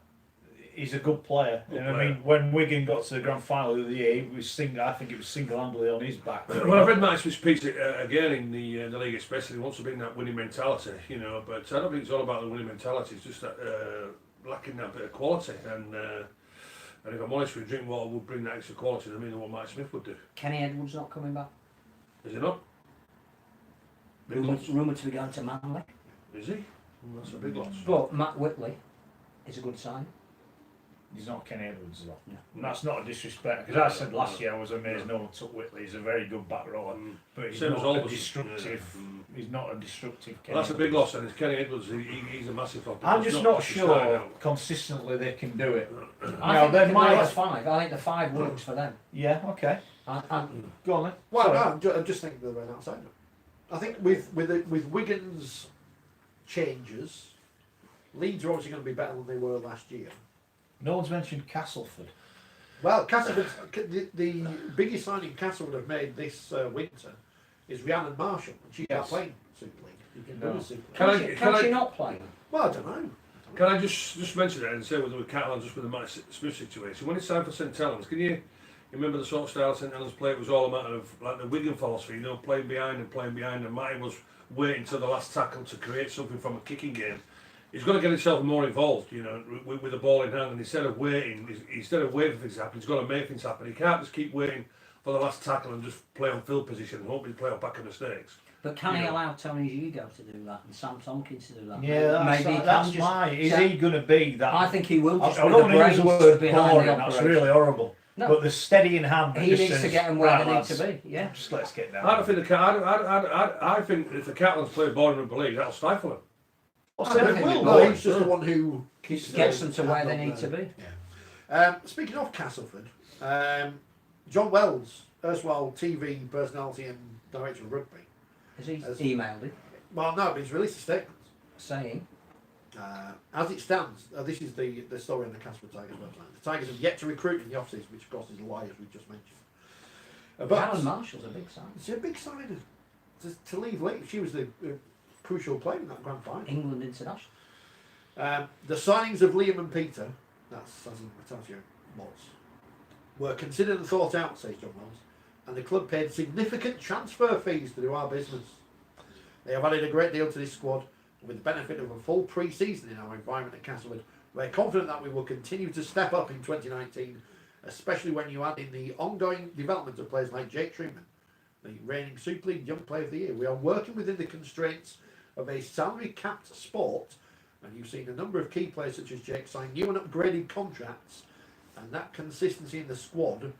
He's a good player. Good I player. mean, when Wigan got to the grand final of the year, he was I think it was single-handedly on his back. Well, I've read Matty Smith's piece again in the League Express. He wants to bring that winning mentality, you know. But I don't think it's all about the winning mentality. It's just that lacking that bit of quality. And if I'm honest with you, Drinkwater would bring that extra quality to me than what Matty Smith would do. Kenny Edwards not coming back. Is he not? Big loss. Rumoured to be going to Manly. Is he? Well, that's a big loss. But Matt Whitley is a good sign. He's not Kenny Edwards though. No. And that's not a disrespect, because I said last year I was amazed no one took Whitley. He's a very good back rower, but he's Same as not a Alderson. destructive. Yeah. He's not a destructive. Kenny Well, that's a big Edwards. loss, and it's Kenny Edwards. He's a massive flop. I'm It's just not just starting sure out. consistently they can do it. I think they can make it 5. I think the 5 works for them. Yeah, okay. Go on then. Well, Sorry. no, I'm just thinking of the right outsider. I think with Wigan's changes, Leeds are obviously going to be better than they were last year. No one's mentioned Castleford. Well, Castleford, the biggest signing Castleford have made this winter is Rhiannon Marshall, and she's not Yes. playing Super League. You can No. do a Super League. Can I- Can can she I- not play? Well, I don't know. Can I just mention it and say with Catalan, just with the Matty Smith situation, when it's time for St Helens, can you remember the sort of style St Helens play? It was all a matter of like the Wigan philosophy, you know, playing behind, and Matty was waiting till the last tackle to create something from a kicking game. He's got to get himself more involved, you know, with the ball in hand, and instead of waiting for things to happen, he's got to make things happen. He can't just keep waiting for the last tackle and just play on field position and hope he play off back of mistakes. But can he Yeah. allow Tony Hugo to do that and Sam Tompkins to do that? Yeah, Maybe he that's can just. my. Is so- he going to be that? I think he will I just don't with want the to use the brains word behind boring. the That's operation. really horrible. No. But the steadying hand. that He just needs to says, get them where "Right, they need lads, to be. Yeah. Just let's get down. I don't think I think if the Catalans play ball in rugby league, that'll stifle him. What's I that? think Will, no, though? he's just the one who keeps Gets them to where they hand need on to the- be. Speaking of Castleford, John Wells, erstwhile TV personality and director of rugby. Has he As- emailed it Well, no, but he's released a statement. saying As it stands, this is the story on the Castleford Tigers website. The Tigers have yet to recruit in the offices, which of course is a lie, as we just mentioned. Alan Marshall's a big sign. It's a big sign to leave late. She was the crucial player in that grand final. England international. The signings of Liam and Peter, that's as in Matatio Watts, were considered and thought out, says John Wells, and the club paid significant transfer fees to do our business. They have added a great deal to this squad, and with the benefit of a full pre-season in our environment at Castlewood, we're confident that we will continue to step up in 2019, especially when you add in the ongoing development of players like Jake Truman, the reigning Super League Young Player of the Year. We are working within the constraints of a salary-capped sport, and you've seen a number of key players such as Jake sign new and upgraded contracts, and that consistency in the squad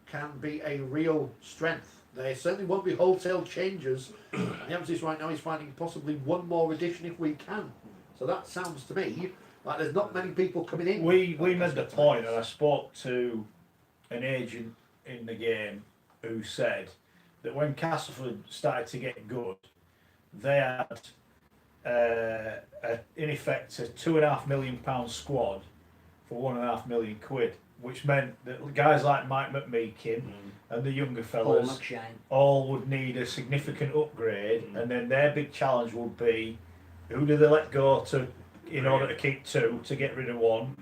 can be a real strength. There certainly won't be wholesale changes. The emphasis right now is finding possibly one more addition if we can. So that sounds to me like there's not many people coming in. We made the point, and I spoke to an agent in the game who said that when Castleford started to get good, they had in effect a £2.5 million squad for £1.5 million, which meant that guys like Mike McMeekin and the younger Paul fellas McShane. all would need a significant upgrade, and then their big challenge would be who do they let go to in order to keep two to get rid of one.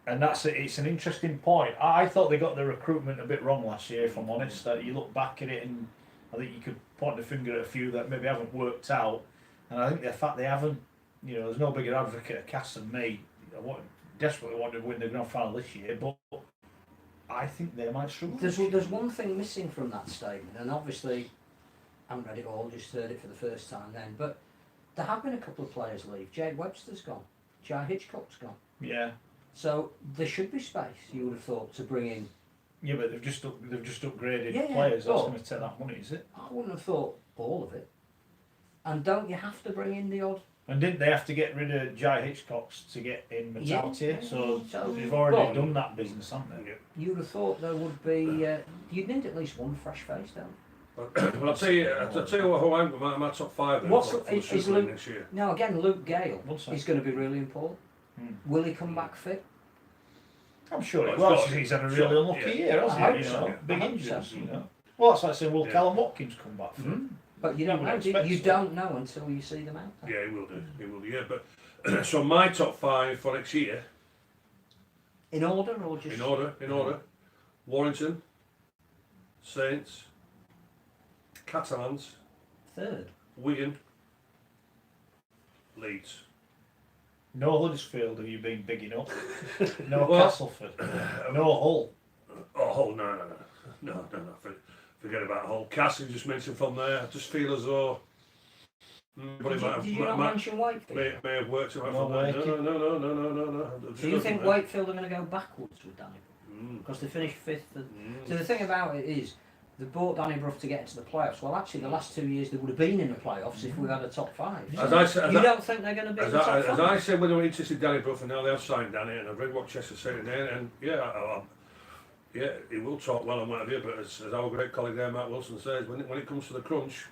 And it's an interesting point. I thought they got the recruitment a bit wrong last year, if I'm honest. You look back at it and I think you could point the finger at a few that maybe haven't worked out, and I think the fact they haven't, there's no bigger advocate of Cass than me. I desperately want to win the grand final this year, but I think they might struggle. There's one thing missing from that statement, and obviously I haven't read it all, just heard it for the first time then, but there have been a couple of players leave. Jade Webster's gone. Jai Hitchcock's gone. Yeah. So there should be space, you would have thought, to bring in. Yeah, but they've just upgraded Yeah, players. That's but- going to take that money, is it? I wouldn't have thought all of it. And don't you have to bring in the odd And didn't they have to get rid of Jai Hitchcocks to get in Metallica? Yeah. So So, they've already well, done that business, haven't they? Yeah. You'd have thought there would be. You'd need at least one fresh face, don't you? Well, I'll tell you what, who I'm my top 5 then What's for the is Super Luke- League this year. Now again, Luke Gale One second. is going to be really important. Will he come back fit? I'm sure Well, it it's was. got- He's had a sure, really unlucky yeah. year, hasn't I he? You hope know, so. big I hope injuries. so. You know. Well, that's like saying, will Yeah. Callum Watkins come back? But you don't You know. would do you? expect You so. don't know until you see them out there. Yeah, he will do. He will do. Yeah, but so my top 5 for next year, In order or just in order: Warrington, Saints, Catalans, third? Wigan, Leeds. No Huddersfield, have you been big enough? No Well- Castleford. No Hull. Oh, Hull, no. Forget about Hull. Cass, you just mentioned from there. I just feel as though. But it Did you not mention Wakefield? may have worked out No from there. way. No. Do you think Wakefield are going to go backwards with Danny? Because they finished fifth. So the thing about it is, they bought Danny Brough to get into the playoffs. Well, actually, the last 2 years they would have been in the playoffs if we had a top 5. As I said, You don't think they're going to be in as the top I, 5? as I said when they were interested in Danny Brough, and now they have signed Danny, and I've read what Chester said today, and yeah, he will talk well and what have you, but as our great colleague there, Matt Wilson, says, when it comes to the crunch,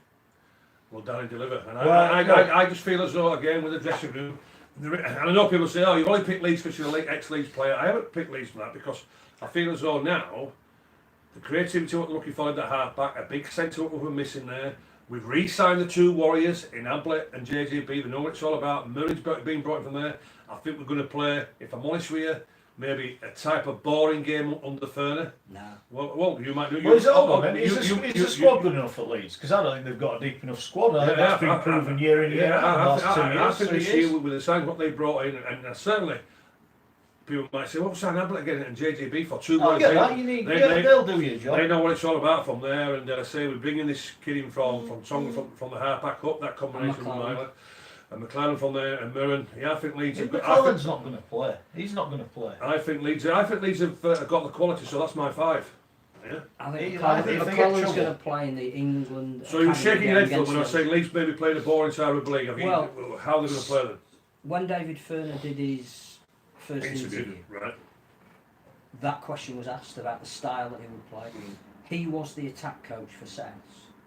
will Danny deliver? And I just feel as though, again, with the dressing room, and I know people say, oh, you've only picked Leeds because you're an ex-Leeds player. I haven't picked Leeds for that because I feel as though now, the creativity what they're looking for in that half back, a big centre what we're missing there. We've re-signed the 2 Warriors in Ablett and JJB. They know what it's all about. Murray's being brought in from there. I think we're going to play, if I'm honest with you, maybe a type of boring game under Ferner. No. Well, you might do. Well, is the squad good enough at Leeds? Because I don't think they've got a deep enough squad. I think that's been proven year in year out. I think this year with the signs what they brought in, and certainly people might say, "Well, sign Ablett again and JJB for 2 I months." get that. You need. They'll do your job. They know what it's all about from there, and I say we're bringing this kid in from the half back up, that combination with Myler. And McLaren from there, and Murren. Yeah, I think Leeds have got. McLaren's not going to play. He's not going to play. I think Leeds have got the quality, so that's my 5. Yeah. I think I think if they get McClellan's trouble- going to play in the England. So you're shaking your head against when I say them. Leeds maybe playing a boring side of the league. I mean, Well, how are they going to play them? When David Ferner did his first interview, Right. that question was asked about the style that he would play. He was the attack coach for South,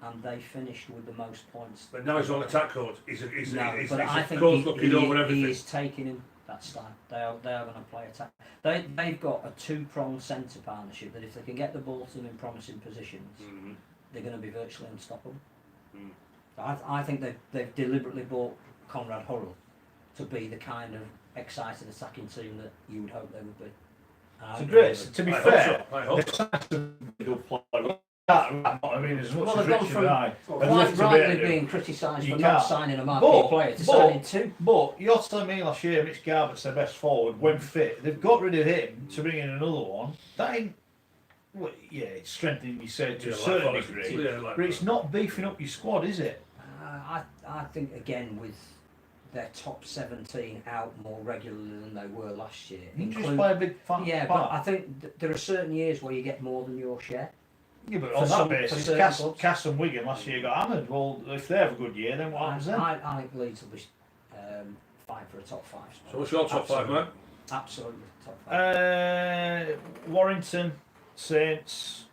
and they finished with the most points. But now he's on attack coach. He's No, a but I think coach looking over he everything. is taking him that style. They are going to play attack. They've got a 2-pronged centre partnership that if they can get the ball to them in promising positions, Mhm. they're going to be virtually unstoppable. Mm. I think they've deliberately bought Conrad Hurrell to be the kind of excited attacking team that you would hope they would be. So great. To be I hope fair, so. I hope they've so. signed some good players. I mean, as much Well, as they've gone Richard from and I would quite love to rightly be being criticised You for not can't. signing a marquee player to signing 2. But you're telling me last year Mitch Garbutt's their best forward when fit. They've got rid of him to bring in another one. That ain't. Well, yeah, it's strengthening your side to Yeah, a like certain Forest, degree, yeah, like but it's not beefing up your squad, is it? I think again with their top 17 out more regularly than they were last year. Injuries include- play a big Yeah, part. but I think there are certain years where you get more than your share. Yeah, but For on some- that for basis, certain clubs. Cass and Wigan last year got hammered. Well, if they have a good year, then what happens then? I think Leeds will be fight for a top 5 spot. So what's your top 5, mate? Absolutely top 5. Warrington, Saints.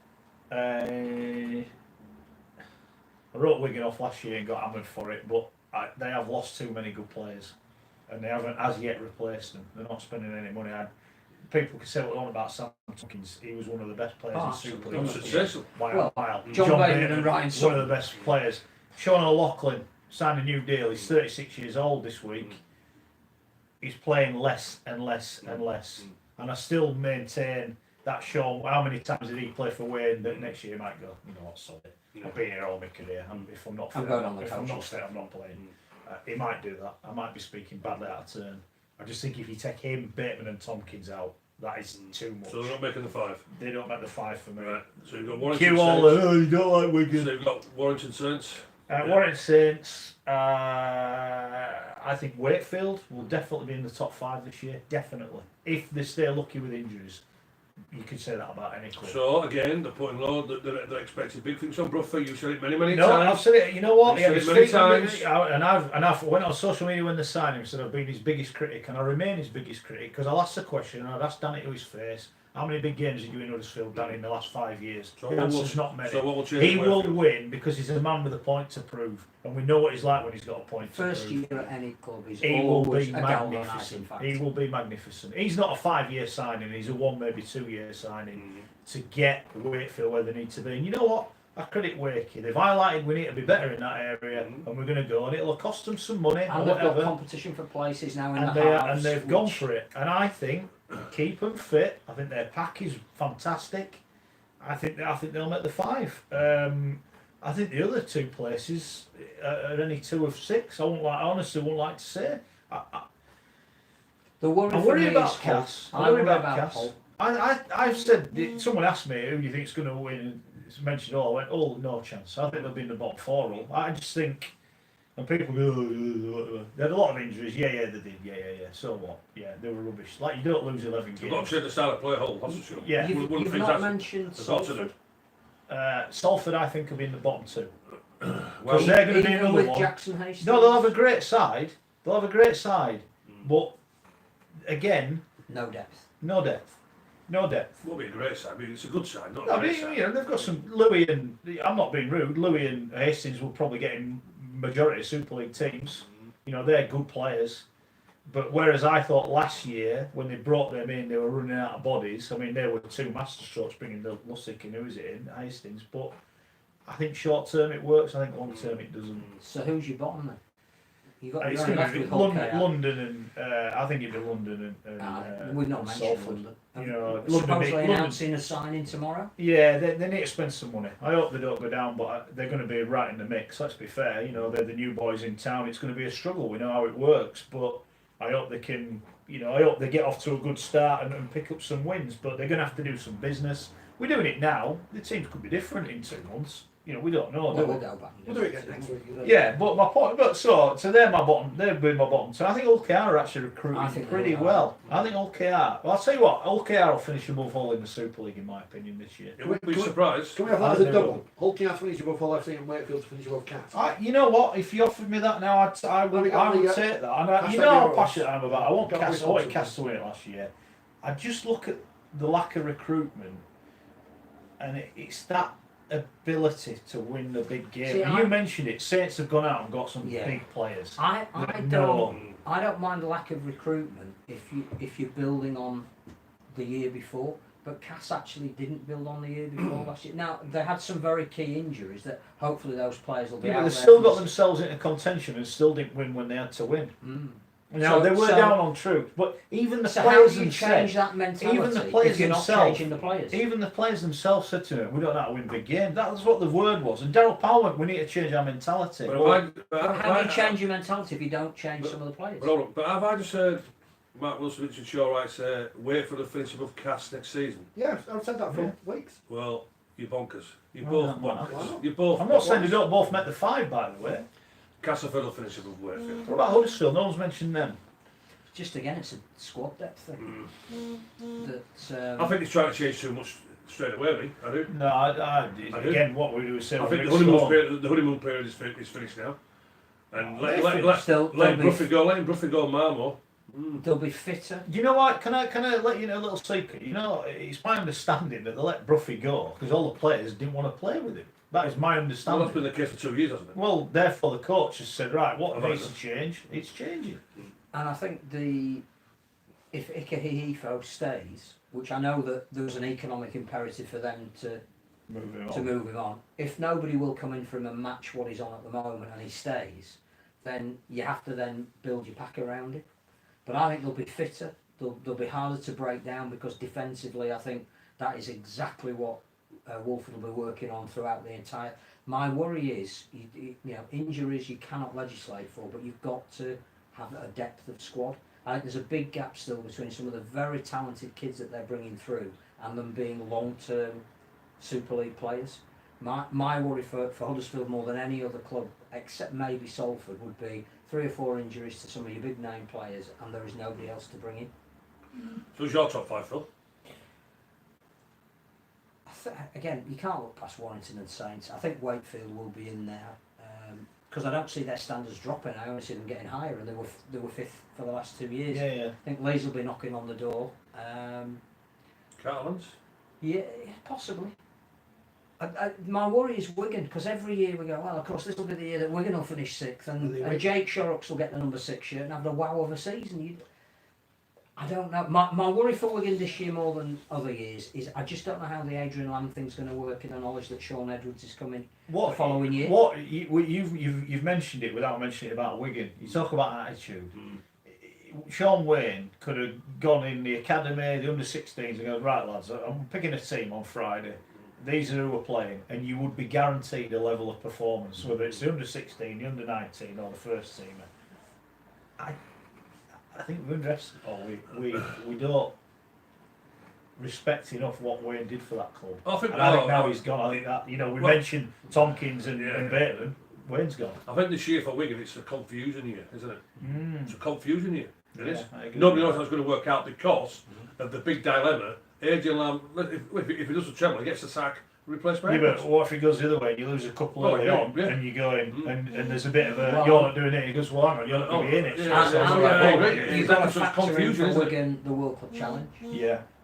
I wrote Wigan off last year and got hammered for it, but they have lost too many good players, and they haven't as yet replaced them. They're not spending any money. People can say what they want about Sam Tompkins. He was one of the best players in Super League. Successful. By Well, a mile. John Bateman and Ryan one Sutton. of the best players. Sean O'Loughlin signed a new deal. He's 36 years old this week. He's playing less and less and less. And I still maintain that Sean, how many times did he play for Wayne that next year he might go, you know what, sorry, I've been here all my career, and if I'm not fit, going on the if I'm coach. not fit, I'm not playing. He might do that. I might be speaking badly out of turn. I just think if you take him, Bateman and Tompkins out, that is too much. So they're not making the 5. They don't make the 5 for me. Right. So you've got Warrington Cue all Saints. the, you don't like Wigan. So you've got Warrington Saints. Warrington Saints, I think Wakefield will definitely be in the top 5 this year. Definitely. If they stay lucky with injuries. you could say that about any club. So again, they're putting load. They're expecting big things on Brough. You said it many No, times. I've said it. You know what? You've said it many times. And I've went on social media when they signed him. Said I've been his biggest critic, and I remain his biggest critic because I'll ask the question and I'd ask Danny to his face. How many big games did you in Huddersfield, Danny, in the last 5 years? So The answer's not many. So what will change? He will win because he's a man with a point to prove, and we know what he's like when he's got a point to First prove. year at any club is He will always be a galvanising magnificent. factor. He will be magnificent. He's not a 5-year signing. He's a 1, maybe 2-year signing to get Wakefield where they need to be. And you know what? I credit Wakey. They've highlighted we need to be better in that area, and we're going to go. And it'll cost them some money or And they've whatever. got competition for places now in And the halves. and they've gone for it. And I think keep them fit. I think their pack is fantastic. I think they'll make the 5. I think the other 2 places are only 2 of 6. I honestly wouldn't like to say. The worry I for worry me about is Cass. Hull. I worry about about Cass. Hull. I've said, someone asked me who do you think's going to win. It's mentioned all. I went, oh, no chance. I think they'll be in the bottom 4 all. I just think, and people go, they had a lot of injuries. Yeah, they did. Yeah. So what? Yeah, they were rubbish. Like, you don't lose 11 games. You've got to change the style of play, Hull. That's for sure. Yeah. You've not mentioned They've got to Salford. do. Salford, I think, will be in the bottom 2. Well, Because they're going to be Even another with one. Jackson Hastings. No, they'll have a great side. But again, No depth. no depth. Will be a great side. I mean, it's a good side, not I a great mean, side. you know, they've got some Louis and I'm not being rude. Louis and Hastings will probably get in majority of Super League teams. You know, they're good players. But whereas I thought last year when they brought them in, they were running out of bodies. I mean, there were 2 masterstrokes bringing the Lussick and who is it in Hastings. But I think short term it works. I think long term it doesn't. So who's your bottom then? You've got It's you're going left to be with Hull KR. London and I think it'd be London and We've not and mentioned Salford. London. You know, Supposedly London. announcing a signing tomorrow. Yeah, they need to spend some money. I hope they don't go down, but they're going to be right in the mix. Let's be fair. You know, they're the new boys in town. It's going to be a struggle. We know how it works, but I hope they can. You know, I hope they get off to a good start and pick up some wins. But they're going to have to do some business. We're doing it now. The teams could be different in 2 months. You know, we don't know. We'll go back. We'll do it again next week. Yeah, but my point. But so they're my bottom. They've been my bottom. So I think Hull KR are actually recruiting I think pretty they are. well. I think Hull KR. Well, I'll tell you what. Hull KR will finish above Hull in the Super League, in my opinion, this year. It wouldn't be surprised. Can we have I that as a think they double? Hull to finish above Hull FC and Wakefield to finish above Cats. You know what? If you offered me that now, I would take that. And you know how passionate I am about it. I wanted Cass to win it last year. I just look at the lack of recruitment, and it's that ability to win the big game. See, You mentioned it. Saints have gone out and got some Yeah. big players. I No. don't mind the lack of recruitment if you're building on the year before. But Cass actually didn't build on the year before last year. Now they had some very key injuries that hopefully those players will be Yeah, out but they there still for got the- themselves into contention and still didn't win when they had to win. Mm. Now So- they were so- down on troops, but even the So how players do you themselves, change that mentality even the players if you're not themselves- changing the players? even the players themselves said to him, "We don't know how to win big games." That was what the word was. And Daryl Powell went, "We need to change our mentality." But how do you change your mentality if you don't change some of the players? But have I just heard Mark Wilson, Richard Shawright say, wait for the finish above Cass next season? Yeah, I've said that for weeks. Well, you're bonkers. You're Well, both no, bonkers. why not? You're both I'm not saying they bonkers. don't both make the 5, by the way. Castleford will finish above Wakefield. What about Huddersfield? No one's mentioned them. Just again, it's a squad depth thing. That I think he's trying to change too much straight away, really. I do. No, I do. again, what we do is say I think Rick the Stone. honeymoon period is finished now. And let Still- let they'll Bruffy go, let Bruffy go, Marmo. they'll be fitter. You know what? Can I let you know a little secret? You know, it's my understanding that they let Bruffy go because all the players didn't want to play with him. That is my Well, understanding. that's been the case for 2 years, hasn't it? Well, therefore the coach has said, right, what Oh, needs right. to change? It's changing. And I think if Ikehihifo stays, which I know that there was an economic imperative for them to Moving move him on. If nobody will come in for him and match what he's on at the moment and he stays, then you have to then build your pack around him. But I think they'll be fitter, they'll be harder to break down because defensively I think that is exactly what Wolford will be working on throughout the entire... My worry is, you know, injuries you cannot legislate for, but you've got to have a depth of squad. I think there's a big gap still between some of the very talented kids that they're bringing through and them being long-term Super League players. My worry for Huddersfield more than any other club, except maybe Salford, would be 3 or 4 injuries to some of your big name players and there is nobody else to bring in. So who's your top 5, Phil? again, you can't look past Warrington and Saints. I think Wakefield will be in there because I don't see their standards dropping. I only see them getting higher, and they were fifth for the last 2 years. Yeah. I think Leeds will be knocking on the door. Catalans? Yeah, possibly. My worry is Wigan, because every year we go, well, of course, this will be the year that Wigan will finish sixth, and Jake Shorrocks will get the number 6 shirt and have the wow of a season. I don't know. My worry for Wigan this year more than other years is I just don't know how the Adrian Lamb thing's going to work in the knowledge that Sean Edwards is coming the following year. You've mentioned it without mentioning it about Wigan. You talk about attitude. Sean Wayne could have gone in the academy, the under-16s, and go, right lads, I'm picking a team on Friday. These are who we're playing, and you would be guaranteed a level of performance, whether it's the under-16, the under-19, or the first teamer. I think we underestimate, or we don't respect enough what Wayne did for that club. I think now he's gone. I think that we mentioned Tompkins and Bateman. Wayne's gone. I think this year for Wigan it's a confusion year, isn't it? It's a confusion year. It is. Nobody knows how it's going to work out because of the big dilemma. Adrian Lamb, if he does the treble, he gets the sack. Replaced by but what if he goes the other way and you lose a couple early on and you go in and there's a bit of a you're not doing it, he goes, well hang on, you're not going to be in it. You've got to factor in for Wigan the World Cup Challenge,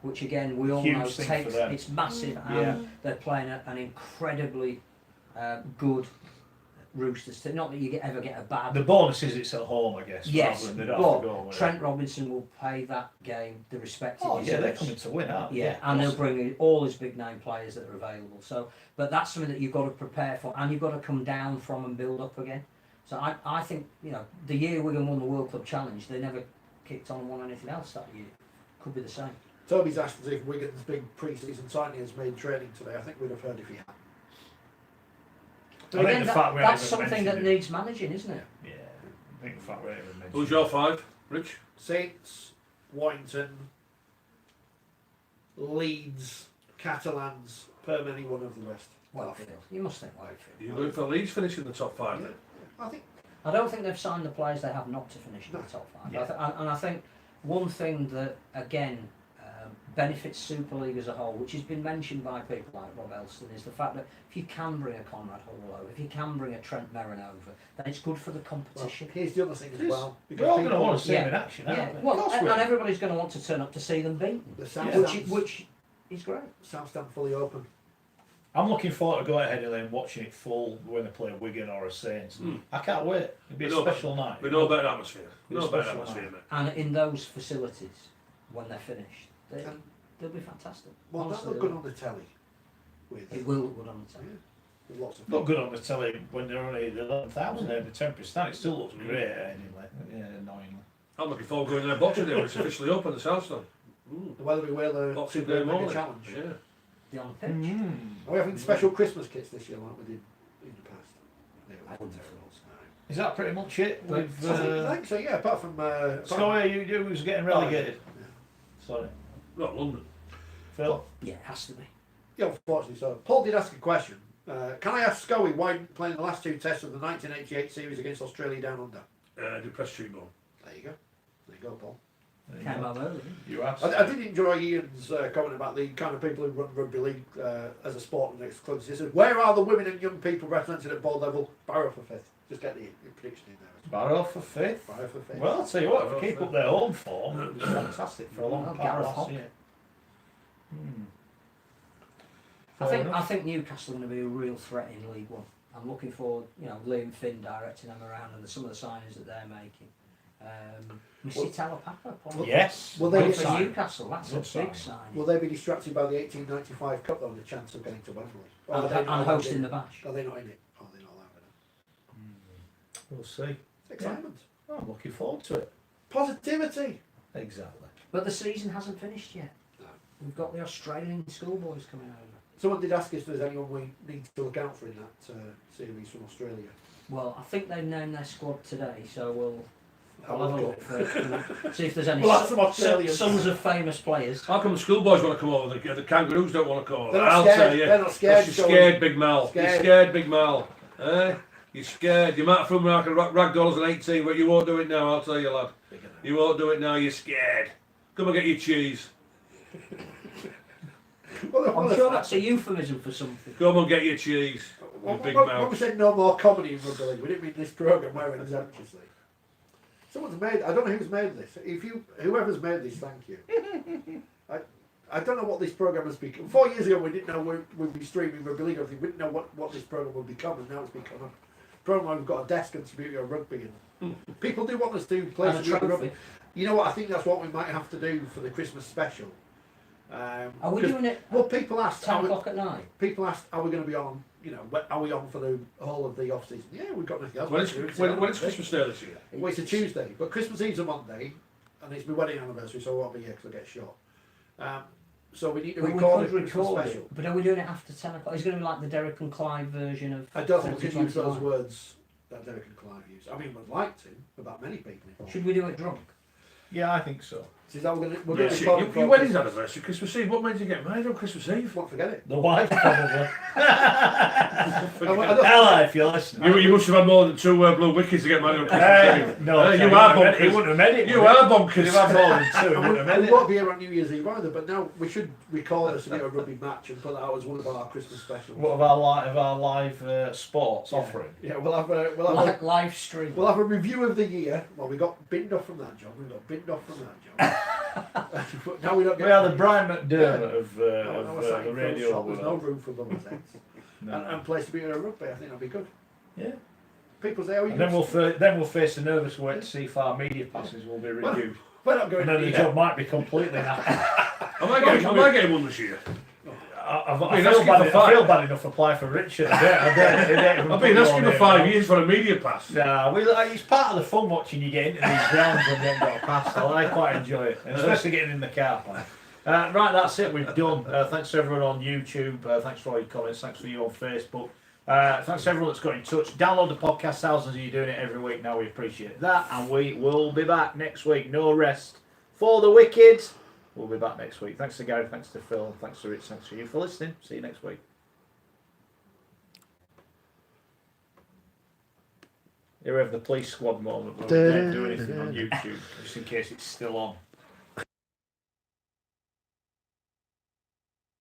which again we all know takes, it's massive, and they're playing an incredibly good Roosters team. Not that you ever get a bad. The bonus is it's at home, I guess. Yes, but Trent Robinson will play that game the respect. They're coming to win, aren't they? Yeah, and they'll bring in all his big name players that are available. So, but that's something that you've got to prepare for, and you've got to come down from and build up again. So I think the year Wigan won the World Club Challenge, they never kicked on and won anything else that year. Could be the same. Toby's asked us if Wigan's big pre-season signing has made training today. I think we'd have heard if he had. But again, that's something that needs managing, isn't it? Yeah, I think the fact we haven't mentioned. Who's your 5, Rich? Saints, Warrington, Leeds, Catalans, Perm, any one of the rest. Wakefield. You must think Wakefield. You're looking for Leeds finishing the top 5 then? I don't think they've signed the players they have not to finish in the top 5. Yeah. And I think one thing that, again, benefits Super League as a whole, which has been mentioned by people like Rob Elston, is the fact that if you can bring a Conrad Hull over, if you can bring a Trent Merrin over, then it's good for the competition. Well, here's the other thing as well. We're all going to want to see them in action, aren't we? Well, and everybody's going to want to turn up to see them beaten, which is great. South Stand fully open. I'm looking forward to going ahead and watching it full when they play Wigan or a Saints. I can't wait. It'll be a special night. We know better atmosphere. Mate. And in those facilities, when they're finished, they'll be fantastic. Well, that look good on the telly. It will look good on the telly. With lots of look good on the telly when they're only 11,000 there, the 10%. It still looks great anyway. Yeah, annoyingly. I'm looking forward to going there Boxing Day when it's officially open, the South Stand. The weather we wear the Boxing Day morning challenge. Yeah. The on the pitch. Are we having special Christmas kits this year like we did in the past? I wouldn't have Is that pretty much it? I think so, yeah, apart from... you was getting relegated. Sorry. Not London. Phil? Yeah, it has to be. Yeah, unfortunately so. Paul did ask a question. Can I ask Scully why playing the last 2 tests of the 1988 series against Australia down under? Depressed cheekbone. There you go. There you go, Paul. Came out early. You asked. I did enjoy Ian's comment about the kind of people who run rugby league as a sport and exclusive. He said, where are the women and young people represented at board level? Barrow for 5th. Just get the prediction in there. Barrow for 5th? Barrow for 5th. Well, I'll tell you what, if they keep up their home form, it was fantastic for a long part last year. I think Newcastle are going to be a real threat in League One. I'm looking forward, Liam Finn directing them around and some of the signings that they're making. Missy Talapapa, probably. Yes. Will they for Newcastle, that's a big sign. Will they be distracted by the 1895 Cup though, and the chance of getting to Wembley? And hosting the Bash. Are they not in it? Are they not allowed in it? We'll see. Excitement. Oh, I'm looking forward to it. Positivity. Exactly. But the season hasn't finished yet. No. We've got the Australian schoolboys coming over. Someone did ask if there's anyone we need to look out for in that series from Australia. Well, I think they've named their squad today, so I'll have a look for see if there's any some Australians. sons of famous players. How come the schoolboys want to come over? The Kangaroos don't want to come over. They're not I'll scared. tell you. They're not scared. You're scared, Big Mal. Scared. You're scared, Big Mal. You're scared. You might have thrown like a ragdollers at 18, but you won't do it now, I'll tell you, lad. You won't do it now, you're scared. Come and get your cheese. I'm sure that's a euphemism for something. Come and get your cheese. When Big we mouth. said no more comedy in rugby league, we didn't mean this programme wearing exemplessly. Someone's made. I don't know who's made this. Whoever's made this, thank you. I don't know what this programme has become. 4 years ago, we didn't know we'd be streaming rugby league. We didn't know what this programme would become, and now it's become a programme where we've got a desk and Subbuteo Rugby. And people do want us to play And a Subbuteo Rugby. trophy. You know what? I think that's what we might have to do for the Christmas special. Are we doing it Well, people asked. 10 o'clock at night? People asked, are we going to be on? You know, are we on for the whole of the off season? Yeah, we've got nothing else. When to do. it's Christmas Day this year? Well, it's a Tuesday, but Christmas Eve's a Monday, and it's my wedding anniversary, so I won't be here because I get shot. So we need to But record a we could Christmas record special. it. But are we doing it after 10 o'clock? It's going to be like the Derek and Clive version of. I don't think we can use 2021. those words that Derek and Clive use. I mean, we'd like to, about many people involved. Should we do it drunk? Yeah, I think so. So is that we're going Yeah, to shit, record your wedding's anniversary, Christmas Eve. What made you get married on Christmas Eve? Won't forget it. The wife, probably. I don't- Ella, if you're listening. You must have had more than two blue wickets to get married on Christmas Eve. No, You you are wouldn't have bonkers. made it. You would are you? bonkers. You'd have more than two. And wouldn't have we made won't it. be here on New Year's Eve either, but now we should record a Subbuteo Rugby match and put that out as one of our Christmas specials. What of our live sports offering? Yeah, we'll have a Like live stream. we'll have a review of the year. Well, we got binned off from that job. We got binned off from that job. Now we don't get. We are the Brian McDermott of No, the radio There's no world. room for bubbles heads. No. And play Subbuteo Rugby. I think that'd be good. Yeah. People say, "Oh, you." And then we'll face a nervous wait to see if our media passes will be reduced. We're not going And then to the job might be completely knackered. Am I getting one this year? I feel bad enough to apply for Richard. I've been asking for 5 years for a media pass. Nah, it's part of the fun watching you get into these grounds when you haven't got a pass. So I quite enjoy it, and especially getting in the car park. Right, that's it. We've done. Thanks to everyone on YouTube. Thanks for all your comments. Thanks for you on Facebook. Thanks to everyone that's got in touch. Download the podcast. Thousands of you doing it every week now. We appreciate that, and we will be back next week. No rest for the wicked. We'll be back next week. Thanks to Gary, thanks to Phil, thanks to Rich, thanks to you for listening. See you next week. Here we have the police squad moment where we don't do anything on YouTube, just in case it's still on.